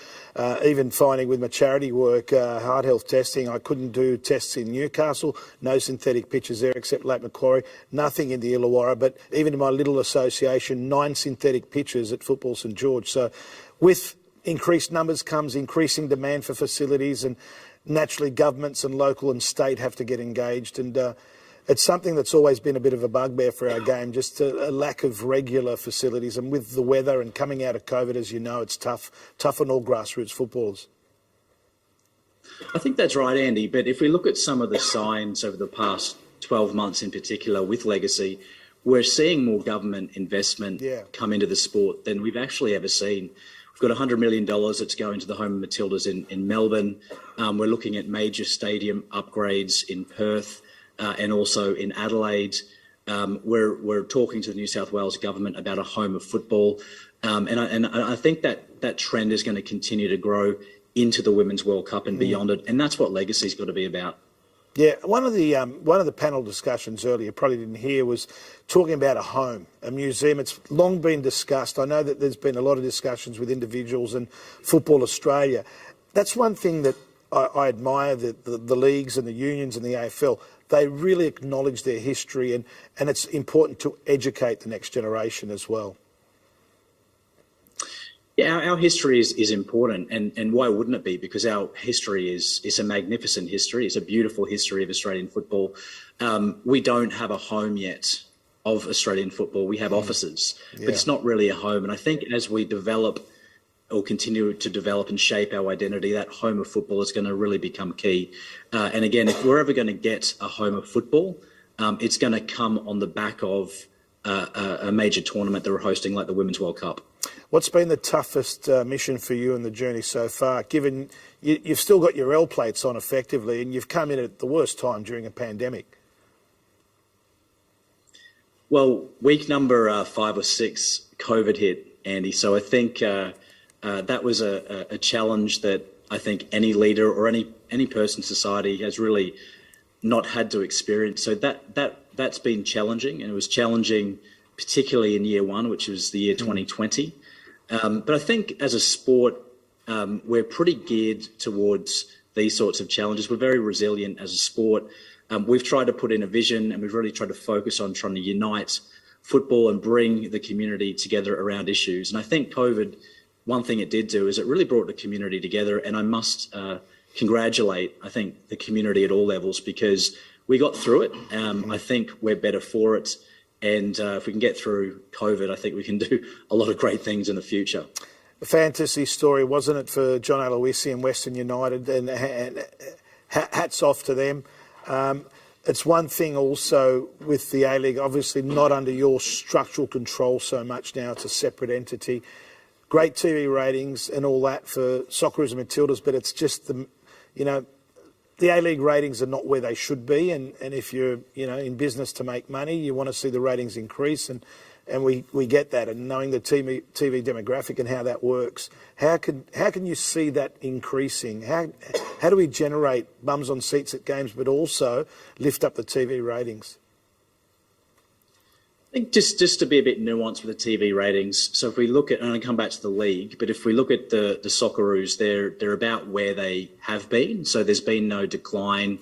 Even finding with my charity work, heart health testing, I couldn't do tests in Newcastle, no synthetic pitches there except Lake Macquarie, nothing in the Illawarra, but even in my little association, 9 synthetic pitches at Football St George. So with increased numbers comes increasing demand for facilities, and naturally governments and local and state have to get engaged. And It's something that's always been a bit of a bugbear for our game, just a lack of regular facilities. And with the weather and coming out of COVID, as you know, it's tough on all grassroots footballers. I think that's right, Andy. But if we look at some of the signs over the past 12 months in particular with Legacy, we're seeing more government investment come into the sport than we've actually ever seen. We've got $100 million that's going to the home of Matildas in Melbourne. We're looking at major stadium upgrades in Perth and also in Adelaide. We're talking to the New South Wales government about a home of football. And I think that trend is going to continue to grow into the Women's World Cup and beyond it. And that's what Legacy's got to be about. Yeah, one of the panel discussions earlier, probably didn't hear, was talking about a home, a museum. It's long been discussed. I know that there's been a lot of discussions with individuals and Football Australia. That's one thing that I admire, the leagues and the unions and the AFL. They really acknowledge their history, and it's important to educate the next generation as well. Yeah, our history is important, and why wouldn't it be? Because our history is a magnificent history. It's a beautiful history of Australian football. We don't have a home yet of Australian football. We have offices, but it's not really a home. And I think as we develop or continue to develop and shape our identity, that home of football is going to really become key. And again, if we're ever going to get a home of football, it's going to come on the back of a major tournament that we're hosting, like the Women's World Cup. What's been the toughest mission for you in the journey so far, given you've still got your L plates on effectively and you've come in at the worst time during a pandemic? Well, week number 5 or 6, COVID hit, Andy. So I think that was a challenge that I think any leader or any person in society has really not had to experience. So that's been challenging, and it was challenging particularly in year one, which was the year 2020. But I think as a sport, we're pretty geared towards these sorts of challenges. We're very resilient as a sport. We've tried to put in a vision, and we've really tried to focus on trying to unite football and bring the community together around issues. And I think COVID, one thing it did do is it really brought the community together. And I must congratulate, I think, the community at all levels, because we got through it. I think we're better for it. And if we can get through COVID, I think we can do a lot of great things in the future. A fantasy story, wasn't it, for John Aloisi and Western United? And hats off to them. It's one thing also with the A-League, obviously not under your structural control so much now. It's a separate entity. Great TV ratings and all that for Socceroos and Matildas, but it's just the A-League ratings are not where they should be, and if you're in business to make money, you want to see the ratings increase, and we get that. And knowing the TV demographic and how that works, how can you see that increasing? How do we generate bums on seats at games, but also lift up the TV ratings? I think just to be a bit nuanced with the TV ratings. So if we look at, and I come back to the league, but if we look at the Socceroos, they're about where they have been. So there's been no decline,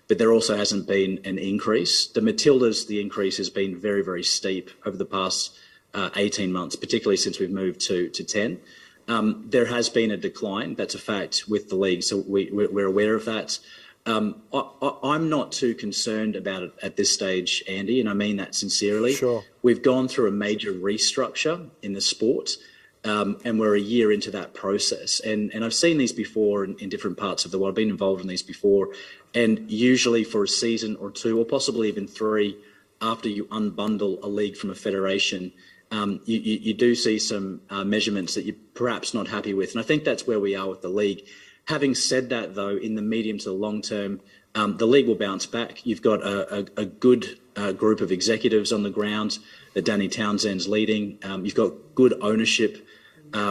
but there also hasn't been an increase. The Matildas, the increase has been very, very steep over the past 18 months, particularly since we've moved to 10. There has been a decline. That's a fact with the league. So we're aware of that. I'm not too concerned about it at this stage, Andy, and I mean that sincerely. Sure. We've gone through a major restructure in the sport, and we're a year into that process. And I've seen these before in different parts of the world. I've been involved in these before, and usually for a season or 2, or possibly even 3, after you unbundle a league from a federation, you do see some measurements that you're perhaps not happy with. And I think that's where we are with the league. Having said that, though, in the medium to the long term, the league will bounce back. You've got a good group of executives on the ground that Danny Townsend's leading. You've got good ownership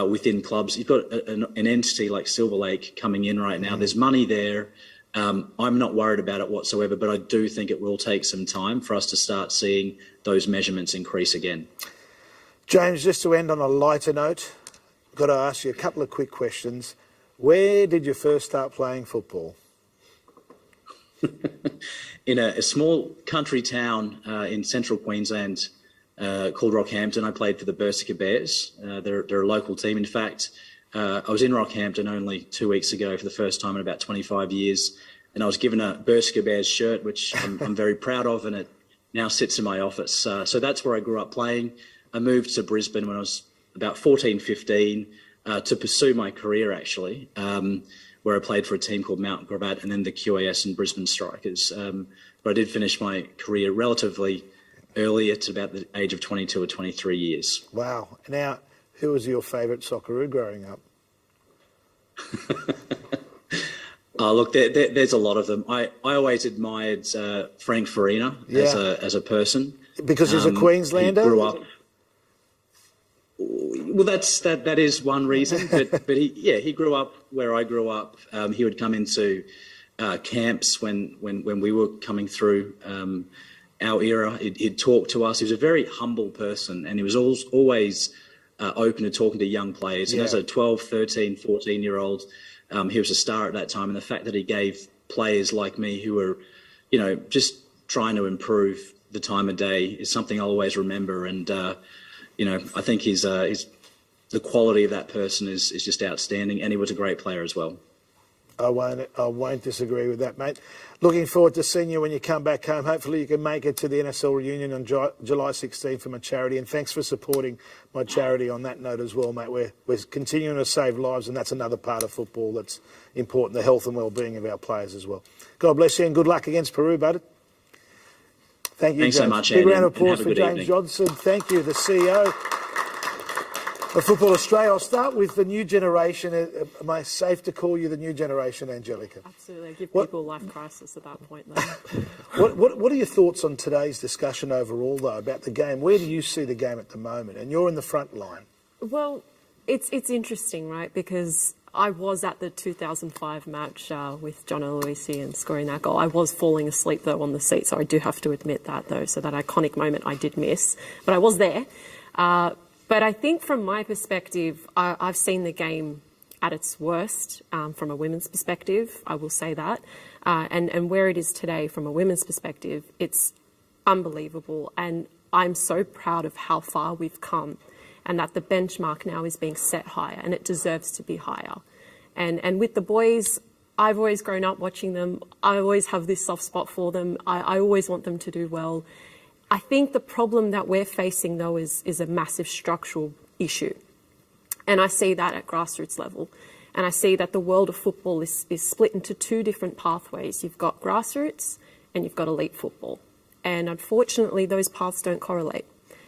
within clubs. You've got an entity like Silver Lake coming in right now. There's money there. I'm not worried about it whatsoever, but I do think it will take some time for us to start seeing those measurements increase again. James, just to end on a lighter note, I've got to ask you a couple of quick questions. Where did you first start playing football? In a small country town in central Queensland called Rockhampton. I played for the Berserker Bears. They're a local team. In fact, I was in Rockhampton only 2 weeks ago for the first time in about 25 years. and I was given a Berska Bears shirt, which I'm very proud of, and it now sits in my office. So that's where I grew up playing. I moved to Brisbane when I was about 14, 15 to pursue my career, actually, where I played for a team called Mount Gravatt and then the QAS and Brisbane Strikers. But I did finish my career relatively early, at about the age of 22 or 23 years. Wow. Now, who was your favourite Socceroo growing up? Look, there's a lot of them. I always admired Frank Farina as a person. Because he's a Queenslander? He grew up. Well, that is one reason, but he grew up where I grew up. He would come into camps when we were coming through our era. He'd talk to us. He was a very humble person, and he was always open to talking to young players. And as a 12, 13, 14-year-old, he was a star at that time. And the fact that he gave players like me who were, just trying to improve the time of day is something I'll always remember. And, I think the quality of that person is just outstanding. And he was a great player as well. I won't disagree with that, mate. Looking forward to seeing you when you come back home. Hopefully you can make it to the NSL reunion on July 16 for my charity. And thanks for supporting my charity on that note as well, mate. We're continuing to save lives, and that's another part of football that's important, the health and well-being of our players as well. God bless you and good luck against Peru, bud. Thank you, Thanks James. so much, Big Andy, round of applause for James evening. Johnson. Thank you, the CEO of Football Australia. I'll start with the new generation. Am I safe to call you the new generation, Angelica? Absolutely. Give people life crisis at that point, though. What are your thoughts on today's discussion overall, though, about the game? Where do you see the game at the moment? And you're in the front line. Well, it's interesting, right? Because I was at the 2005 match with John Aloisi and scoring that goal. I was falling asleep, though, on the seat, so I do have to admit that, though. So that iconic moment I did miss. But I was there. But I think from my perspective, I've seen the game at its worst from a women's perspective, I will say that. And where it is today from a women's perspective, it's unbelievable. And I'm so proud of how far we've come and that the benchmark now is being set higher and it deserves to be higher. And with the boys, I've always grown up watching them. I always have this soft spot for them. I always want them to do well. I think the problem that we're facing, though, is a massive structural issue. And I see that at grassroots level. And I see that the world of football is split into two different pathways. You've got grassroots and you've got elite football. And unfortunately, those paths don't correlate.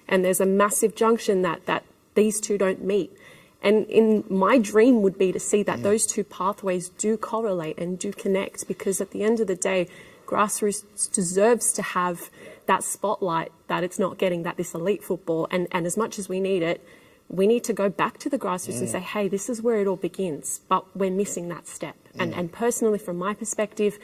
And there's a massive junction that these two don't meet. And in my dream would be to see that those two pathways do correlate and do connect, because at the end of the day, grassroots deserves to have that spotlight that it's not getting, that this elite football, and as much as we need it, we need to go back to the grassroots and say, hey, this is where it all begins, but we're missing that step. And personally, from my perspective,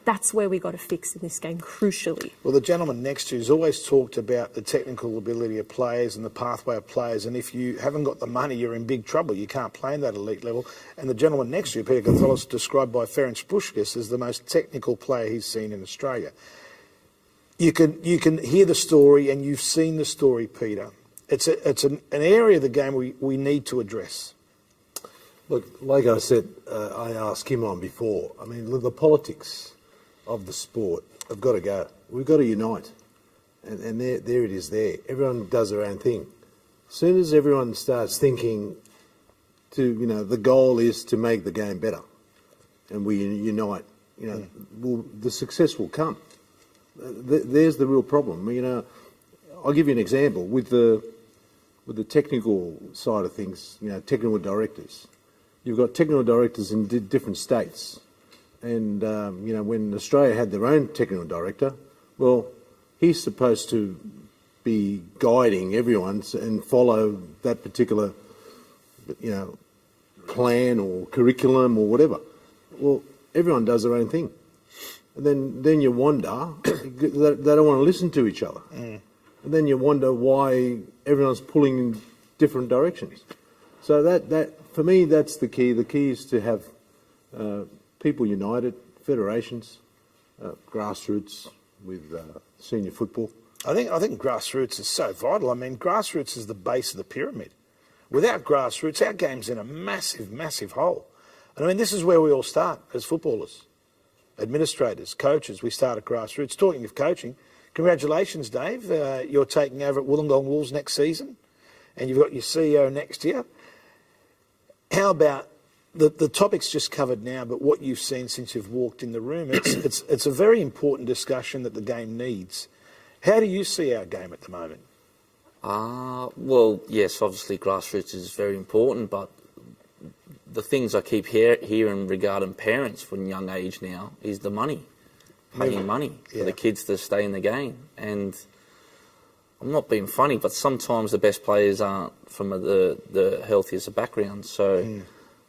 that's where we got to fix in this game, crucially. Well, the gentleman next to you has always talked about the technical ability of players and the pathway of players, and if you haven't got the money, you're in big trouble. You can't play in that elite level. And the gentleman next to you, Peter Gatholis, described by Ferenc Puskás as the most technical player he's seen in Australia. You can hear the story, and you've seen the story, Peter. It's an area of the game we need to address. Look, like I said, I asked him on before. I mean, the politics of the sport have got to go. We've got to unite, and there it is. There, everyone does their own thing. As soon as everyone starts thinking, the goal is to make the game better, and we unite, the success will come. There's the real problem. I'll give you an example with the technical side of things. Technical directors. You've got technical directors in different states, and when Australia had their own technical director, well, he's supposed to be guiding everyone and follow that particular, plan or curriculum or whatever. Well, everyone does their own thing. And then you wonder, they don't want to listen to each other. And then you wonder why everyone's pulling in different directions. So that for me, that's the key. The key is to have people united, federations, grassroots with senior football. I think grassroots is so vital. I mean, grassroots is the base of the pyramid. Without grassroots, our game's in a massive, massive hole. And I mean, this is where we all start as footballers. administrators, coaches. We start at grassroots. Talking of coaching, congratulations, Dave. You're taking over at Wollongong Wolves next season, and you've got your CEO next year. How about the topics just covered now, but what you've seen since you've walked in the room? It's a very important discussion that the game needs. How do you see our game at the moment? Well, yes, obviously grassroots is very important, but the things I keep hearing regarding parents from young age now is the money, paying money for the kids to stay in the game. And I'm not being funny, but sometimes the best players aren't from the healthiest of backgrounds. So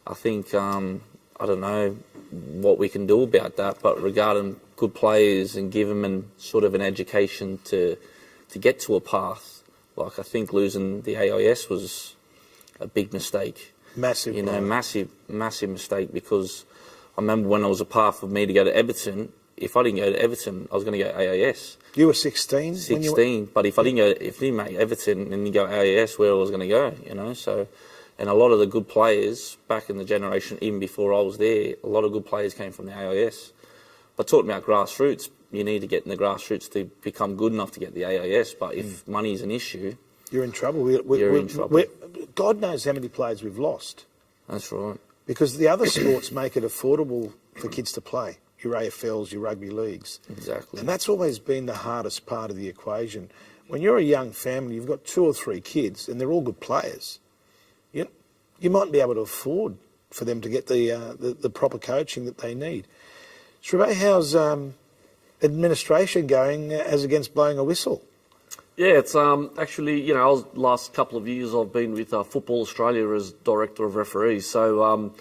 I think, I don't know what we can do about that, but regarding good players and give them sort of an education to get to a path, like I think losing the AIS was a big mistake. Massive. You know, massive mistake, because I remember when it was a path for me to go to Everton, if I didn't go to Everton, I was going to go to AIS. You were 16? 16, but if I didn't make Everton and you go AIS, where I was going to go, you know, so... And a lot of the good players back in the generation, even before I was there, a lot of good players came from the AIS. But talking about grassroots, you need to get in the grassroots to become good enough to get the AIS. But if money is an issue... You're in trouble. You're in trouble. God knows how many players we've lost. That's right. Because the other sports make it affordable for kids to play. Your AFLs, your rugby leagues. Exactly. And that's always been the hardest part of the equation. When you're a young family, you've got 2 or 3 kids, and they're all good players. You mightn't be able to afford for them to get the proper coaching that they need. Shrebe, how's administration going as against blowing a whistle? Yeah, it's actually, you know, last couple of years I've been with Football Australia as Director of Referees. So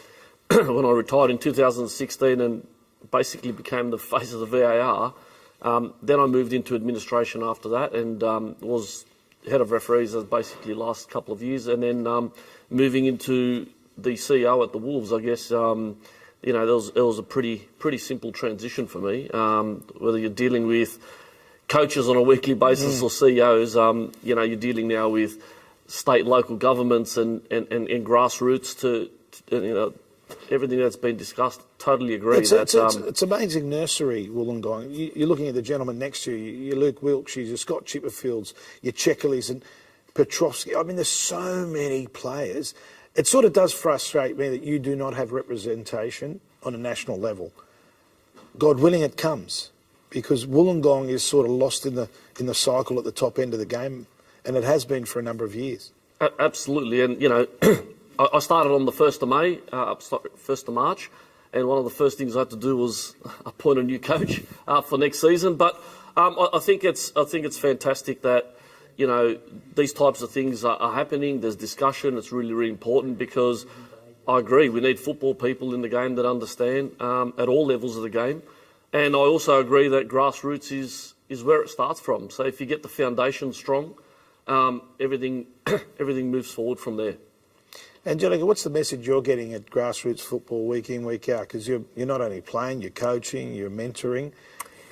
when I retired in 2016 and basically became the face of the VAR, then I moved into administration after that and was head of referees basically the last couple of years, and then moving into the CEO at the Wolves, I guess, you know, it was a pretty simple transition for me. Whether you're dealing with coaches on a weekly basis or CEOs, you know, you're dealing now with state, local governments and grassroots to you know, everything that's been discussed. Totally agree. It's amazing nursery, Wollongong. You're looking at the gentleman next to you, your Luke Wilkshires, your Scott Chipperfields, your Checkerleys and Petrovsky. I mean, there's so many players. It sort of does frustrate me that you do not have representation on a national level. God willing it comes, because Wollongong is sort of lost in the cycle at the top end of the game, and it has been for a number of years. Absolutely, and you know, I started on the 1st of May, 1st of March, and one of the first things I had to do was appoint a new coach for next season. But I think it's fantastic that, you know, these types of things are happening. There's discussion. It's really, really important, because I agree, we need football people in the game that understand at all levels of the game. And I also agree that grassroots is where it starts from. So if you get the foundation strong, everything moves forward from there. Angelica, what's the message you're getting at grassroots football week in, week out? Because you're not only playing, you're coaching, you're mentoring.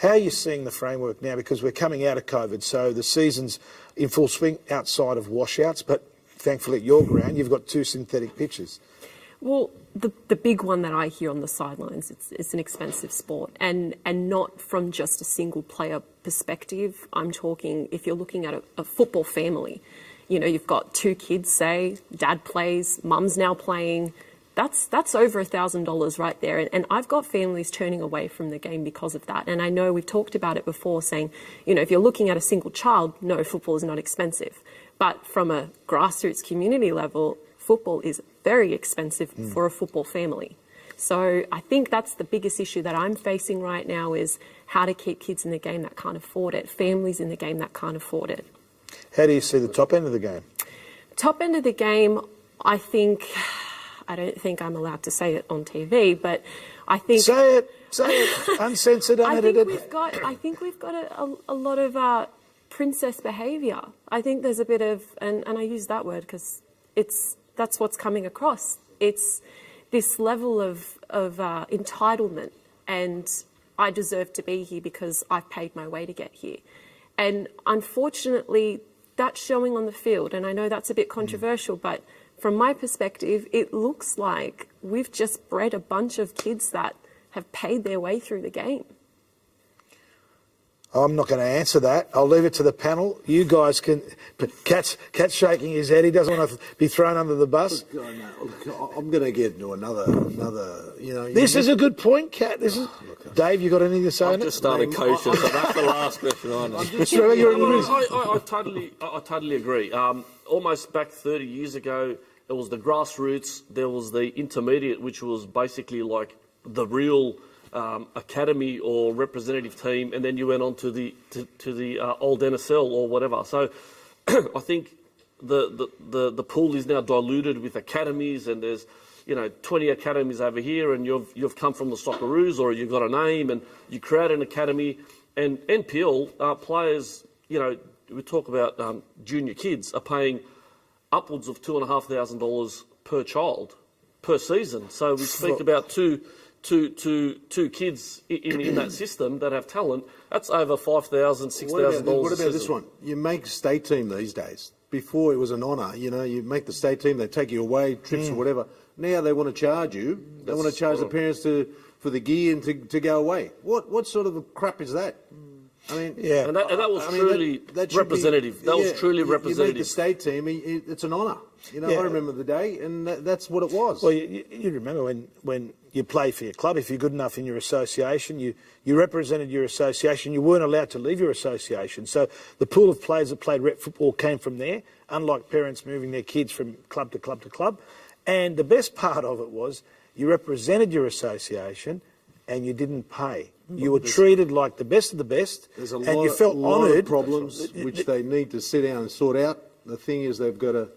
How are you seeing the framework now? Because we're coming out of COVID, so the season's in full swing outside of washouts, but thankfully at your ground, you've got 2 synthetic pitches. Well, the big one that I hear on the sidelines, it's an expensive sport, and not from just a single player perspective. I'm talking, if you're looking at a football family, you know, you've got 2 kids, say, dad plays, mum's now playing. That's over $1,000 right there. And I've got families turning away from the game because of that. And I know we've talked about it before, saying, you know, if you're looking at a single child, no, football is not expensive. But from a grassroots community level, football is very expensive for a football family. So I think that's the biggest issue that I'm facing right now, is how to keep kids in the game that can't afford it, families in the game that can't afford it. How do you see the top end of the game? Top end of the game, I don't think I'm allowed to say it on TV, but I think... Say it, uncensored, unedited. I think we've got a lot of princess behaviour. I think there's a bit of, and I use that word because that's what's coming across. It's this level of entitlement, and I deserve to be here because I've paid my way to get here. And unfortunately, that's showing on the field. And I know that's a bit controversial, but from my perspective, it looks like we've just bred a bunch of kids that have paid their way through the game. I'm not going to answer that. I'll leave it to the panel. You guys can. But Cat's shaking his head. He doesn't want to be thrown under the bus. I'm going to get into another. This is a good point, Cat. This is. Dave, you got anything to say? I've just started coaching, so that's the last question I know. I totally agree. Almost back 30 years ago, it was the grassroots. There was the intermediate, which was basically like the real academy or representative team, and then you went on to the old NSL or whatever. So I think the pool is now diluted with academies, and there's 20 academies over here, and you've come from the Socceroos, or you've got a name and you create an academy. And NPL players, we talk about junior kids are paying upwards of $2,500 per child per season. So we speak about two kids in that system that have talent. That's over $5,000, $6,000. What about this one? You make state team these days. Before it was an honour. You make the state team. They take you away, trips or whatever. Now they want to charge you. They want to charge the parents for the gear and to go away. What sort of crap is that? I mean, yeah, and that was truly representative. That was truly representative. You make the state team. It's an honour. I remember the day, and that's what it was. Well, you remember when you play for your club. If you're good enough in your association, you represented your association. You weren't allowed to leave your association. So the pool of players that played rep football came from there. Unlike parents moving their kids from club to club to club. And the best part of it was you represented your association and you didn't pay. You were treated like the best of the best, and you felt honoured. Of problems which they need to sit down and sort out. The thing is, they've got to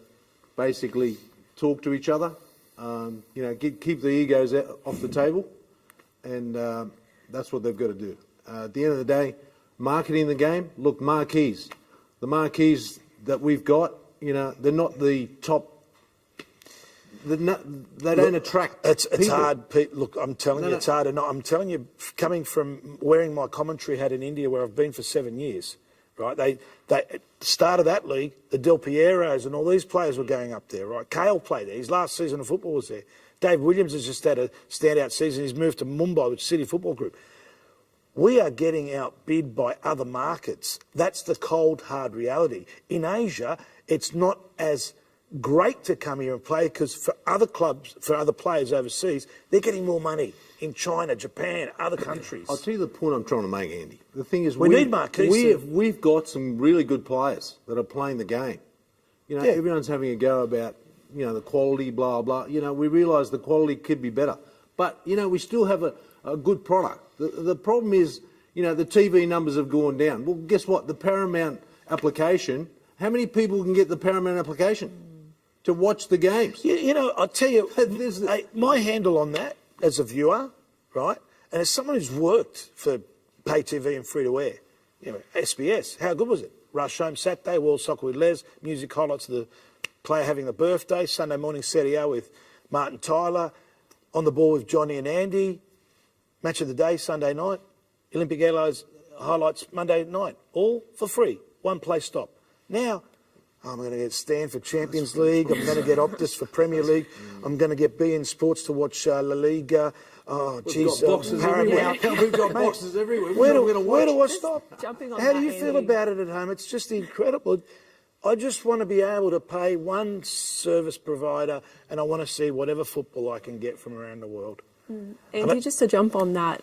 basically talk to each other. Keep the egos off the table, and that's what they've got to do. At the end of the day, marketing the game. Look, marquees. The marquees that we've got, they're not the top. They don't attract. It's hard, Pete. Look, I'm telling you, it's hard. And I'm telling you, coming from wearing my commentary hat in India, where I've been for 7 years, right? They started that league. The Del Pieros and all these players were going up there, right? Kale played there. His last season of football was there. Dave Williams has just had a standout season. He's moved to Mumbai, which is City Football Group. We are getting outbid by other markets. That's the cold, hard reality. In Asia, it's not as great to come here and play because for other clubs, for other players overseas, they're getting more money in China, Japan, other countries. I'll tell you the point I'm trying to make, Andy. The thing is, we need marquees. We've got some really good players that are playing the game. Everyone's having a go about the quality, blah blah. We realise the quality could be better, but we still have a good product. The problem is, the TV numbers have gone down. Well, guess what? The Paramount application. How many people can get the Paramount application to watch the games? I'll tell you, my handle on that as a viewer, right, and as someone who's worked for pay TV and free to air, SBS, how good was it? Rush home Saturday, World Soccer with Les, music highlights of the player having the birthday, Sunday morning Serie A with Martin Tyler, on the ball with Johnny and Andy, match of the day Sunday night, Olympic highlights Monday night, all for free, one place stop. Now, I'm going to get Stan for Champions League. I'm going to get Optus for Premier League. I'm going to get beIN Sports to watch La Liga. Oh, geez, Paramount. We've got boxes everywhere. Where do I stop? How do you feel about it at home? It's just incredible. I just want to be able to pay one service provider, and I want to see whatever football I can get from around the world. Andy, just to jump on that,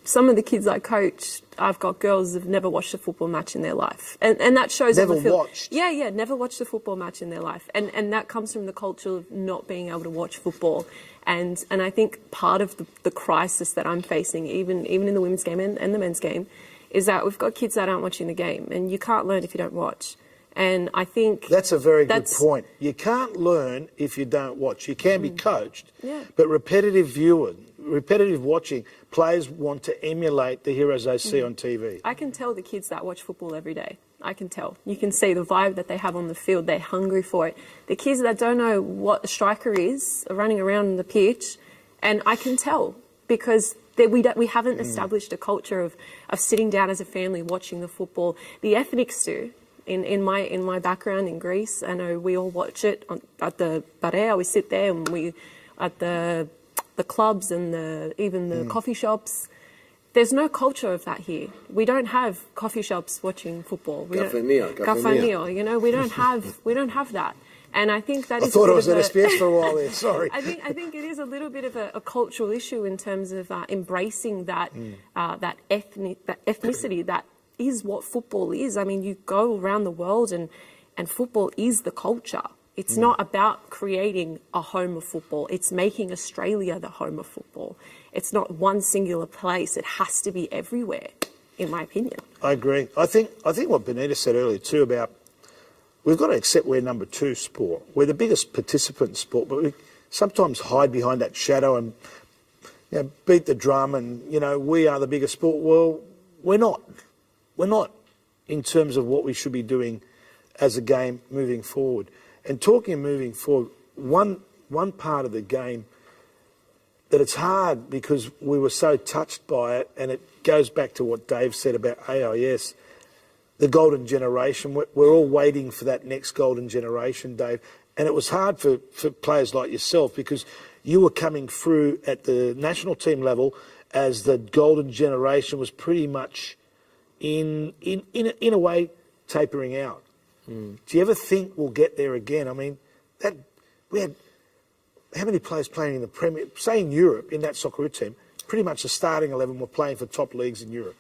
some of the kids I coach, I've got girls who've never watched a football match in their life. And that shows on the field. Watched? Yeah, never watched a football match in their life. And that comes from the culture of not being able to watch football. And I think part of the crisis that I'm facing, even in the women's game and the men's game, is that we've got kids that aren't watching the game. And you can't learn if you don't watch. And I think that's a very good point. You can't learn if you don't watch. You can be coached, but repetitive watching, players want to emulate the heroes they see on TV. I can tell the kids that watch football every day. I can tell. You can see the vibe that they have on the field. They're hungry for it. The kids that don't know what a striker is are running around the pitch, and I can tell because we haven't established a culture of sitting down as a family watching the football. The ethnics do. In my background in Greece, I know we all watch it at the Barea. We sit there and we at the the clubs and even the coffee shops. There's no culture of that here. We don't have coffee shops watching football. Gafanio, you know, we don't have that. And I think that I thought it was at SBS for a while there. Sorry. I think it is a little bit of a cultural issue in terms of embracing that that ethnicity that is what football is. I mean, you go around the world and football is the culture. It's not about creating a home of football. It's making Australia the home of football. It's not one singular place. It has to be everywhere, in my opinion. I agree. I think what Benita said earlier too about we've got to accept we're number 2 sport. We're the biggest participant in sport, but we sometimes hide behind that shadow and beat the drum and, we are the biggest sport. Well, we're not. We're not in terms of what we should be doing as a game moving forward. And talking of moving forward, one part of the game that it's hard because we were so touched by it, and it goes back to what Dave said about AIS, the golden generation. We're all waiting for that next golden generation, Dave. And it was hard for players like yourself because you were coming through at the national team level as the golden generation was pretty much in a way tapering out. Do you ever think we'll get there again? I mean, we had how many players playing in the Premier, say in Europe, in that Socceroo team, pretty much the starting 11 were playing for top leagues in Europe.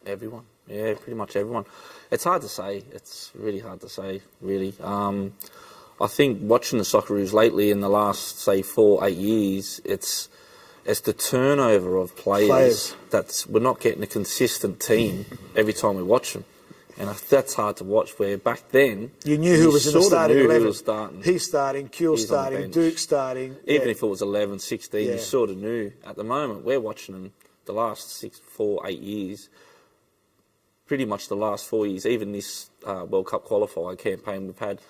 Everyone. Yeah, pretty much everyone. It's hard to say. It's really hard to say, really. I think watching the Socceroos lately in the last, say, 4-8 years, it's the turnover of players. We're not getting a consistent team every time we watch them. And that's hard to watch, where back then... You knew who was in the starting 11. Who was starting. He's starting, Kuehl's starting, Duke's starting. Even if it was 11, 16, you sort of knew. At the moment, we're watching them the last 4-8 years, pretty much the last 4 years, even this World Cup qualifier campaign we've had.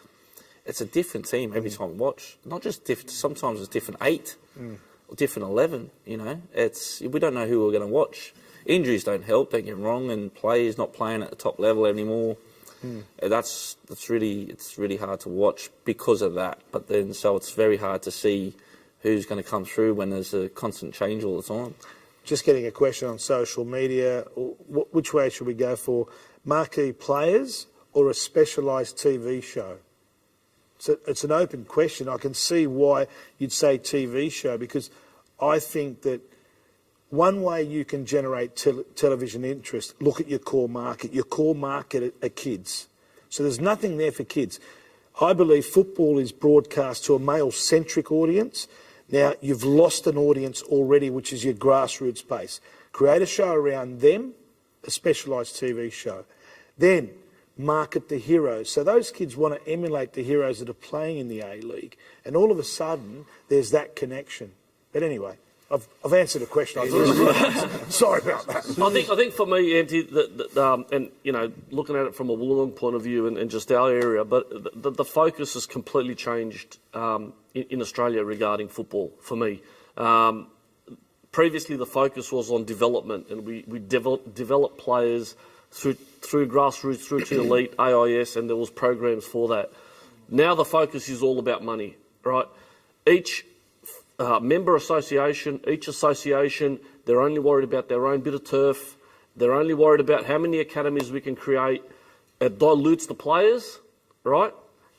It's a different team every time we watch. Not just different, sometimes it's different 8 or different 11, We don't know who we're going to watch. Injuries don't help, don't get me wrong, and players not playing at the top level anymore. It's really hard to watch because of that. But then, so it's very hard to see who's going to come through when there's a constant change all the time. Just getting a question on social media, which way should we go for? Marquee players or a specialised TV show? It's an open question. I can see why you'd say TV show, because I think that one way you can generate television interest, look at your core market. Your core market are kids. So there's nothing there for kids. I believe football is broadcast to a male-centric audience. Now, you've lost an audience already, which is your grassroots base. Create a show around them, a specialised TV show. Then market the heroes. So those kids want to emulate the heroes that are playing in the A-League. And all of a sudden, there's that connection. But anyway, I've answered a question. Sorry about that. I think for me, Andy, and looking at it from a Wollongong point of view and just our area, but the focus has completely changed in Australia regarding football. For me, previously the focus was on development, and we developed players through grassroots, through to elite, AIS, and there was programs for that. Now the focus is all about money, right? Each member association, each association, they're only worried about their own bit of turf. They're only worried about how many academies we can create. It dilutes the players, right?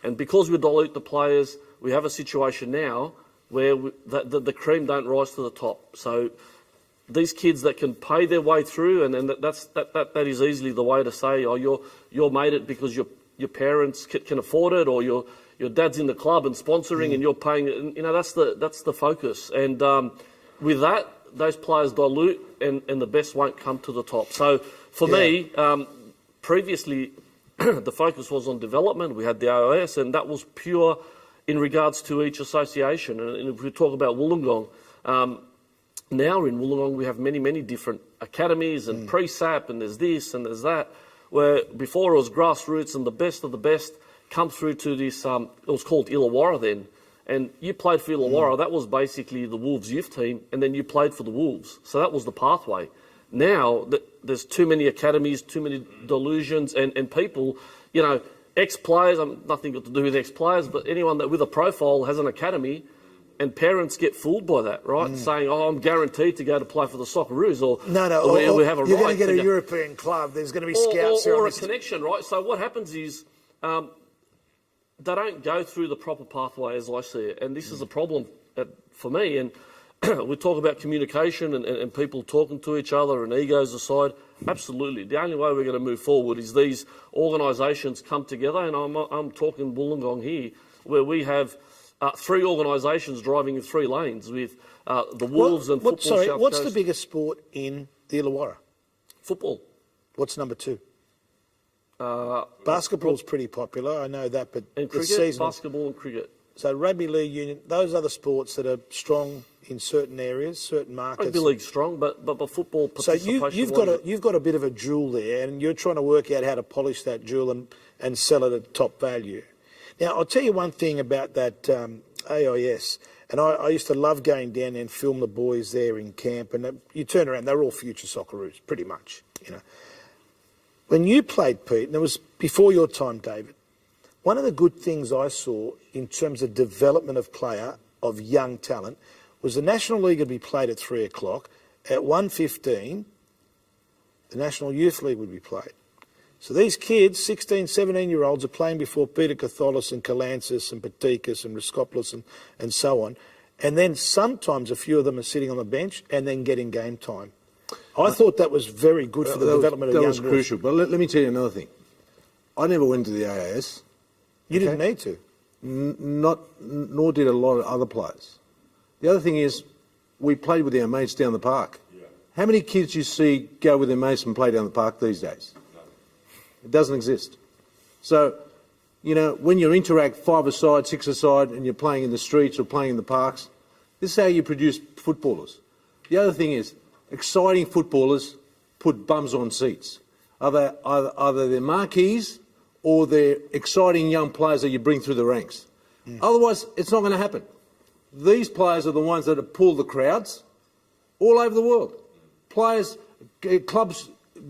And because we dilute the players, we have a situation now where the cream don't rise to the top. So these kids that can pay their way through, and that is easily the way to say, oh, you're made it because your parents can afford it, or your dad's in the club and sponsoring, and you're paying it. That's the focus. And with that, those players dilute, and the best won't come to the top. So for me, previously the focus was on development. We had the AIS, and that was pure in regards to each association. And if we talk about Wollongong, now in Wollongong we have many different academies and pre-SAP, and there's this and there's that, where before it was grassroots and the best of the best come through to this, it was called Illawarra then, and you played for Illawarra. That was basically the Wolves youth team, and then you played for the Wolves. So that was the pathway. Now, there's too many academies, too many delusions, and people, ex-players, nothing got to do with ex-players, but anyone that with a profile has an academy, And parents get fooled by that, right? Saying, "Oh, I'm guaranteed to go to play for the Socceroos," or we have a you're right going to get a go. European club. There's going to be scouts or a connection, right? So what happens is they don't go through the proper pathway, as I see it, and this is a problem for me. And we talk about communication and people talking to each other and egos aside. Absolutely, the only way we're going to move forward is these organisations come together, and I'm talking Wollongong here, where we have 3 organisations driving in 3 lanes with the Wolves and Football South Coast. What's the biggest sport in the Illawarra? Football. What's number 2? Basketball's pretty popular, I know that, but and cricket, seasonal. basketball and cricket. So rugby league, union, those are the sports that are strong in certain areas, certain markets. Rugby league's strong, but football So participation. you've got a bit of a jewel there, and you're trying to work out how to polish that jewel and sell it at top value. Now, I'll tell you one thing about that AIS, and I used to love going down there and film the boys there in camp, and you turn around, they're all future Socceroos, pretty much, you know. When you played, Pete, and it was before your time, David, one of the good things I saw in terms of development of player, of young talent, was the National League would be played at 3 o'clock. At 1:15, the National Youth League would be played. So these kids, 16, 17-year-olds, are playing before Peter Catholis and Kalantzis and Patikas and Riskopoulos and so on. And then sometimes a few of them are sitting on the bench and then getting game time. I thought that was very good for the development of young boys. That was crucial. But let me tell you another thing. I never went to the AIS. You didn't need to. Nor did a lot of other players. The other thing is, we played with our mates down the park. Yeah. How many kids you see go with their mates and play down the park these days? No. It doesn't exist. So, you know, when you interact 5-a-side, 6-a-side, and you're playing in the streets or playing in the parks, this is how you produce footballers. The other thing is, exciting footballers put bums on seats. Either they're marquees or they're exciting young players that you bring through the ranks. Otherwise, it's not going to happen. These players are the ones that have pulled the crowds all over the world. Clubs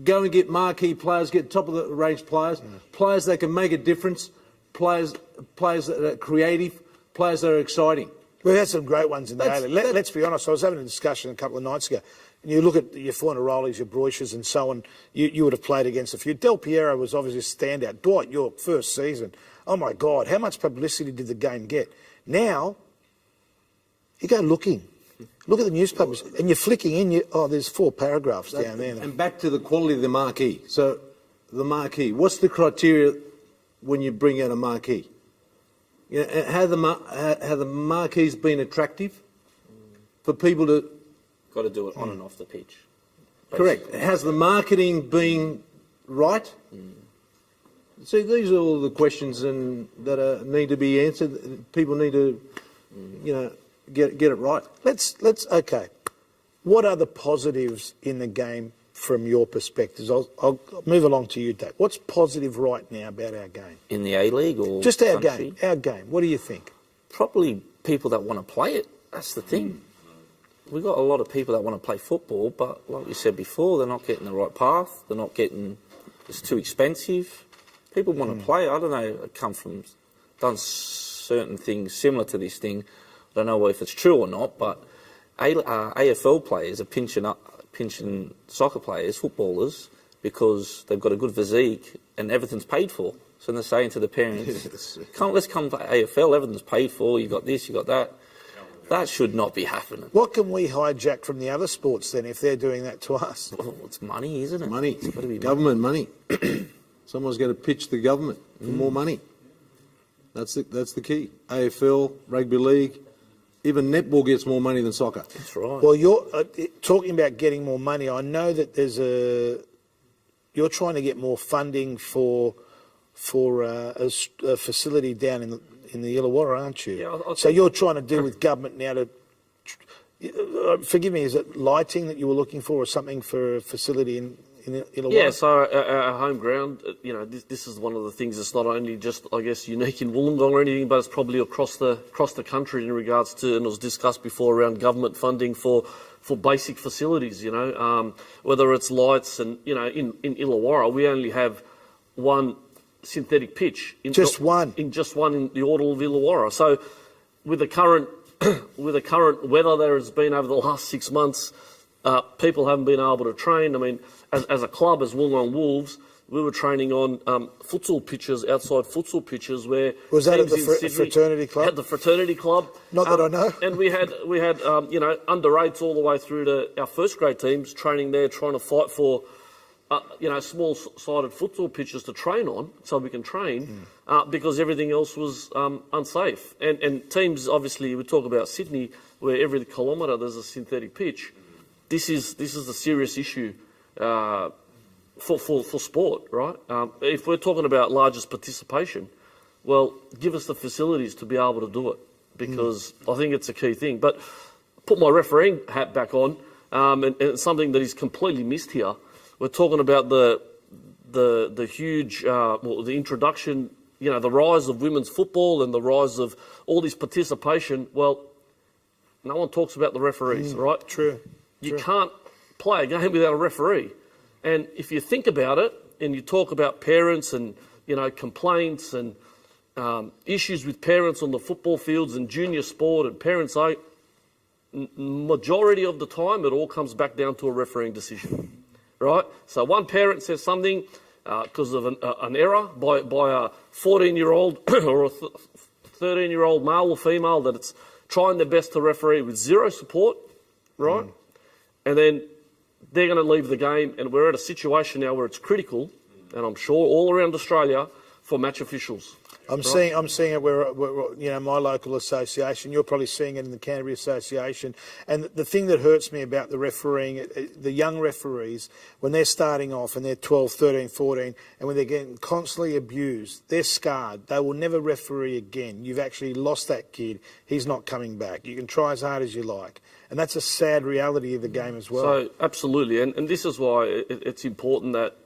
go and get marquee players, get top of the range players, players that can make a difference, players that are creative, players that are exciting. We've had some great ones in the A-League. Let's be honest, I was having a discussion a couple of nights ago. And you look at your Fornarolis, your Broiches and so on, you would have played against a few. Del Piero was obviously a standout. Dwight York, first season. Oh, my God, how much publicity did the game get? Now, you go looking. Look at the newspapers, and you're flicking in, there's 4 paragraphs down there. And back to the quality of the marquee. So, the marquee, what's the criteria when you bring out a marquee? You know, have the marquees been attractive for people to... Got to do it on and off the pitch. Basically. Correct. Has the marketing been right? See, these are all the questions that need to be answered. People need to, get it right. Okay. What are the positives in the game from your perspectives? I'll move along to you, Dave. What's positive right now about our game? In the A-League or just our country? game? Our game. What do you think? Probably people that want to play it. That's the thing. We've got a lot of people that want to play football, but like we said before, they're not getting the right path. They're not getting... It's too expensive. People want to play. I don't know, done certain things similar to this thing. I don't know if it's true or not, but AFL players are pinching soccer players, footballers, because they've got a good physique and everything's paid for. So they're saying to the parents, let's come to AFL, everything's paid for, you got this, you got that. That should not be happening. What can we hijack from the other sports then if they're doing that to us? Well, it's money, isn't it? Money. It's got to be government money. Someone's got to pitch the government for more money. That's the key. AFL, rugby league, even netball gets more money than soccer. That's right. Well, you're talking about getting more money. I know that you're trying to get more funding for a facility down in the Illawarra, aren't you? Yeah, so you're trying to deal with government now to... forgive me, is it lighting that you were looking for or something for a facility in Illawarra? Yeah, so our home ground, this is one of the things that's not only just, I guess, unique in Wollongong or anything, but it's probably across the country in regards to, and it was discussed before, around government funding for basic facilities, whether it's lights and, in Illawarra, we only have one synthetic pitch. Just one? In the Order of Illawarra. So with the current with the current weather there has been over the last 6 months, people haven't been able to train. I mean, as a club, as Wollongong Wolves, we were training on futsal pitches, outside futsal pitches, where was that at the Sydney, fraternity club? At the fraternity club. Not that I know. And we had under 8s all the way through to our first grade teams training there, trying to fight for small-sided futsal pitches to train on, so we can train, because everything else was unsafe. And teams, obviously, we talk about Sydney, where every kilometre there's a synthetic pitch. This is a serious issue for sport, right? If we're talking about largest participation, well, give us the facilities to be able to do it, because I think it's a key thing. But put my refereeing hat back on, and something that is completely missed here. We're talking about the huge, the introduction, the rise of women's football and the rise of all this participation. Well, no one talks about the referees, right? True. You can't play a game without a referee. And if you think about it, and you talk about parents and, complaints and issues with parents on the football fields and junior sport and parents, majority of the time it all comes back down to a refereeing decision. Right? So one parent says something because of an error by a 14-year-old or a 13-year-old male or female that it's trying their best to referee with zero support, right? And then they're going to leave the game, and we're at a situation now where it's critical, and I'm sure all around Australia, for match officials. I'm seeing it where my local association. You're probably seeing it in the Canterbury Association. And the thing that hurts me about the refereeing, the young referees, when they're starting off and they're 12, 13, 14, and when they're getting constantly abused, they're scarred. They will never referee again. You've actually lost that kid. He's not coming back. You can try as hard as you like. And that's a sad reality of the game as well. So, absolutely. And this is why it's important that,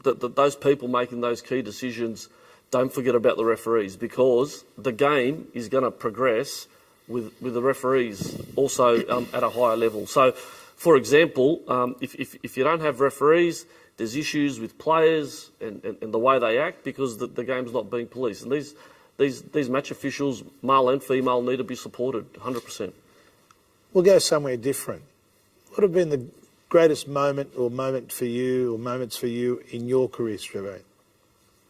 that those people making those key decisions don't forget about the referees, because the game is going to progress with the referees also at a higher level. So, for example, if you don't have referees, there's issues with players and the way they act, because the game's not being policed. And these match officials, male and female, need to be supported 100%. We'll go somewhere different. What have been the greatest moment or moments for you in your career, Strebe?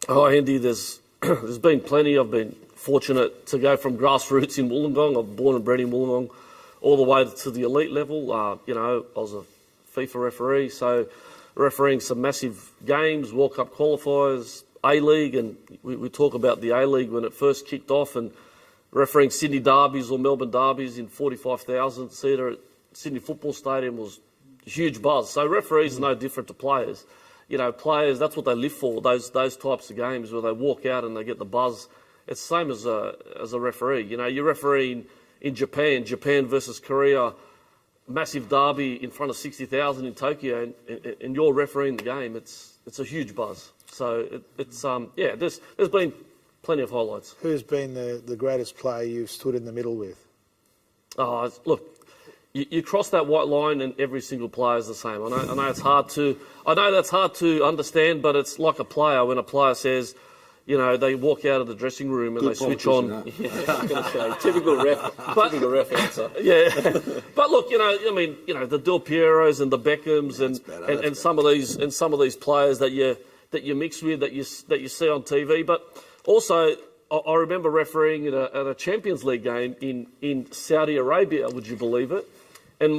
Oh, Andy, there's been plenty. I've been fortunate to go from grassroots in Wollongong. I'm born and bred in Wollongong, all the way to the elite level. I was a FIFA referee, so refereeing some massive games, World Cup qualifiers, A-League, and we talk about the A-League when it first kicked off, and refereing Sydney derbies or Melbourne derbies in 45,000 seater at Sydney Football Stadium was a huge buzz. So referees are no different to players. Players, that's what they live for, those types of games where they walk out and they get the buzz. It's the same as a referee. You're refereeing in Japan versus Korea, massive derby in front of 60,000 in Tokyo, and you're refereeing the game. It's a huge buzz. So there's been plenty of highlights. Who's been the greatest player you've stood in the middle with? Oh, look. You cross that white line and every single player is the same. I know it's hard to. I know that's hard to understand, but it's like a player. When a player says, they walk out of the dressing room and they switch on. Typical ref answer. Yeah, but look, the Del Pieros and the Beckhams and some of these players that you mix with that you see on TV, but also. I remember refereeing at a Champions League game in Saudi Arabia, would you believe it? And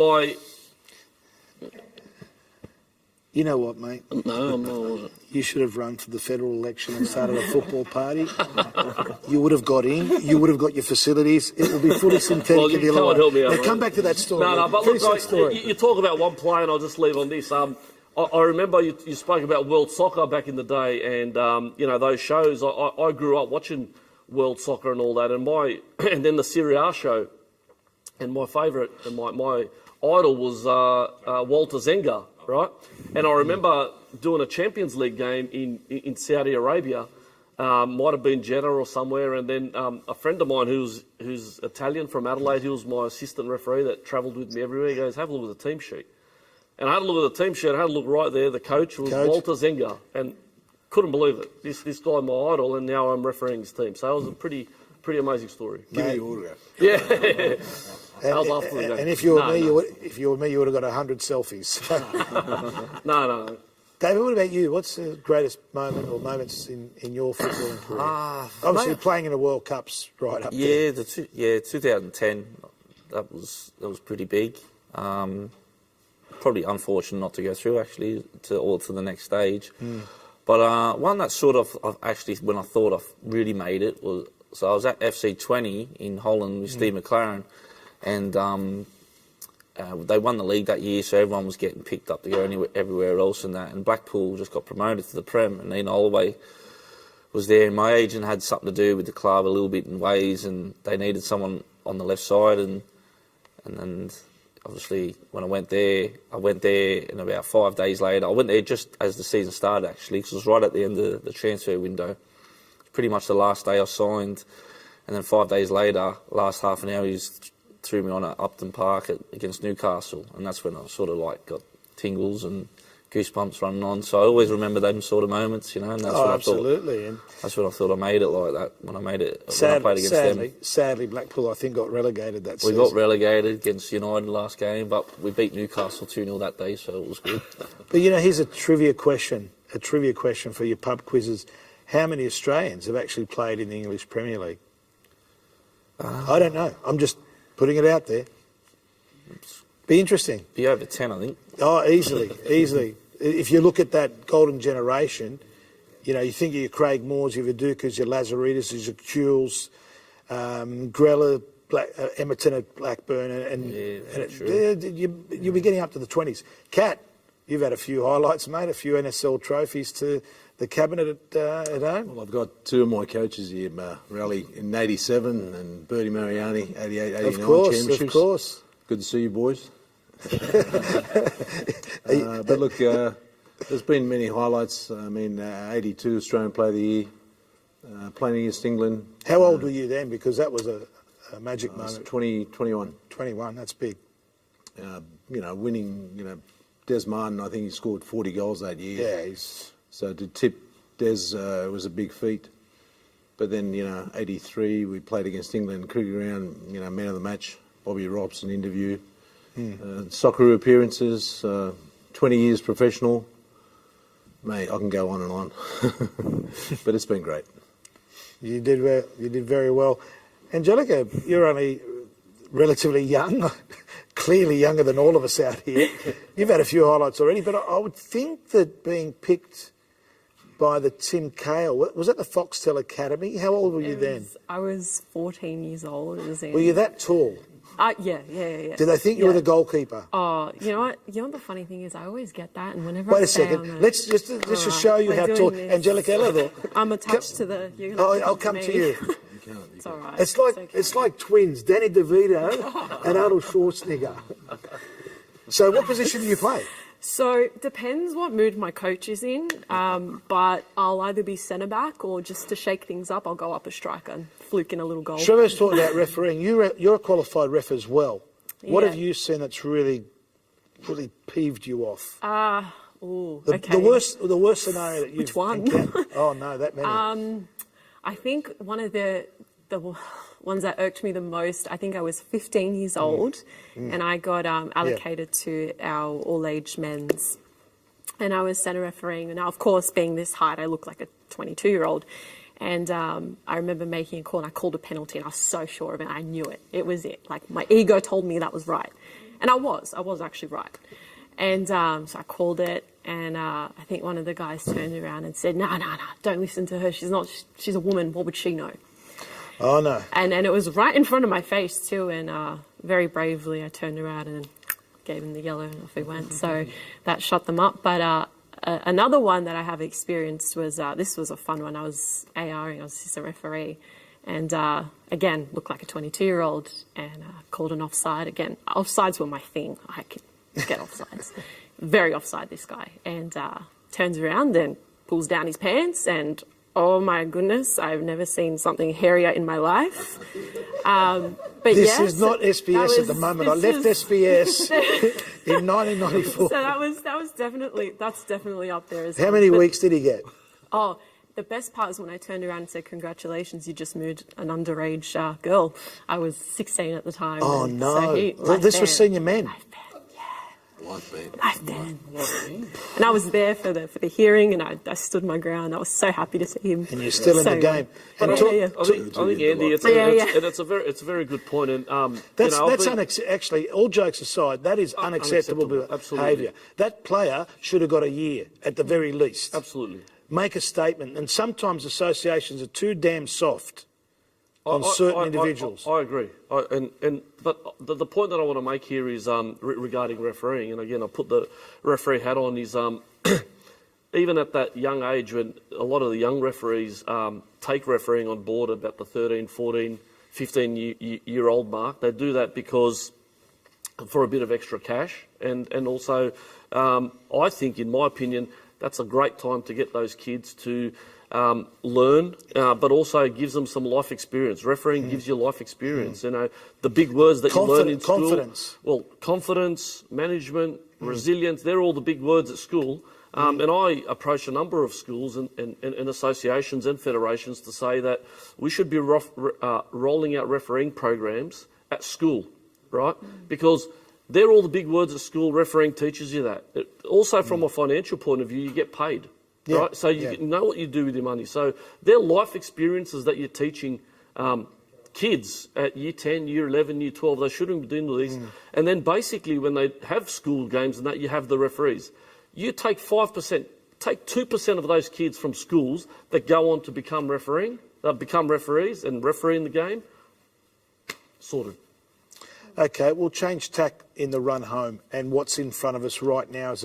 You know what, mate? No, I'm not. You should have run for the federal election and started a football party. You would have got in. You would have got your facilities. It will be fully synthetic. Well, you can't help me out. Now, come back to that story. No, but look, you talk about one player, and I'll just leave on this. I remember you spoke about world soccer back in the day, and those shows. I grew up watching world soccer and all that, and then the Serie A show, and my favourite and my idol was Walter Zenga, right? And I remember doing a Champions League game in Saudi Arabia, might have been Jeddah or somewhere, and then a friend of mine who's Italian from Adelaide, he was my assistant referee that travelled with me everywhere. He goes, "Have a look at the team sheet." And I had a look at the team sheet, I had a look right there, the coach was Walter Zenga, and couldn't believe it. This guy, my idol, and now I'm refereeing his team. So it was a pretty pretty amazing story. Give me your autograph. Yeah. That was after the game. And if you were me, you would have got 100 selfies. No. David, what about you? What's the greatest moment or moments in your footballing career? Obviously, playing in the World Cups right up there. 2010. That was pretty big. Probably unfortunate not to go through actually to the next stage. But one that sort of actually, when I thought I've really made it, was so I was at FC20 in Holland with Steve McLaren, and they won the league that year, so everyone was getting picked up to go everywhere else and that. And Blackpool just got promoted to the Prem, and Ian Holloway was there. And my agent had something to do with the club a little bit in ways, and they needed someone on the left side, and obviously when I went there, and about 5 days later, I went there just as the season started actually, because it was right at the end of the transfer window. Pretty much the last day I signed, and then 5 days later, last half an hour, he threw me on at Upton Park against Newcastle, and that's when I sort of like got tingles and goosebumps running on. So I always remember them sort of moments, and that's when absolutely. That's when I thought I made it like that, when I played against them. Sadly, Blackpool, I think, got relegated that season. We got relegated against United last game, but we beat Newcastle 2-0 that day, so it was good. But, here's a trivia question for your pub quizzes. How many Australians have actually played in the English Premier League? I don't know. I'm just putting it out there. Be interesting. Be over 10, I think. Oh, easily. If you look at that golden generation, you think of your Craig Moores, your Vidukas, your Lazaridis, your Kules, Grella, Emerton at Blackburn, you'll be getting up to the 20s. Kat, you've had a few highlights, mate, a few NSL trophies to the cabinet at home. Well, I've got two of my coaches here, Raleigh in 87 and Bertie Mariani, 88, 89 championships. Of course. Good to see you, boys. But look, there's been many highlights. 82 Australian Player of the Year, playing against England. How old were you then? Because that was a magic moment. 21. 21, that's big. Winning, Des Martin, I think he scored 40 goals that year. Yeah, so to tip Des was a big feat. But then, 83, we played against England, cricket ground, man of the match, Bobby Robson interview. Socceroo appearances, 20 years professional. Mate, I can go on and on. But it's been great. You did very well. Angelica, you're only relatively young, clearly younger than all of us out here. You've had a few highlights already, but I would think that being picked by the Tim Cahill, was that the Foxtel Academy? How old were you then? I was 14 years old. Were you that tall? Yeah. Did they think you were the goalkeeper? Oh, you know what? The funny thing is, I always get that, and whenever Wait a second. Let's just show you how tall Angelica. I'm attached to the. I'll come to you. It's all right. It's like twins, Danny DeVito and Arnold Schwarzenegger. So, what position do you play? So, depends what mood my coach is in, but I'll either be centre back or just to shake things up, I'll go up a striker and fluke in a little goal. Trevor's talking about refereeing. You're a qualified ref as well. What have you seen that's really peeved you off? Okay. The worst scenario that you've Which one? Oh, no, that many. I think one of the ones that irked me the most, I think I was 15 years old and I got allocated to our all-age men's, and I was centre refereeing. And now, of course, being this height, I look like a 22-year-old. And I remember making a call, and I called a penalty, and I was so sure of it. I knew it. It was it. Like, my ego told me that was right. And I was actually right. And so I called it, and I think one of the guys turned around and said, no, don't listen to her. She's a woman. What would she know? Oh, no. And it was right in front of my face, too. And very bravely, I turned around and gave him the yellow, and off he went. So that shut them up. But another one that I have experienced was, this was a fun one. I was ARing, I was assistant referee. And again, looked like a 22-year-old, and called an offside. Again, offsides were my thing. I could get offsides. Very offside, this guy. And turns around and pulls down his pants, and oh my goodness, I've never seen something hairier in my life. But this is not SBS at the moment. I left SBS in 1994. So that's definitely up there as well. How many weeks did he get? Oh, The best part is when I turned around and said, "Congratulations, you just moved an underage girl." I was 16 at the time. Oh, and no. So This was senior men. Life band. And I was there for the hearing, and I stood my ground. I was so happy to see him. And you're still in the game. But I think Andy, it's a very good point. And actually, all jokes aside, that is unacceptable behaviour. That player should have got a year at the very least. Absolutely. Make a statement, and sometimes associations are too damn soft on certain individuals. I agree. But the point that I want to make here is regarding refereeing, and again, I put the referee hat on, is even at that young age when a lot of the young referees take refereeing on board about the 13, 14, 15-year-old mark, they do that because for a bit of extra cash, and also I think, in my opinion, that's a great time to get those kids to learn, but also gives them some life experience. Refereeing gives you life experience. You know, the big words that you learn in school. Confidence. Well, confidence, management, resilience, they're all the big words at school. And I approach a number of schools and associations and federations to say that we should be rolling out refereeing programs at school, right? Because they're all the big words at school. Refereeing teaches you that. Also, from a financial point of view, you get paid. Yeah, right? So you know what you do with your money. So they're life experiences that you're teaching kids at year 10, year 11, year 12. They shouldn't be doing these. And then basically when they have school games and that, you have the referees. You take 5%, take 2% of those kids from schools that go on to become refereeing, become referees and refereeing the game. Sorted. Okay, we'll change tack in the run home. And what's in front of us right now as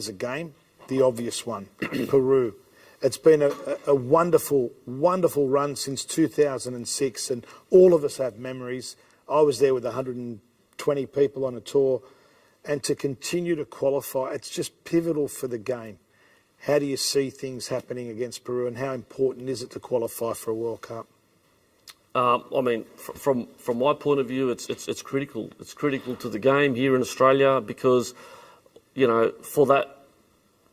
a game? The obvious one, Peru. It's been a wonderful, wonderful run since 2006, and all of us have memories. I was there with 120 people on a tour, and to continue to qualify, it's just pivotal for the game. How do you see things happening against Peru, and how important is it to qualify for a World Cup? I mean, from my point of view, it's critical. It's critical to the game here in Australia because, you know, for that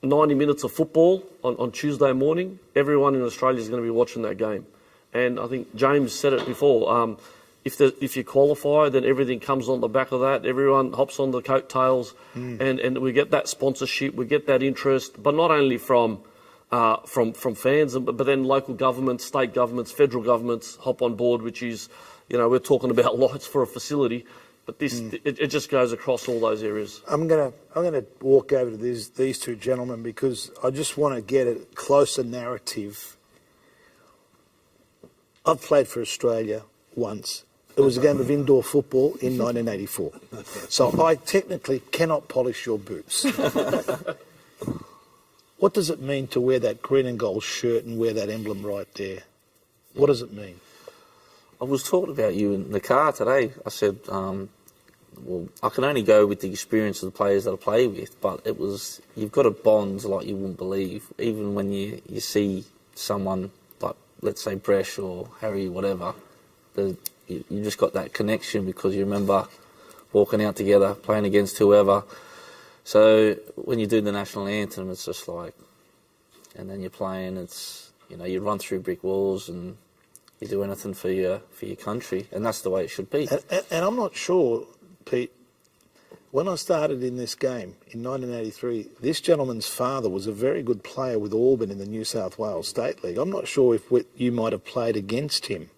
90 minutes of football on Tuesday morning, everyone in Australia is going to be watching that game. And I think James said it before, if you qualify, then everything comes on the back of that. Everyone hops on the coattails and we get that sponsorship, we get that interest, but not only from fans, but then local governments, state governments, federal governments hop on board, which is, you know, we're talking about lights for a facility. But this, it just goes across all those areas. I'm gonna walk over to these two gentlemen because I just want to get a closer narrative. I've played for Australia once. It was a game of indoor football in 1984. So I technically cannot polish your boots. What does it mean to wear that green and gold shirt and wear that emblem right there? What does it mean? I was talking about you in the car today. I said, well, I can only go with the experience of the players that I play with, but it was, you've got a bond like you wouldn't believe. Even when you see someone like, let's say, Bresh or Harry, whatever, you just got that connection because you remember walking out together, playing against whoever. So when you do the national anthem, it's just like, and then you're playing, it's, you know, you run through brick walls and you do anything for your country, and that's the way it should be. And I'm not sure, Pete, when I started in this game in 1983, this gentleman's father was a very good player with Auburn in the New South Wales State League. I'm not sure if you might have played against him.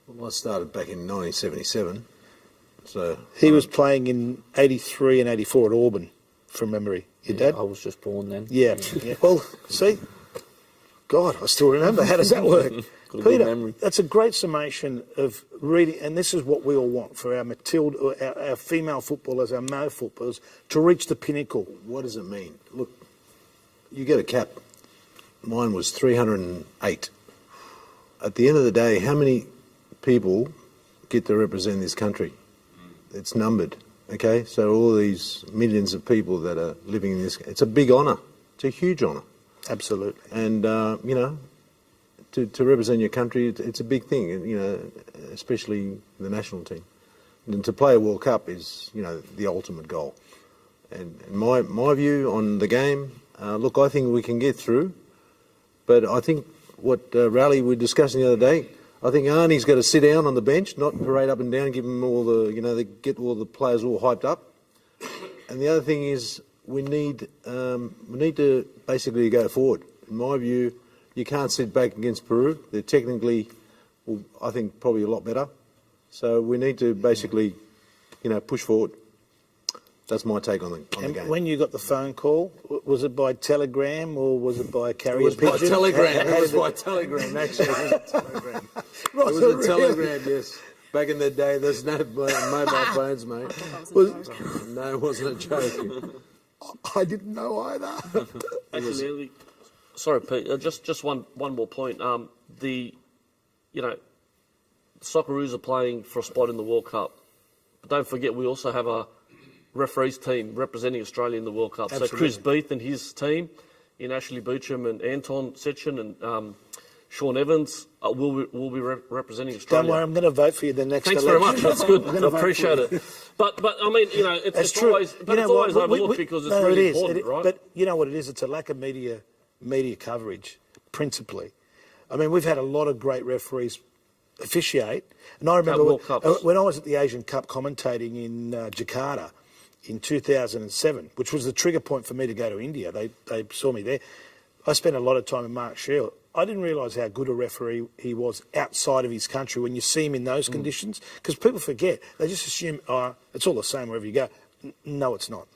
Well, I started back in 1977. So he was playing in 83 and 84 at Auburn, from memory. Your dad? I was just born then. Yeah. Well, see, God, I still remember. How does that work? Peter, that's a great summation of reading, and this is what we all want for our our female footballers, our male footballers, to reach the pinnacle. What does it mean? Look, you get a cap. Mine was 308. At the end of the day, how many people get to represent this country? It's numbered, okay? So all these millions of people that are living in this, it's a big honour. It's a huge honour. Absolutely. And, you know, to represent your country, it's a big thing, you know, especially the national team. And to play a World Cup is, you know, the ultimate goal. And my view on the game, look, I think we can get through. But I think what Raleigh we were discussing the other day, I think Arnie's got to sit down on the bench, not parade up and down, give them all the, they get all the players all hyped up. And the other thing is we need to basically go forward. In my view, you can't sit back against Peru. They're technically, well, I think, probably a lot better. So we need to basically, push forward. That's my take on the game. When you got the phone call, was it by telegram or was it by carrier pigeon? It was by telegram. It was by telegram, actually. It was a telegram. It was a telegram, yes. Back in the day, there's no mobile phones, mate. No, it wasn't a joke. I didn't know either. Actually, sorry, Pete. Just one more point. The Socceroos are playing for a spot in the World Cup, but don't forget we also have a referees team representing Australia in the World Cup. Absolutely. So Chris Beath and his team, in Ashley Beecham and Anton Setchen and Sean Evans, will be representing Australia. Don't worry, I'm going to vote for you the next Thanks election. very much. That's good. I appreciate it. But I mean, it's true. always, but it's always overlooked because it's really important, right? But you know what it is? It's a lack of media coverage, principally. I mean, we've had a lot of great referees officiate, and I remember when I was at the Asian Cup commentating in Jakarta in 2007, which was the trigger point for me to go to India. They saw me there. I spent a lot of time with Mark Shield. I didn't realise how good a referee he was outside of his country when you see him in those conditions, because people forget. They just assume, it's all the same wherever you go. No, it's not.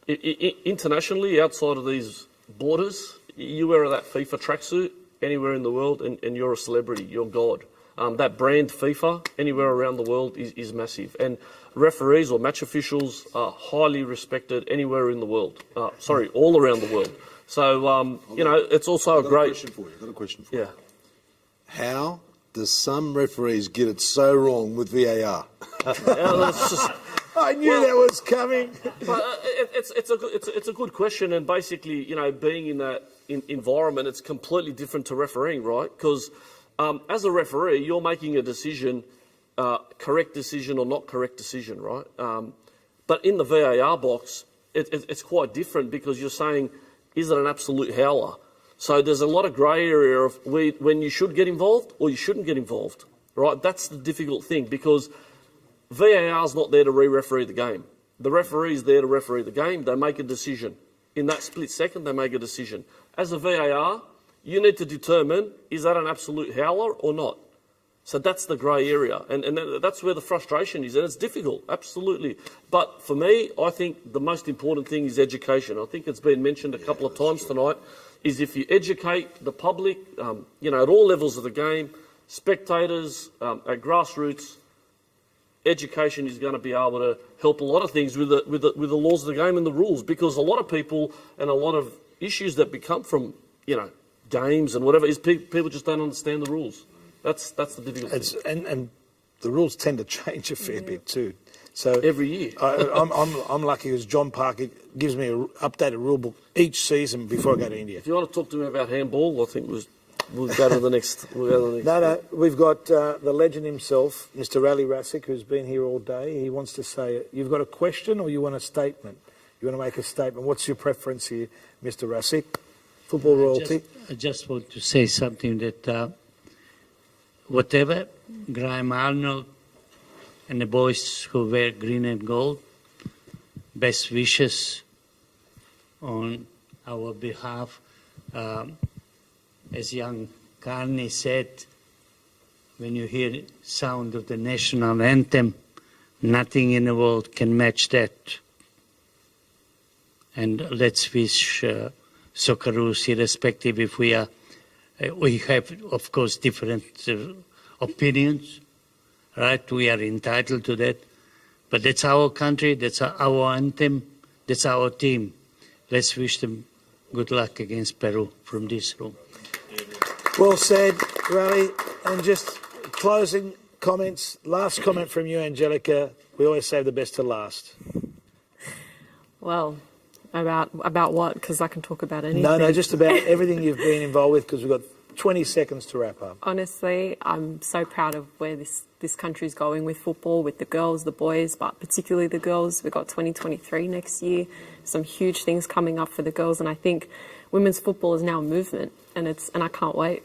Internationally, outside of these borders, you wear that FIFA tracksuit anywhere in the world and you're a celebrity, you're God. That brand FIFA, anywhere around the world, is massive. And referees or match officials are highly respected anywhere in the world. All around the world. So, it's also a great... I've got a question for you. Yeah. How does some referees get it so wrong with VAR? I knew that was coming. It's a good question, and basically, being in that environment, it's completely different to refereeing, right? Because as a referee, you're making a decision, correct decision or not correct decision, right? But in the VAR box, it's quite different because you're saying, is it an absolute howler? So there's a lot of grey area of when you should get involved or you shouldn't get involved, right? That's the difficult thing because VAR's not there to re-referee the game. The referee's there to referee the game. They make a decision. In that split second, they make a decision. As a VAR, you need to determine, is that an absolute howler or not? So that's the grey area, and that's where the frustration is, and it's difficult, absolutely. But for me, I think the most important thing is education. I think it's been mentioned a couple of times tonight, is if you educate the public, at all levels of the game, spectators, at grassroots, education is going to be able to help a lot of things with the laws of the game and the rules, because a lot of people and a lot of issues that become from, games and whatever, is people just don't understand the rules. That's the difficult thing. And the rules tend to change a fair bit too. So every year. I'm lucky because John Parker gives me an updated rule book each season before I go to India. If you want to talk to me about handball, I think we'll go to the next. No, we've got the legend himself, Mr. Raleigh Rassick, who's been here all day. He wants to say, you've got a question or you want a statement? You want to make a statement? What's your preference here, Mr. Rassick? Football royalty. I just want to say something that whatever Graham Arnold and the boys who wear green and gold, best wishes on our behalf. As young Carney said, when you hear the sound of the national anthem, nothing in the world can match that. And let's wish Socceroos, irrespective if we have, of course, different opinions, right? We are entitled to that. But that's our country, that's our anthem, that's our team. Let's wish them good luck against Peru from this room. Well said, Raleigh. And just closing comments, last comment from you, Angelica. We always save the best to last. Well, about what? Because I can talk about anything. No, just about everything you've been involved with, because we've got 20 seconds to wrap up. Honestly, I'm so proud of where this country's going with football, with the girls, the boys, but particularly the girls. We've got 2023 next year. Some huge things coming up for the girls, and I think women's football is now a movement, and I can't wait.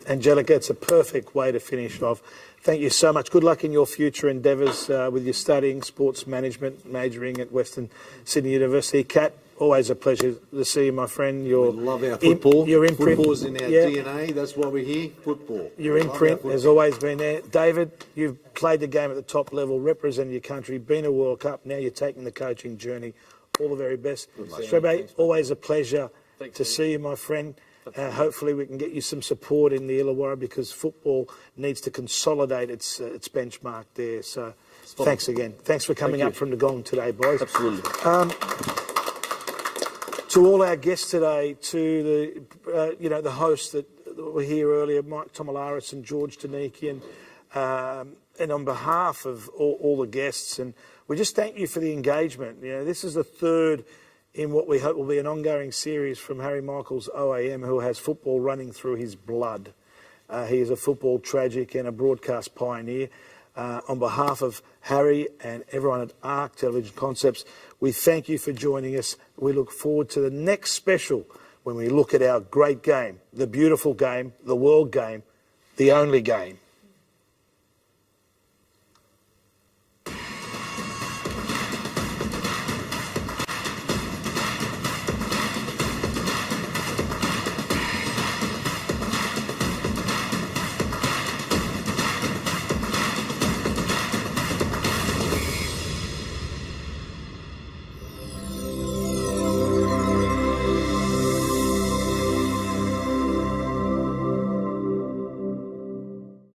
Angelica, it's a perfect way to finish off. Thank you so much. Good luck in your future endeavours with your studying sports management, majoring at Western Sydney University. Kat, always a pleasure to see you, my friend. We love our football. Your imprint. Football's in our DNA. That's why we're here. Football. Your imprint has always been there. David, you've played the game at the top level, represented your country, been a World Cup. Now you're taking the coaching journey. All the very best. Strebe, always a pleasure to see you, my friend. Hopefully we can get you some support in the Illawarra because football needs to consolidate its benchmark there. So thanks again. Thanks for coming up from the gong today, boys. Absolutely. To all our guests today, to the hosts that were here earlier, Mike Tomalaris and George Donikian, and on behalf of all the guests, and we just thank you for the engagement. This is the third in what we hope will be an ongoing series from Harry Michaels OAM, who has football running through his blood. He is a football tragic and a broadcast pioneer. On behalf of Harry and everyone at ARC Television Concepts, we thank you for joining us. We look forward to the next special when we look at our great game, the beautiful game, the world game, the only game.